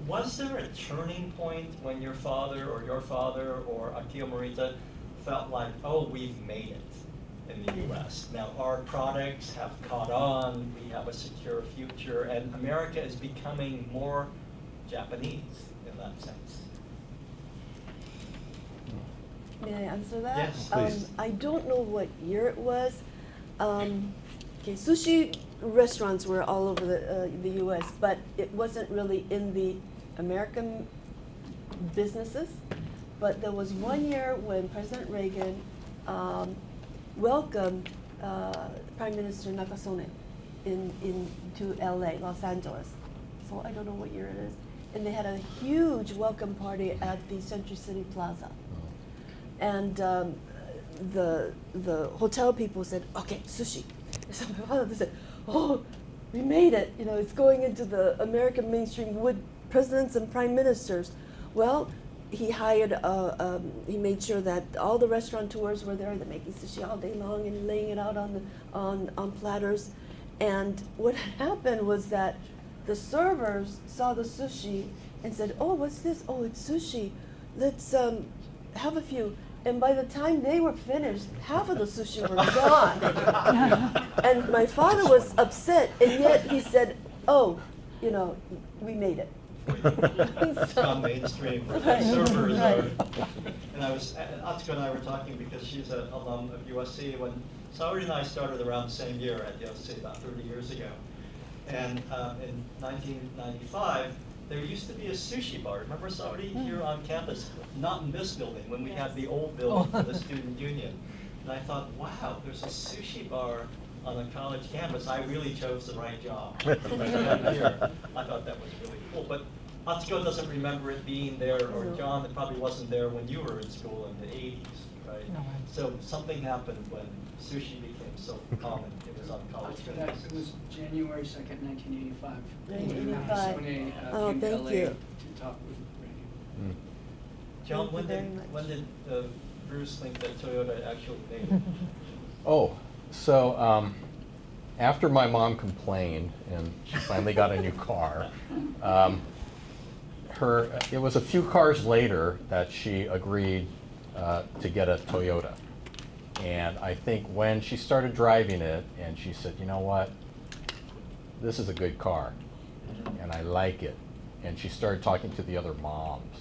Was there a turning point when your father or Akio Morita felt like, oh, we've made it in the US. Now our products have caught on, we have a secure future, and America is becoming more Japanese in that sense? May I answer that? Yes, please. I don't know what year it was. Okay, sushi restaurants were all over the U.S., but it wasn't really in the American businesses. But there was one year when President Reagan welcomed Prime Minister Nakasone to L.A., Los Angeles. So I don't know what year it is. And they had a huge welcome party at the Century City Plaza. And the hotel people said, okay, sushi. So my father said, oh, we made it. You know, it's going into the American mainstream with presidents and prime ministers. Well, he hired, he made sure that all the restaurateurs were there. They're making sushi all day long and laying it out on platters. And what happened was that the servers saw the sushi and said, oh, what's this? Oh, it's sushi. Let's have a few. And by the time they were finished, half of the sushi were gone. And my father was upset, and yet he said, oh, you know, we made it. It's gone mainstream. Right. Servers Right. are, and Atsuko and I were talking because she's an alum of USC. When Saori and I started around the same year at USC, about 30 years ago. And in 1995, there used to be a sushi bar. Remember, Saori, here on campus? Not in this building, when we had the old building for the student union. And I thought, wow, there's a sushi bar on a college campus. I really chose the right job. Here. I thought that was really cool. But Atsuko doesn't remember it being there, or John, it probably wasn't there when you were in school in the 80s, right? No. So something happened when sushi became so common. It was on college campuses. It was January 2nd, 1985. 1985. Sony Oh, came to thank LA you. to talk with Reagan. John, Thank you very much. when did Bruce think that Toyota actually made it? Oh, so after my mom complained and she finally got a new car, it was a few cars later that she agreed to get a Toyota. And I think when she started driving it and she said, you know what, this is a good car and I like it. And she started talking to the other moms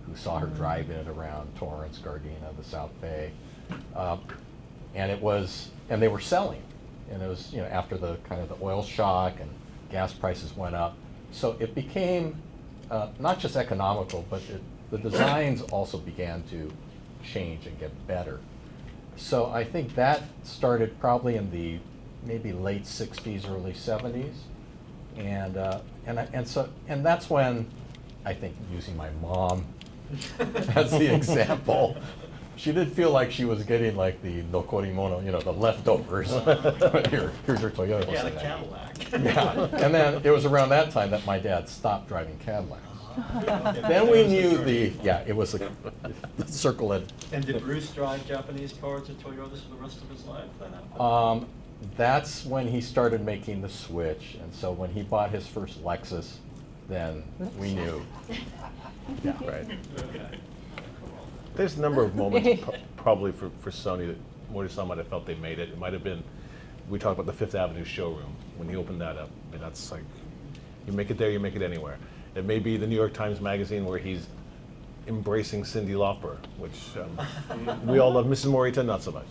who saw her driving it around Torrance, Gardena, the South Bay. And they were selling. And it was, you know, after the kind of the oil shock and gas prices went up. So it became not just economical, but the designs also began to change and get better. So I think that started probably in the maybe late 60s, early 70s. And that's when I think, using my mom as the example, she did feel like she was getting like the nokorimono, you know, the leftovers. Here's your Toyota. Yeah, the Cadillac. Yeah, and then it was around that time that my dad stopped driving Cadillacs. Then we knew it was the circle had. And did Bruce drive Japanese cars and Toyotas for the rest of his life then? That's when he started making the switch, and so when he bought his first Lexus, then we knew. Yeah, right. Okay. There's a number of moments probably for Sony that Morita-san might have felt they made it. It might have been, we talked about the Fifth Avenue showroom, when he opened that up. I mean, that's like, you make it there, you make it anywhere. It may be the New York Times Magazine where he's embracing Cyndi Lauper, which we all love. Mrs. Morita, not so much.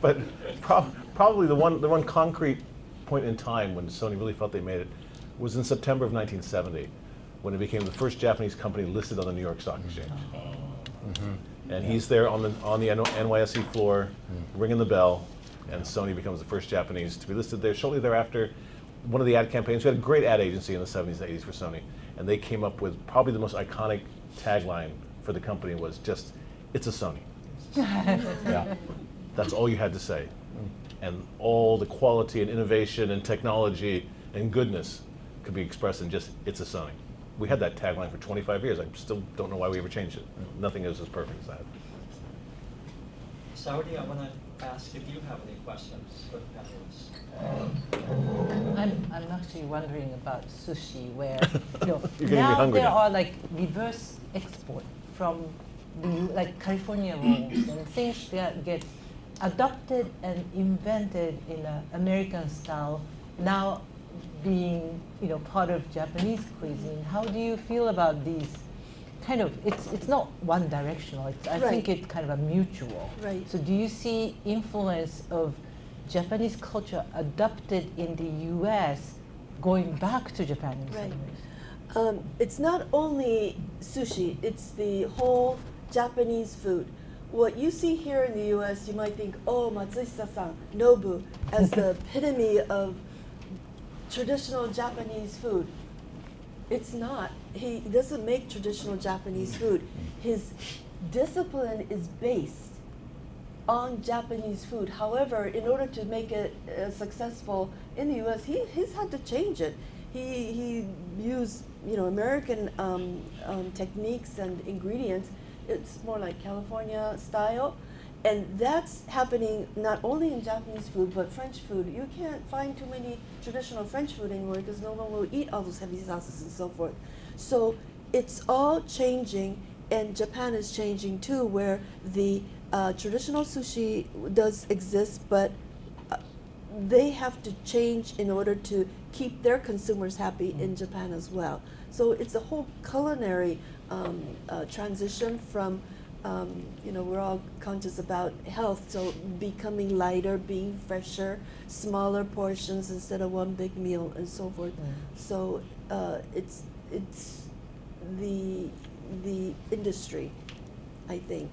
But probably the one concrete point in time when Sony really felt they made it was in September of 1970, when it became the first Japanese company listed on the New York Stock Exchange. And he's there on the NYSE floor, ringing the bell, and Sony becomes the first Japanese to be listed there. Shortly thereafter, one of the ad campaigns, we had a great ad agency in the 70s and 80s for Sony, and they came up with probably the most iconic tagline for the company was just, "It's a Sony." Yeah, that's all you had to say. And all the quality and innovation and technology and goodness could be expressed in just, it's a Sony. We had that tagline for 25 years. I still don't know why we ever changed it. Nothing is as perfect as that. Saori, I want to ask if you have any questions for the panelists. I'm actually wondering about sushi, where You're getting me now hungry there now. are like reverse export from like California rolls and things that get adopted and invented in an American style, now being part of Japanese cuisine. How do you feel about these? Kind of, it's not one directional. I think it's kind of a mutual. Right. So do you see influence of Japanese culture adopted in the U.S. going back to Japan in some ways? It's not only sushi, it's the whole Japanese food. What you see here in the U.S., you might think, oh, Matsuhisa-san, Nobu, as the epitome of traditional Japanese food. It's not. He doesn't make traditional Japanese food. His discipline is based on Japanese food. However, in order to make it successful in the U.S., he's had to change it. He used American techniques and ingredients. It's more like California style, and that's happening not only in Japanese food but French food. You can't find too many traditional French food anymore because no one will eat all those heavy sauces and so forth. So it's all changing, and Japan is changing too, where the traditional sushi does exist, but they have to change in order to keep their consumers happy in Japan as well. So it's a whole culinary transition from, we're all conscious about health, so becoming lighter, being fresher, smaller portions instead of one big meal and so forth. So it's the industry, I think,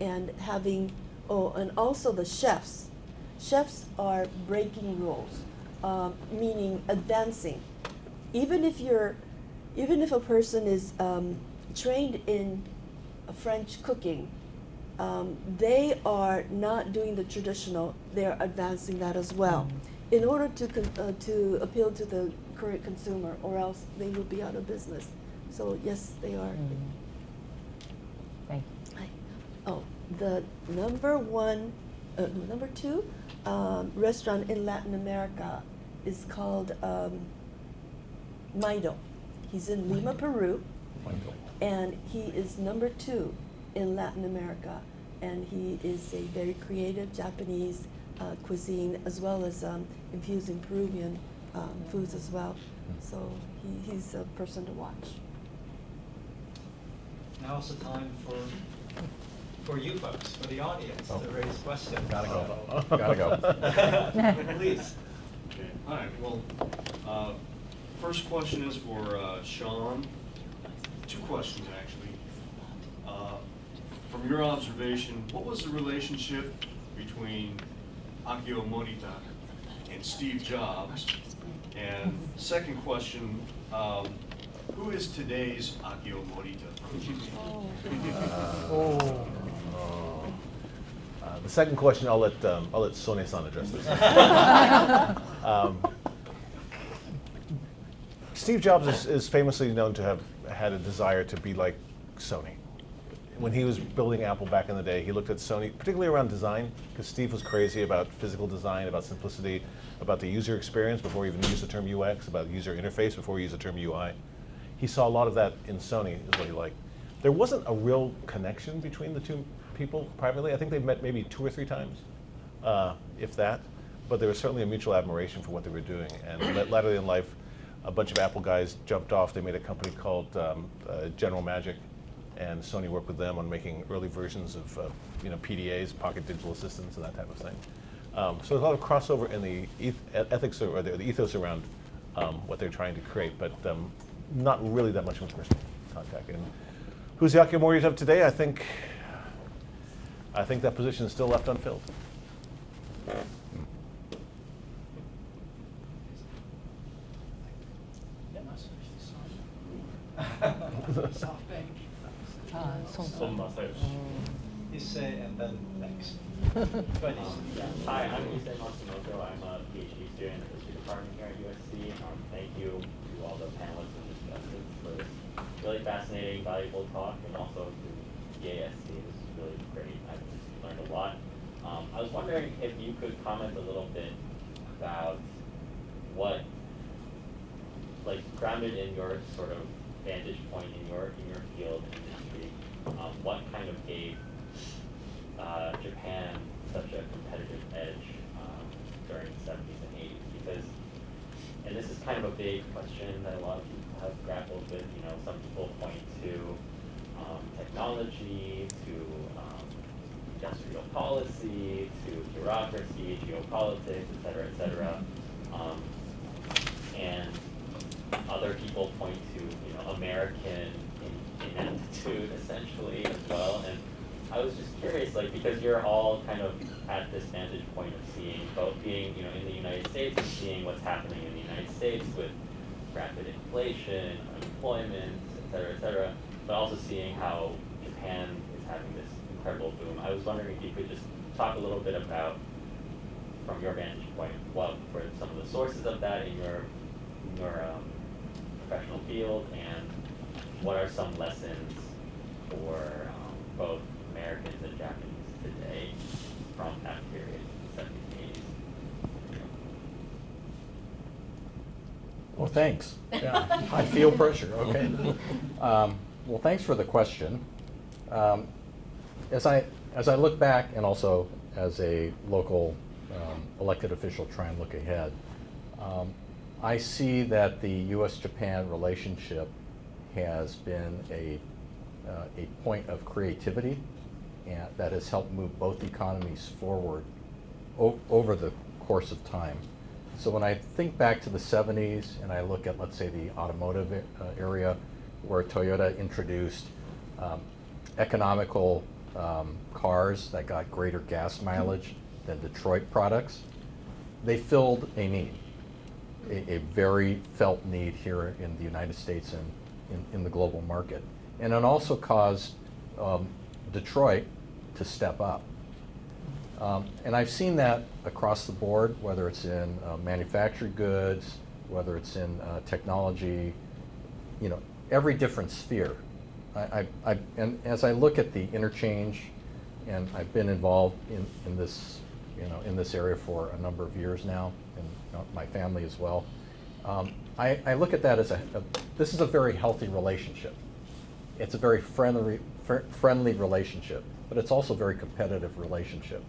and having, and also the chefs. Chefs are breaking rules, meaning advancing. Even if a person is trained in French cooking, they are not doing the traditional. They are advancing that as well, in order to appeal to the current consumer, or else they will be out of business. So yes, they are. Thank you. Oh, the number two restaurant in Latin America is called Maido. He's in Lima, Peru, and he is number 2 in Latin America, and he is a very creative Japanese cuisine, as well as infusing Peruvian foods as well. So he's a person to watch. Now's the time for you folks, for the audience, to raise questions. Gotta go. Gotta go. Please. Okay. Hi. Well, first question is for Shawn. 2 questions, actually. From your observation, what was the relationship between Akio Morita and Steve Jobs? And second question, who is today's Akio Morita? The second question, I'll let Sone-san address this. Steve Jobs is famously known to have had a desire to be like Sony. When he was building Apple back in the day, he looked at Sony, particularly around design, because Steve was crazy about physical design, about simplicity, about the user experience before he even used the term UX, about user interface before he used the term UI. He saw a lot of that in Sony, is what he liked. There wasn't a real connection between the two people privately. I think they met maybe 2 or 3 times, if that. But there was certainly a mutual admiration for what they were doing. And later in life, a bunch of Apple guys jumped off. They made a company called General Magic, and Sony worked with them on making early versions of PDAs, pocket digital assistants, and that type of thing. So there's a lot of crossover in the ethics or the ethos around what they're trying to create, but not really that much of a personal contact. And who's the Akio Morita of today? I think that position is still left unfilled. SoftBank. Son Masayoshi. Nisei, and then next. Go ahead, Nisei. Hi, I'm Nisei Matsumoto. I'm a PhD student at the history department here at USC. Thank you to all the panelists and discussants for this really fascinating, valuable talk, and also to EASC. This is really great. I've just learned a lot. I was wondering if you could comment a little bit about what, like, grounded in your sort of vantage point in your field and industry, what kind of gave Japan such a competitive edge during the 70s and 80s? Because, and this is kind of a big question that a lot of people have grappled with. You know, some people point to technology, to industrial policy, to bureaucracy, geopolitics, et cetera, and other people point to, you know, American ineptitude essentially as well. And I was just curious, like, because you're all kind of at this vantage point of seeing, both being, you know, in the United States and seeing what's happening in the United States with rapid inflation, unemployment, et cetera, but also seeing how Japan is having this incredible boom. I was wondering if you could just talk a little bit about, from your vantage point, what were some of the sources of that in your professional field, and what are some lessons for both Americans and Japanese today from that period, the 70s, 80s? Well, thanks. Yeah, I feel pressure. Okay. Well, thanks for the question. As I look back, and also as a local elected official try and look ahead, I see that the U.S.-Japan relationship has been a point of creativity, and that has helped move both economies forward over the course of time. So when I think back to the 70s and I look at, let's say, the automotive area, where Toyota introduced economical cars that got greater gas mileage than Detroit products, they filled a need, a very felt need here in the United States and in the global market. And it also caused Detroit to step up. And I've seen that across the board, whether it's in manufactured goods, whether it's in technology, you know, every different sphere. And as I look at the interchange, and I've been involved in this, you know, in this area for a number of years now, and my family as well. I look at that as this is a very healthy relationship. It's a very friendly relationship, but it's also a very competitive relationship.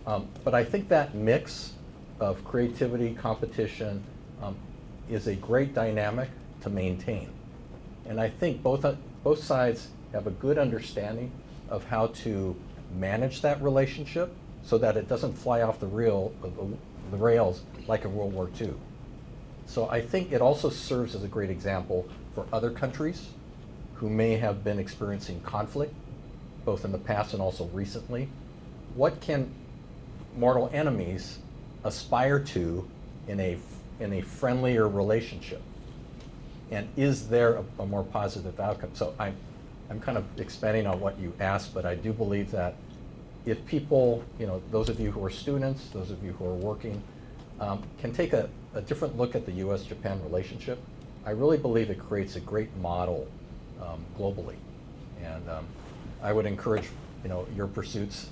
But I think that mix of creativity, competition, is a great dynamic to maintain. And I think both sides have a good understanding of how to manage that relationship so that it doesn't fly off the rails like in World War II. So I think it also serves as a great example for other countries who may have been experiencing conflict, both in the past and also recently. What can mortal enemies aspire to in a friendlier relationship? And is there a more positive outcome? So I'm kind of expanding on what you asked, but I do believe that if people, you know, those of you who are students, those of you who are working, can take a different look at the U.S.-Japan relationship, I really believe it creates a great model globally. And I would encourage, you know, your pursuits,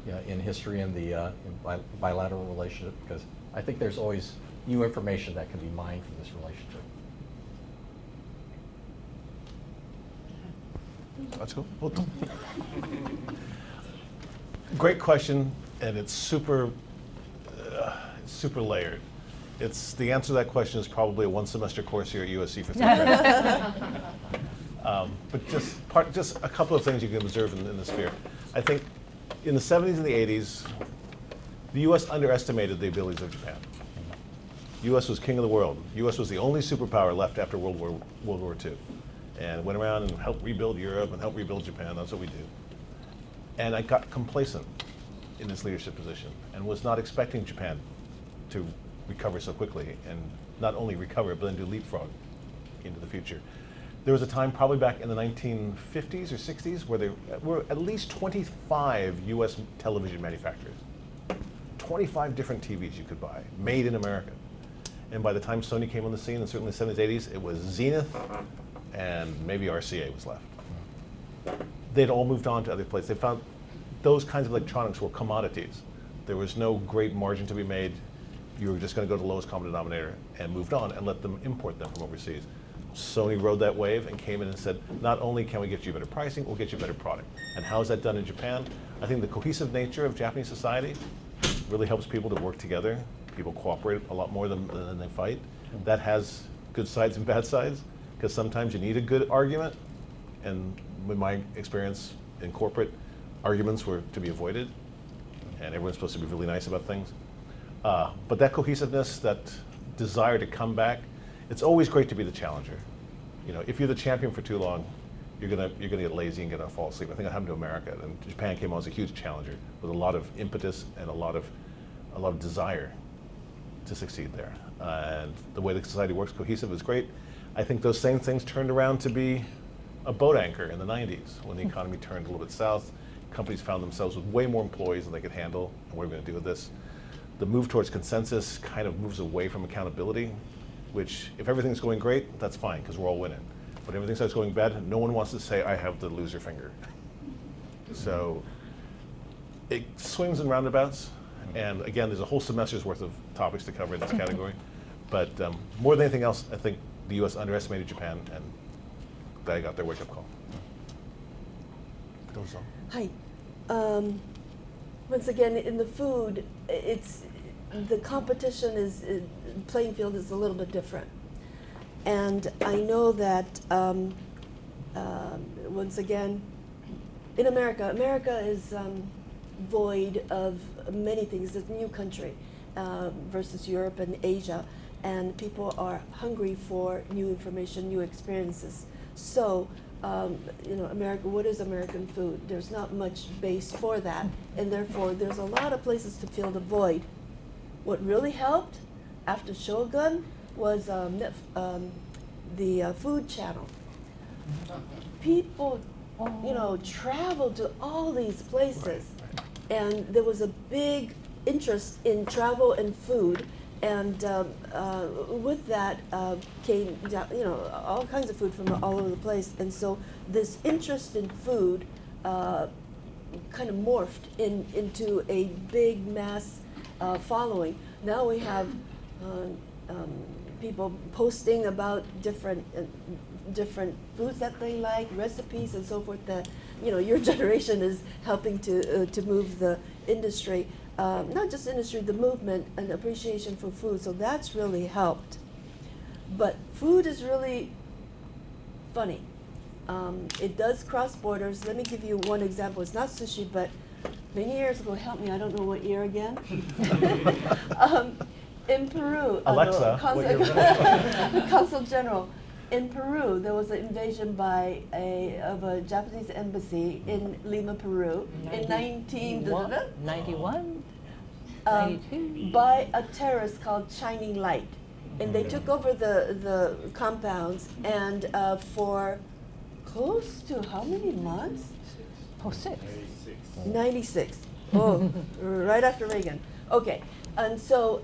you know, in history and the in bilateral relationship, because I think there's always new information that can be mined from this relationship. That's cool. Great question, and it's super layered. The answer to that question is probably a one-semester course here at USC for 3 credits. But just a couple of things you can observe in this sphere. I think in the 70s and the 80s, the U.S. underestimated the abilities of Japan. U.S. was king of the world. U.S. was the only superpower left after World War II, and went around and helped rebuild Europe and helped rebuild Japan. That's what we do. And I got complacent in this leadership position and was not expecting Japan to recover so quickly, and not only recover, but then do leapfrog into the future. There was a time, probably back in the 1950s or 60s, where there were at least 25 US television manufacturers. 25 different TVs you could buy, made in America. And by the time Sony came on the scene, and certainly the 70s, 80s, it was Zenith and maybe RCA was left. They'd all moved on to other places. They found those kinds of electronics were commodities. There was no great margin to be made. You were just going to go to the lowest common denominator and moved on and let them import them from overseas. Sony rode that wave and came in and said, not only can we get you better pricing, we'll get you a better product. And how is that done in Japan? I think the cohesive nature of Japanese society really helps people to work together. People cooperate a lot more than they fight. That has good sides and bad sides, because sometimes you need a good argument. And in my experience in corporate, arguments were to be avoided, and everyone's supposed to be really nice about things. But that cohesiveness, that desire to come back, it's always great to be the challenger. You know, if you're the champion for too long, you're gonna get lazy and gonna fall asleep. I think that happened to America, and Japan came on as a huge challenger with a lot of impetus and a lot of desire to succeed there. And the way the society works, cohesive, is great. I think those same things turned around to be a boat anchor in the 90s when the economy turned a little bit south. Companies found themselves with way more employees than they could handle, and what are we going to do with this? The move towards consensus kind of moves away from accountability, which if everything's going great, that's fine because we're all winning. But if everything starts going bad, no one wants to say, I have the loser finger. So it swings and roundabouts. And again, there's a whole semester's worth of topics to cover in this category. But more than anything else, I think the US underestimated Japan, and they got their wake-up call. Hi. Once again, in the food, the competition playing field is a little bit different. And I know that, once again, in America is void of many things. It's a new country versus Europe and Asia, and people are hungry for new information, new experiences. So, America, what is American food? There's not much base for that, and therefore there's a lot of places to fill the void. What really helped after Shogun was the Food Channel. People, traveled to all these places, and there was a big interest in travel and food, and with that came, all kinds of food from all over the place, and so this interest in food kind of morphed into a big mass following. Now we have people posting about different foods that they like, recipes and so forth. That your generation is helping to move the industry, not just industry, the movement and appreciation for food. So that's really helped. But food is really funny. It does cross borders. Let me give you one example. It's not sushi, but many years ago, help me, I don't know what year again. In Peru, Alexa, Consul General, in Peru, there was an invasion of a Japanese embassy in Lima, Peru, in 91? By a terrorist called Shining Light. And they took over the compounds, and for close to how many months? 96. Oh, right after Reagan. Okay, and so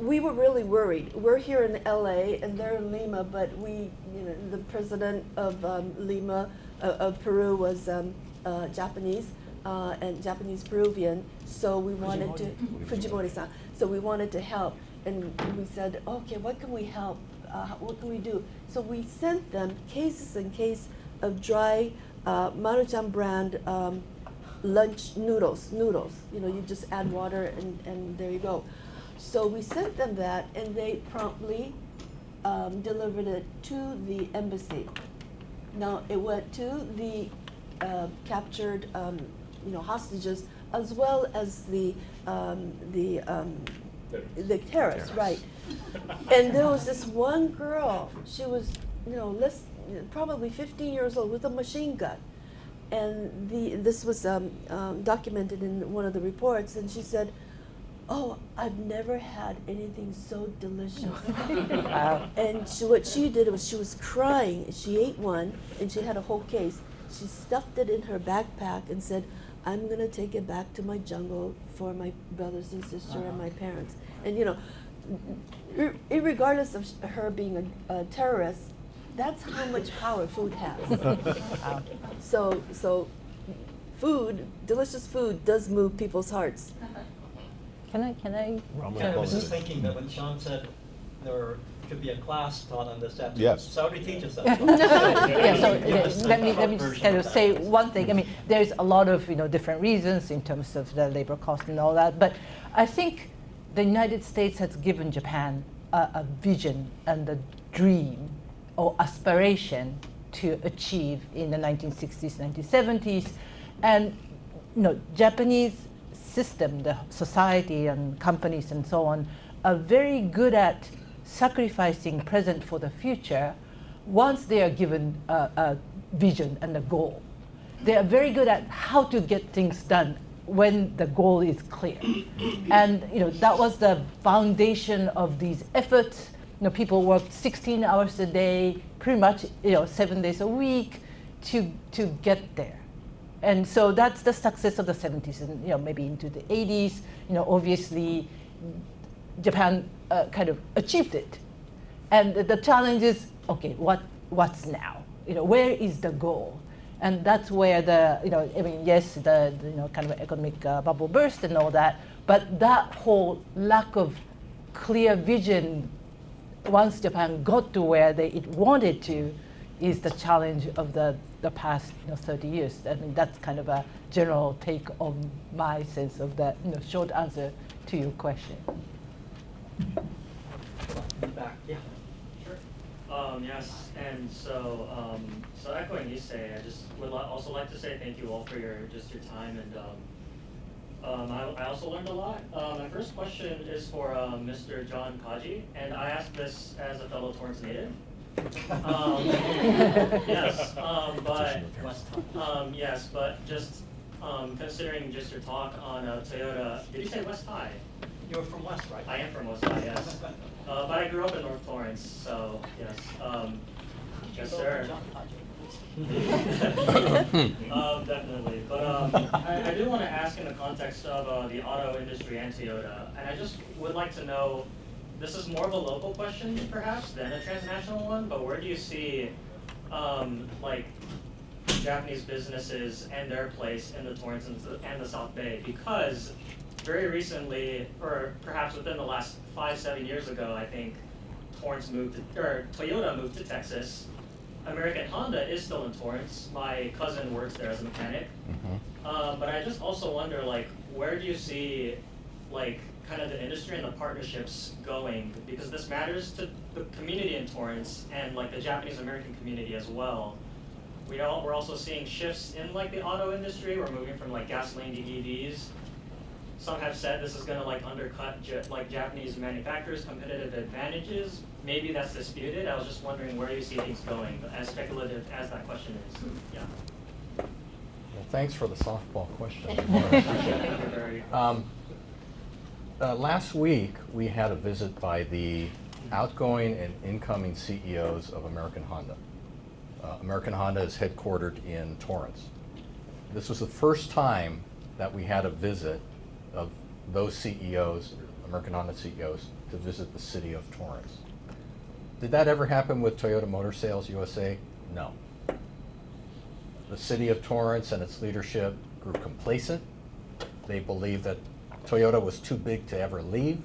we were really worried. We're here in LA, and they're in Lima, but the president of Lima, of Peru, was Japanese and Japanese Peruvian. So we wanted to Fujimori-san. So we wanted to help, and we said, okay, what can we help? What can we do? So we sent them cases and cases of dry Maruchan brand lunch noodles. You just add water and there you go. So we sent them that, and they promptly delivered it to the embassy. Now it went to the captured hostages, as well as the terrorists, right? And there was this one girl. She was probably 15 years old with a machine gun. And this was documented in one of the reports, and she said, "Oh, I've never had anything so delicious." Wow. And what she did was she was crying. She ate one, and she had a whole case. She stuffed it in her backpack and said, "I'm gonna take it back to my jungle for my brothers and sister and my parents." And you know, regardless of her being a terrorist, that's how much power food has. So food, delicious food, does move people's hearts. Can I? Yeah, I was just thinking that when Shawn said there could be a class taught on this afternoon. Yes. Saori teaches us. Yeah, so Give us the let me short just version kind of of that. say one thing. I mean, there's a lot of different reasons in terms of the labor cost and all that, but I think the United States has given Japan a vision and a dream or aspiration to achieve in the 1960s, 1970s, and Japanese system, the society and companies and so on, are very good at sacrificing present for the future once they are given a vision and a goal. They are very good at how to get things done when the goal is clear. And that was the foundation of these efforts. People worked 16 hours a day, pretty much 7 days a week to get there. And so that's the success of the 70s and maybe into the 80s. Obviously, Japan kind of achieved it. And the challenge is, okay, what's now? Where is the goal? And that's where the yes, the kind of economic bubble burst and all that. But that whole lack of clear vision, once Japan got to where it wanted to, is the challenge of the past 30 years. I mean, that's kind of a general take on my sense of the short answer to your question. Back, yeah. Yes, and so echoing Nisei, I just would also like to say thank you all for your time, and I also learned a lot. My first question is for Mr. John Kaji, and I ask this as a fellow Torrance native. But just considering just your talk on Toyota, did you say West High? You're from West, right? I am from West High, yes. But I grew up in North Torrance, so yes. Yes, sir. Definitely. But I do want to ask in the context of the auto industry and Toyota, and I just would like to know, this is more of a local question perhaps than a transnational one, but where do you see like Japanese businesses and their place in the Torrance and the South Bay? Because very recently, or perhaps within the last 5-7 years ago, I think Toyota moved to Texas. American Honda is still in Torrance. My cousin works there as a mechanic. But I just also wonder, like, where do you see, like, kind of the industry and the partnerships going? Because this matters to the community in Torrance and, like, the Japanese American community as well. We're also seeing shifts in, like, the auto industry. We're moving from, like, gasoline to EVs. Some have said this is going to like undercut Japanese manufacturers' competitive advantages. Maybe that's disputed. I was just wondering where you see things going, as speculative as that question is. Yeah. Well, thanks for the softball question. Last week, we had a visit by the outgoing and incoming CEOs of American Honda. American Honda is headquartered in Torrance. This was the first time that we had a visit of those CEOs, American Honda CEOs, to visit the city of Torrance. Did that ever happen with Toyota Motor Sales USA? No. The city of Torrance and its leadership grew complacent. They believed that Toyota was too big to ever leave.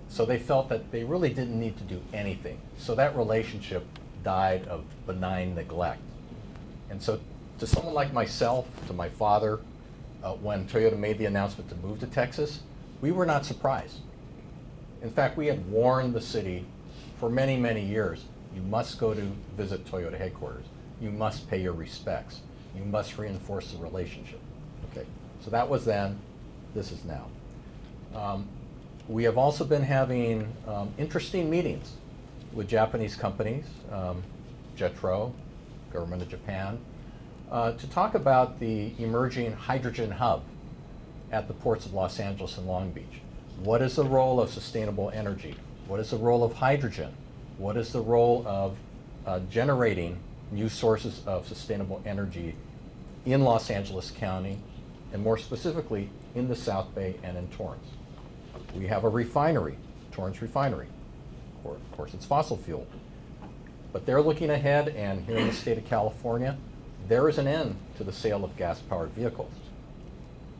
So they felt that they really didn't need to do anything. So that relationship died of benign neglect. And so to someone like myself, to my father, when Toyota made the announcement to move to Texas, we were not surprised. In fact, we had warned the city for many, many years, you must go to visit Toyota headquarters. You must pay your respects. You must reinforce the relationship. Okay, so that was then, this is now. We have also been having interesting meetings with Japanese companies, JETRO, Government of Japan, to talk about the emerging hydrogen hub at the ports of Los Angeles and Long Beach. What is the role of sustainable energy? What is the role of hydrogen? What is the role of generating new sources of sustainable energy in Los Angeles County, and more specifically in the South Bay and in Torrance? We have a refinery, Torrance Refinery. Of course, it's fossil fuel. But they're looking ahead, and here in the state of California, there is an end to the sale of gas-powered vehicles.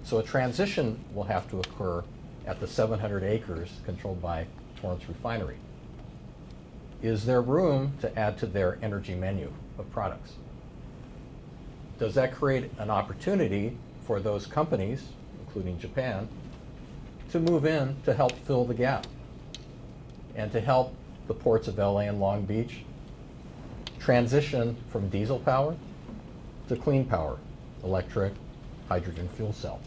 So a transition will have to occur at the 700 acres controlled by Torrance Refinery. Is there room to add to their energy menu of products? Does that create an opportunity for those companies, including Japan, to move in to help fill the gap and to help the ports of LA and Long Beach transition from diesel power to clean power, electric, hydrogen fuel cell?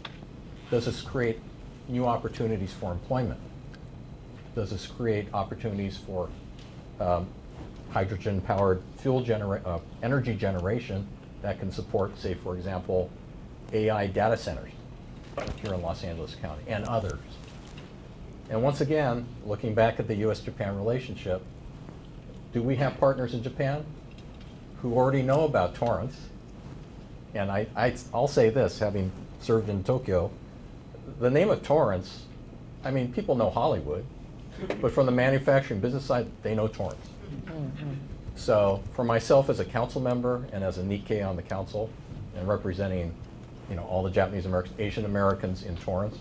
Does this create new opportunities for employment? Does this create opportunities for hydrogen-powered energy generation that can support, say, for example, AI data centers here in Los Angeles County and others? And once again, looking back at the US-Japan relationship, do we have partners in Japan who already know about Torrance? And I'll say this, having served in Tokyo, the name of Torrance, I mean, people know Hollywood, but from the manufacturing business side, they know Torrance. So for myself as a council member and as a Nikkei on the council and representing, all the Japanese Americans, Asian Americans in Torrance,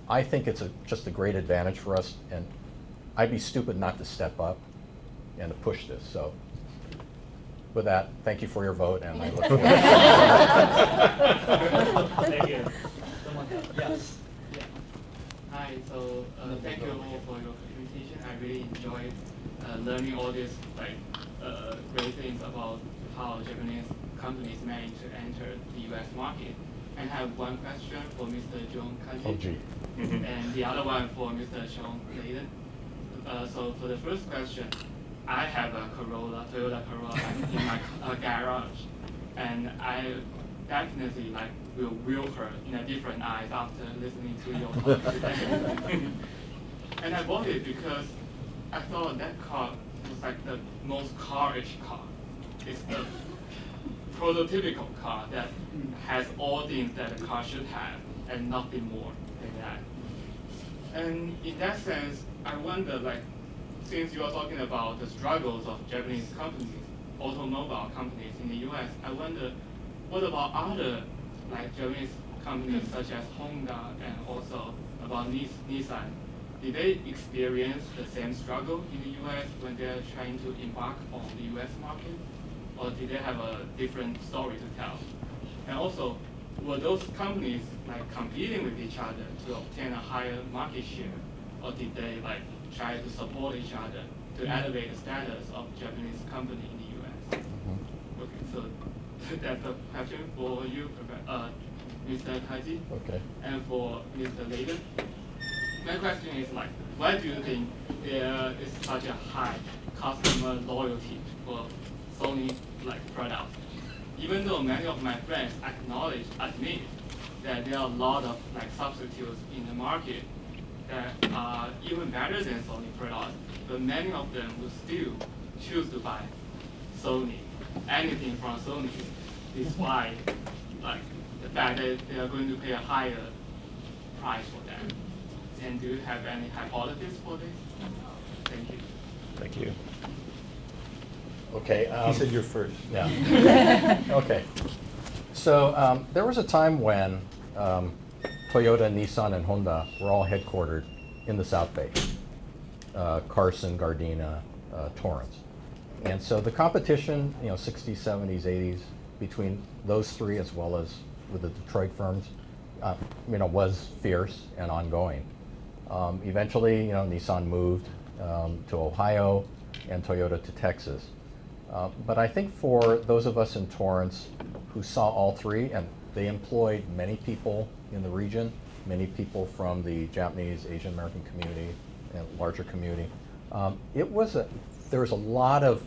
I think it's just a great advantage for us, and I'd be stupid not to step up and to push this. So with that, thank you for your vote, and I look forward to Thank you. Yes. Hi, so thank you all for your presentation. I really enjoyed learning all these great things about how Japanese companies manage to enter the US market. And I have one question for Mr. John Kaji. Oh, gee. And the other one for Mr. Shawn Layden. So for the first question, I have a Toyota Corolla in my garage, and I definitely will view her in a different eyes after listening to your talk today. And I bought it because I thought that car was like the most car-ish car. It's the prototypical car that has all things that a car should have and nothing more than that. And in that sense, I wonder, since you are talking about the struggles of Japanese companies, automobile companies in the US, I wonder, what about other Japanese companies such as Honda and also about Nisei? Did they experience the same struggle in the US when they're trying to embark on the US market? Or did they have a different story to tell? And also, were those companies competing with each other to obtain a higher market share? Or did they try to support each other to elevate the status of Japanese company in the US? Okay, so that's a question for you, Mr. Kaji. Okay. And for Mr. Layden. My question is why do you think there is such a high customer loyalty for Sony products? Even though many of my friends admit that there are a lot of substitutes in the market that are even better than Sony products, but many of them will still choose to buy Sony, anything from Sony, despite the fact that they are going to pay a higher price for that. And do you have any hypothesis for this? Thank you. Thank you. Okay. He said you're first. Yeah. Okay. So there was a time when Toyota, Nissan, and Honda were all headquartered in the South Bay, Carson, Gardena, Torrance. And so the competition, 60s, 70s, 80s, between those three as well as with the Detroit firms, was fierce and ongoing. Eventually, Nissan moved to Ohio and Toyota to Texas. But I think for those of us in Torrance who saw all three, and they employed many people in the region, many people from the Japanese, Asian American community, and larger community, there was a lot of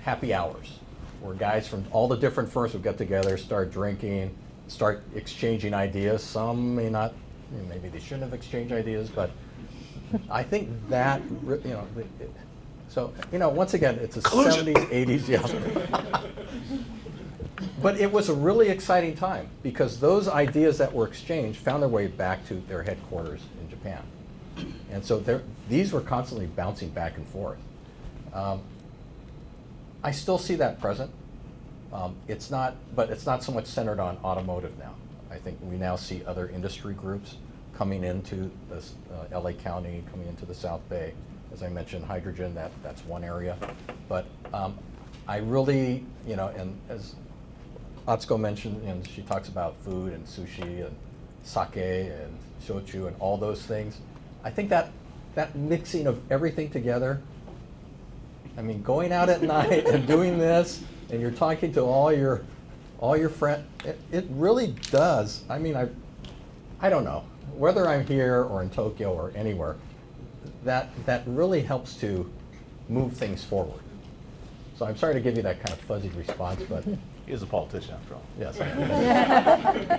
happy hours where guys from all the different firms would get together, start drinking, start exchanging ideas. Some may not, maybe they shouldn't have exchanged ideas, but I think that, so, once again, it's a Collusion. 70s, 80s, yeah. But it was a really exciting time because those ideas that were exchanged found their way back to their headquarters in Japan. And so these were constantly bouncing back and forth. I still see that present. But it's not so much centered on automotive now. I think we now see other industry groups coming into this, LA County, coming into the South Bay. As I mentioned, hydrogen, that's one area. But I really, and as Atsuko mentioned, and she talks about food and sushi and sake and shochu and all those things. I think that mixing of everything together, I mean, going out at night and doing this, and you're talking to all your friends, it really does. I mean, I don't know, whether I'm here or in Tokyo or anywhere, that really helps to move things forward. So I'm sorry to give you that kind of fuzzy response, but. He is a politician after all. Yes.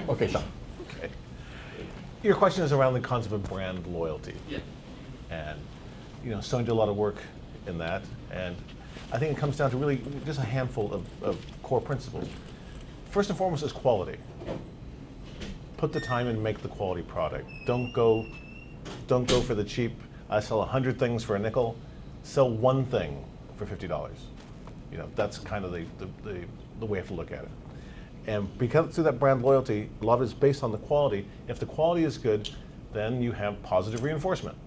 Okay, Shawn. Okay. Your question is around the concept of brand loyalty. Yeah. And, Sony did a lot of work in that. And I think it comes down to really just a handful of core principles. First and foremost is quality. Put the time and make the quality product. Don't go for the cheap, I sell 100 things for a nickel, sell one thing for $50. That's kind of the way I have to look at it. And because through that brand loyalty, a lot of it is based on the quality. If the quality is good, then you have positive reinforcement.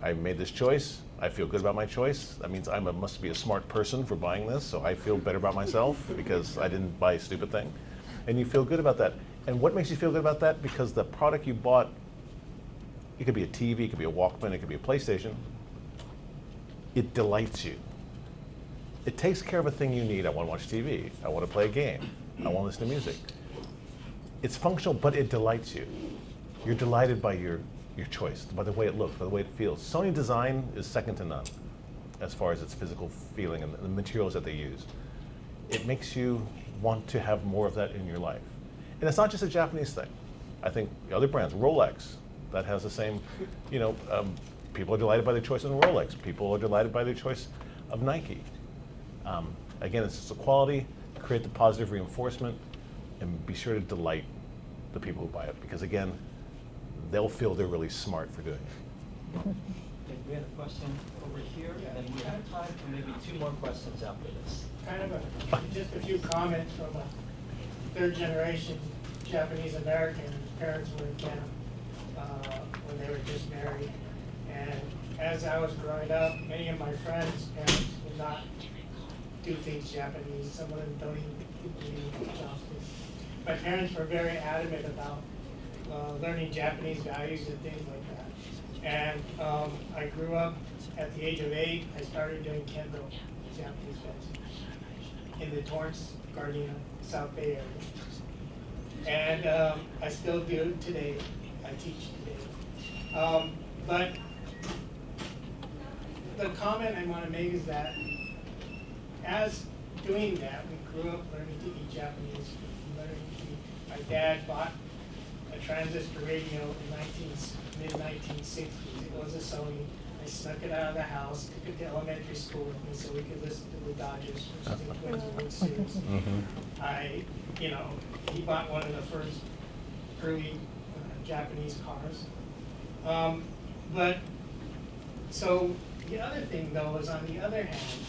I made this choice. I feel good about my choice. That means I must be a smart person for buying this, so I feel better about myself because I didn't buy a stupid thing. And you feel good about that. And what makes you feel good about that? Because the product you bought, it could be a TV, it could be a Walkman, it could be a PlayStation. It delights you. It takes care of a thing you need. I want to watch TV. I want to play a game. I want to listen to music. It's functional, but it delights you. You're delighted by your choice, by the way it looks, by the way it feels. Sony design is second to none as far as its physical feeling and the materials that they use. It makes you want to have more of that in your life. And it's not just a Japanese thing. I think the other brands, Rolex, that has the same, people are delighted by their choice of Rolex. People are delighted by their choice of Nike. Again, it's just the quality, create the positive reinforcement, and be sure to delight the people who buy it. Because again, they'll feel they're really smart for doing it. Okay, we had a question over here, and we have time for maybe 2 more questions after this. Kind of just a few comments from a third generation Japanese American. His parents were in camp when they were just married. And as I was growing up, many of my friends' parents did not do things Japanese. Some of them don't even eat chopsticks. My parents were very adamant about learning Japanese values and things like that. And I grew up at the age of 8. I started doing kendo, Japanese fencing, in the Torrance, Gardena, South Bay area. And I still do today. I teach today. But the comment I want to make is that as doing that, we grew up learning to eat Japanese food. My dad bought a transistor radio in mid-1960s. It was a Sony. I snuck it out of the house, took it to elementary school with me so we could listen to the Dodgers, which is the Twins World Series. He bought one of the first early Japanese cars. So the other thing though is, on the other hand,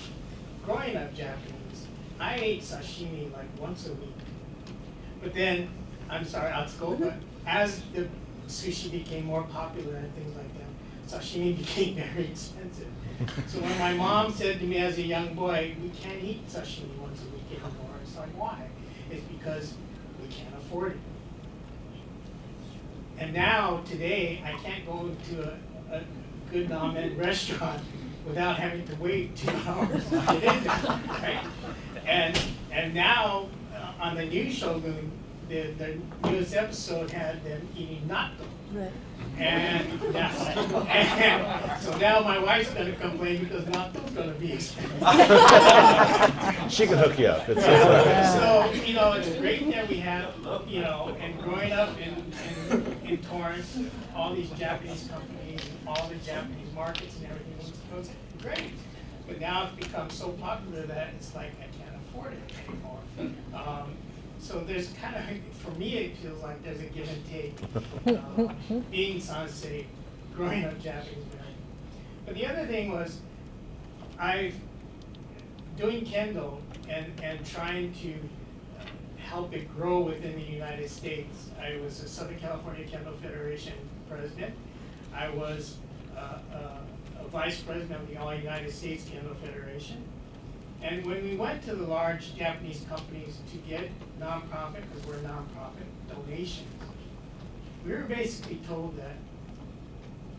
growing up Japanese, I ate sashimi like once a week. But then, I'm sorry, Atsuko, but as the sushi became more popular and things like that, sashimi became very expensive. So when my mom said to me as a young boy, we can't eat sashimi once a week anymore, it's like, why? It's because we can't afford it. And now, today, I can't go to a good ramen restaurant without having to wait 2 hours to get in there, right? And now, on the new Shogun the newest episode had them eating natto. Right. And so now my wife's gonna complain because natto's gonna be expensive. She can hook you up. So, you know, it's great that we have, you know, and growing up in Torrance, all these Japanese companies, and all the Japanese markets and everything was great. But now it's become so popular that it's like I can't afford it anymore. So there's kind of, for me, it feels like there's a give and take, being Sansei, growing up Japanese American. But the other thing was, doing Kendo and trying to help it grow within the United States. I was a Southern California Kendo Federation president. I was a vice president of the All United States Kendo Federation. And when we went to the large Japanese companies to get nonprofit, because we're nonprofit, donations, we were basically told that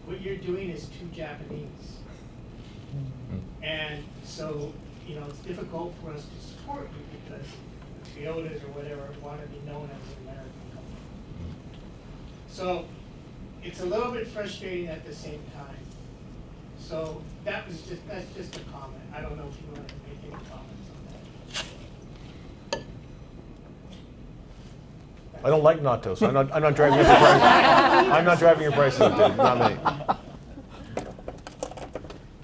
what you're doing is too Japanese. And so, you know, it's difficult for us to support you because the Toyotas or whatever want to be known as an American company. So it's a little bit frustrating at the same time. So that's just a comment. I don't know if you want to make any comments on that. I don't like natto, so I'm not driving up your prices. I'm not driving your prices up, dude. Not me.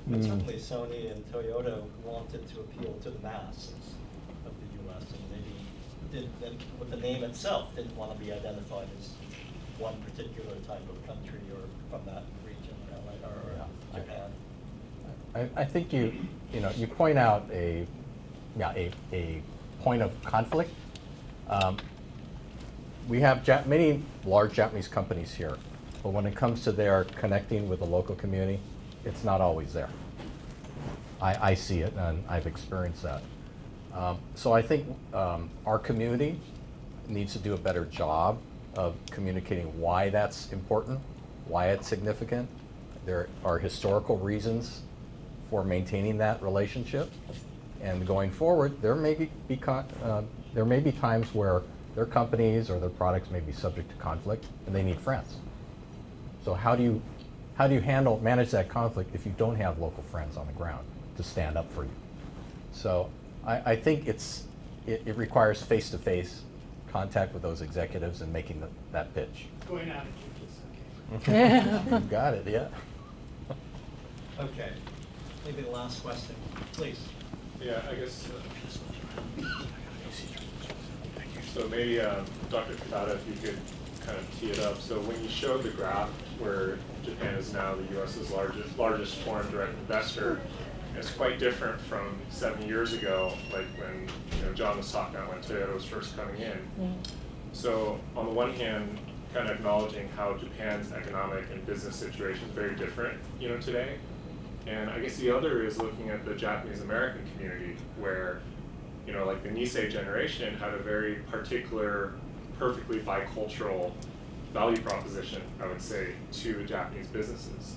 But certainly Sony and Toyota wanted to appeal to the masses of the U.S. and maybe with the name itself didn't want to be identified as one particular type of country or from that region or Japan. I think you point out a point of conflict. We have many large Japanese companies here, but when it comes to their connecting with the local community, it's not always there. I see it, and I've experienced that. So I think our community needs to do a better job of communicating why that's important, why it's significant. There are historical reasons for maintaining that relationship, and going forward, there may be times where their companies or their products may be subject to conflict, and they need friends. So how do you manage that conflict if you don't have local friends on the ground to stand up for you? So I think it requires face-to-face contact with those executives and making that pitch. Going out of okay. You got it, yeah. Okay, maybe the last question, please. Yeah, I guess. So maybe Dr. Katada, if you could kind of tee it up. So when you showed the graph where Japan is now the U.S.'s largest foreign direct investor, it's quite different from 7 years ago, like when John was talking about when Toyota was first coming in. Mm-hmm. So on the one hand, kind of acknowledging how Japan's economic and business situation is very different, today. And I guess the other is looking at the Japanese American community where, like the Nisei generation had a very particular, perfectly bicultural value proposition, I would say, to Japanese businesses.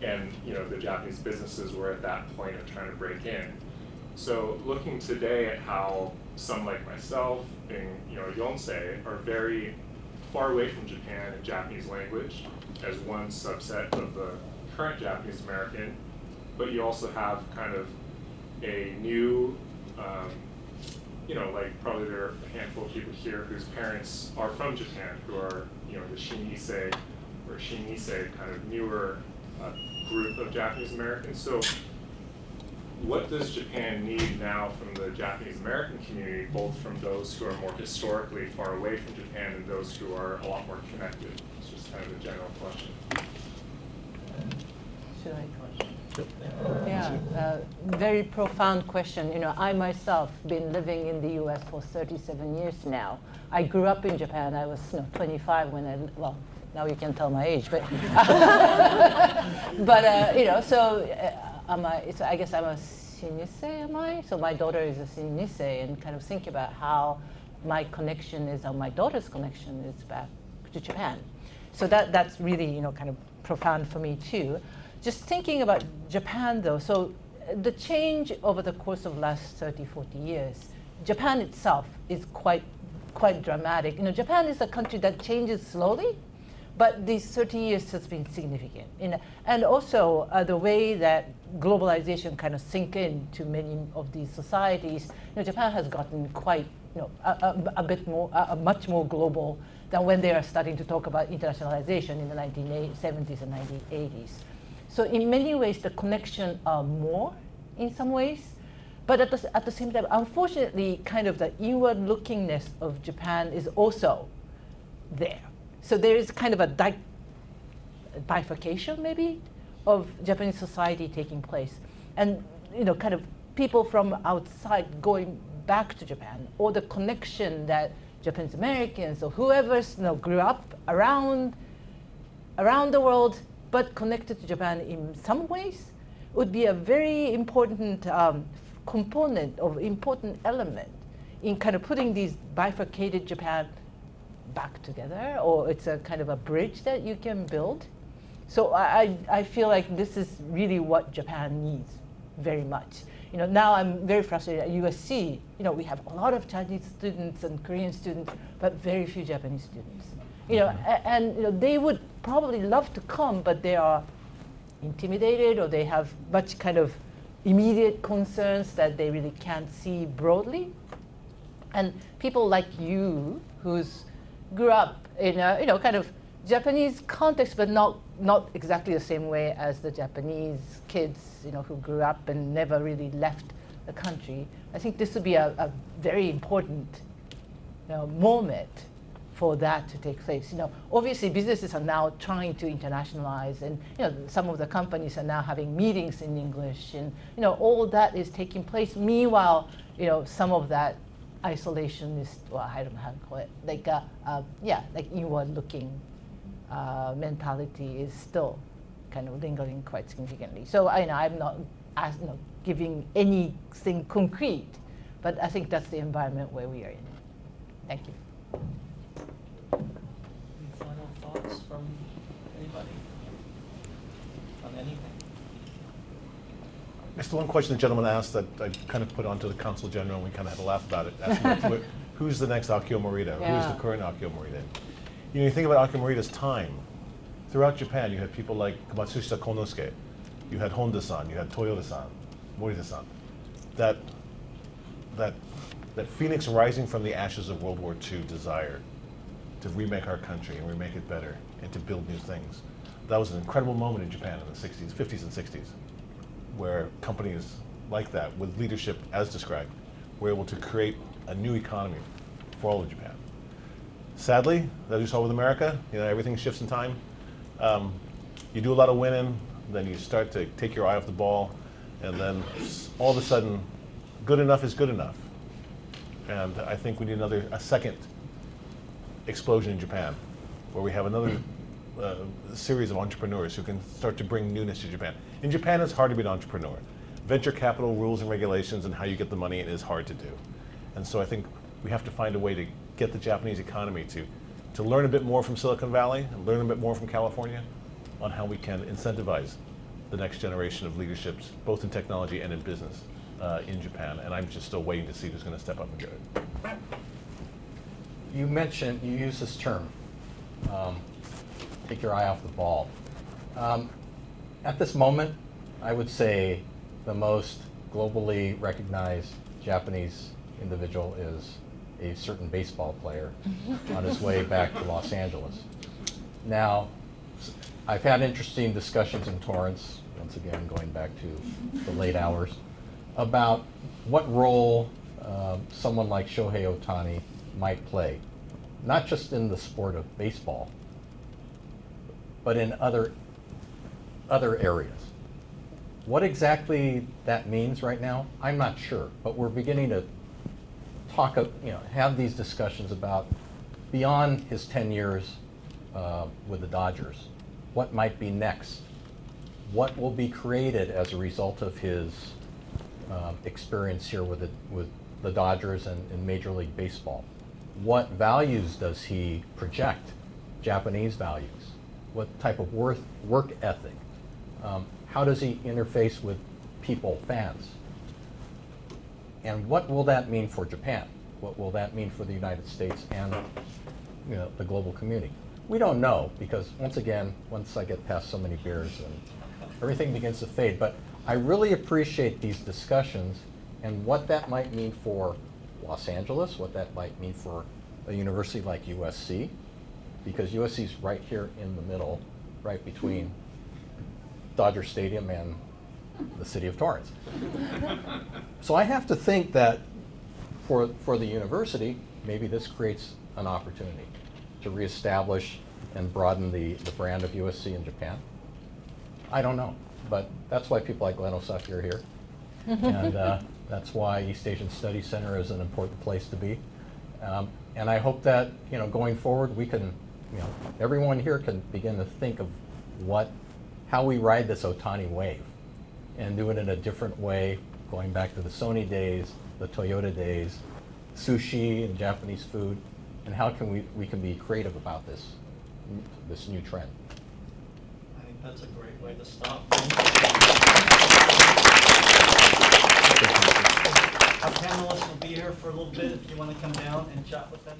And, the Japanese businesses were at that point of trying to break in. So looking today at how some like myself, being, a Yonsei, are very far away from Japan and Japanese language as one subset of the current Japanese American, but you also have kind of a new, like probably there are a handful of people here whose parents are from Japan, who are, the Shin Nisei or Shin Nisei kind of newer group of Japanese Americans. So what does Japan need now from the Japanese American community, both from those who are more historically far away from Japan and those who are a lot more connected? It's just kind of a general question. Should I? Yeah, very profound question. I myself been living in the U.S. for 37 years now. I grew up in Japan. I was 25 when now you can tell my age, but so I guess I'm a Shin Nisei, am I? So my daughter is a Shin Nisei, and kind of think about how my connection is, how my daughter's connection is back to Japan. So that's really, kind of profound for me too. Just thinking about Japan though, so the change over the course of last 30, 40 years, Japan itself is quite quite dramatic. You know, Japan is a country that changes slowly, but these 30 years has been significant. And also the way that globalization kind of sink in to many of these societies. You know, Japan has gotten quite, you know, a bit more, much more global than when they are starting to talk about internationalization in the 1970s and 1980s. So in many ways, the connection are more in some ways, but at the same time, unfortunately, kind of the inward lookingness of Japan is also there. So there is kind of a bifurcation, maybe, of Japanese society taking place. And, you know, kind of people from outside going back to Japan, or the connection that Japanese Americans or whoever's, you know, grew up around the world, but connected to Japan in some ways, would be a very important component or important element in kind of putting these bifurcated Japan back together, or it's a kind of a bridge that you can build. So I feel like this is really what Japan needs very much. You know, now I'm very frustrated at USC. You know, we have a lot of Chinese students and Korean students, but very few Japanese students. You know, and you know, they would probably love to come, but they are intimidated, or they have much kind of immediate concerns that they really can't see broadly. And people like you, who's grew up in a, you know, kind of Japanese context, but not exactly the same way as the Japanese kids, you know, who grew up and never really left the country. I think this would be a very important, you know, moment for that to take place. You know, obviously businesses are now trying to internationalize, and you know, some of the companies are now having meetings in English, and you know, all that is taking place. Meanwhile, you know, some of that isolationist, well, I don't know how to call it, like like inward-looking mentality is still kind of lingering quite significantly. So I'm not giving anything concrete, but I think that's the environment where we are in. Thank you. Any final thoughts from anybody on anything? It's the one question the gentleman asked that I kind of put onto the Consul General, and we kind of had a laugh about it. Asking who's the next Akio Morita? Yeah. Who's the current Akio Morita? You know, you think about Akio Morita's time. Throughout Japan, you had people like Matsushita Konosuke, you had Honda-san, you had Toyota-san, Morita-san. That phoenix rising from the ashes of World War II desire to remake our country and remake it better and to build new things. That was an incredible moment in Japan in the 60s, 50s and 60s, where companies like that, with leadership as described, were able to create a new economy for all of Japan. Sadly, as you saw with America, you know, everything shifts in time. You do a lot of winning, then you start to take your eye off the ball, and then all of a sudden, good enough is good enough. And I think we need a second explosion in Japan, where we have another series of entrepreneurs who can start to bring newness to Japan. In Japan, it's hard to be an entrepreneur. Venture capital rules and regulations and how you get the money in is hard to do. And so I think we have to find a way to get the Japanese economy to learn a bit more from Silicon Valley and learn a bit more from California on how we can incentivize the next generation of leaderships, both in technology and in business in Japan. And I'm just still waiting to see who's going to step up and do it. You mentioned, you use this term, take your eye off the ball. At this moment, I would say the most globally recognized Japanese individual is a certain baseball player on his way back to Los Angeles. Now, I've had interesting discussions in Torrance, once again going back to the late hours, about what role someone like Shohei Ohtani might play, not just in the sport of baseball, but in other areas. What exactly that means right now, I'm not sure, but we're beginning to talk, have these discussions about beyond his 10 years with the Dodgers, what might be next, what will be created as a result of his experience here with the Dodgers and in Major League Baseball. What values does he project, Japanese values? What type of work ethic? How does he interface with people, fans? And what will that mean for Japan? What will that mean for the United States and the global community? We don't know, because once again, once I get past so many beers, and everything begins to fade. But I really appreciate these discussions and what that might mean for Los Angeles, what that might mean for a university like USC, because USC is right here in the middle, right between Dodger Stadium and the city of Torrance. So I have to think that for the university, maybe this creates an opportunity to reestablish and broaden the brand of USC in Japan. I don't know, but that's why people like Glenn Osaki are here. And that's why East Asian Studies Center is an important place to be. And I hope that going forward, we can, everyone here can begin to think of how we ride this Otani wave and do it in a different way, going back to the Sony days, the Toyota days, sushi and Japanese food, and how can we can be creative about this new trend. I think that's a great way to stop. Our panelists will be here for a little bit if you want to come down and chat with them.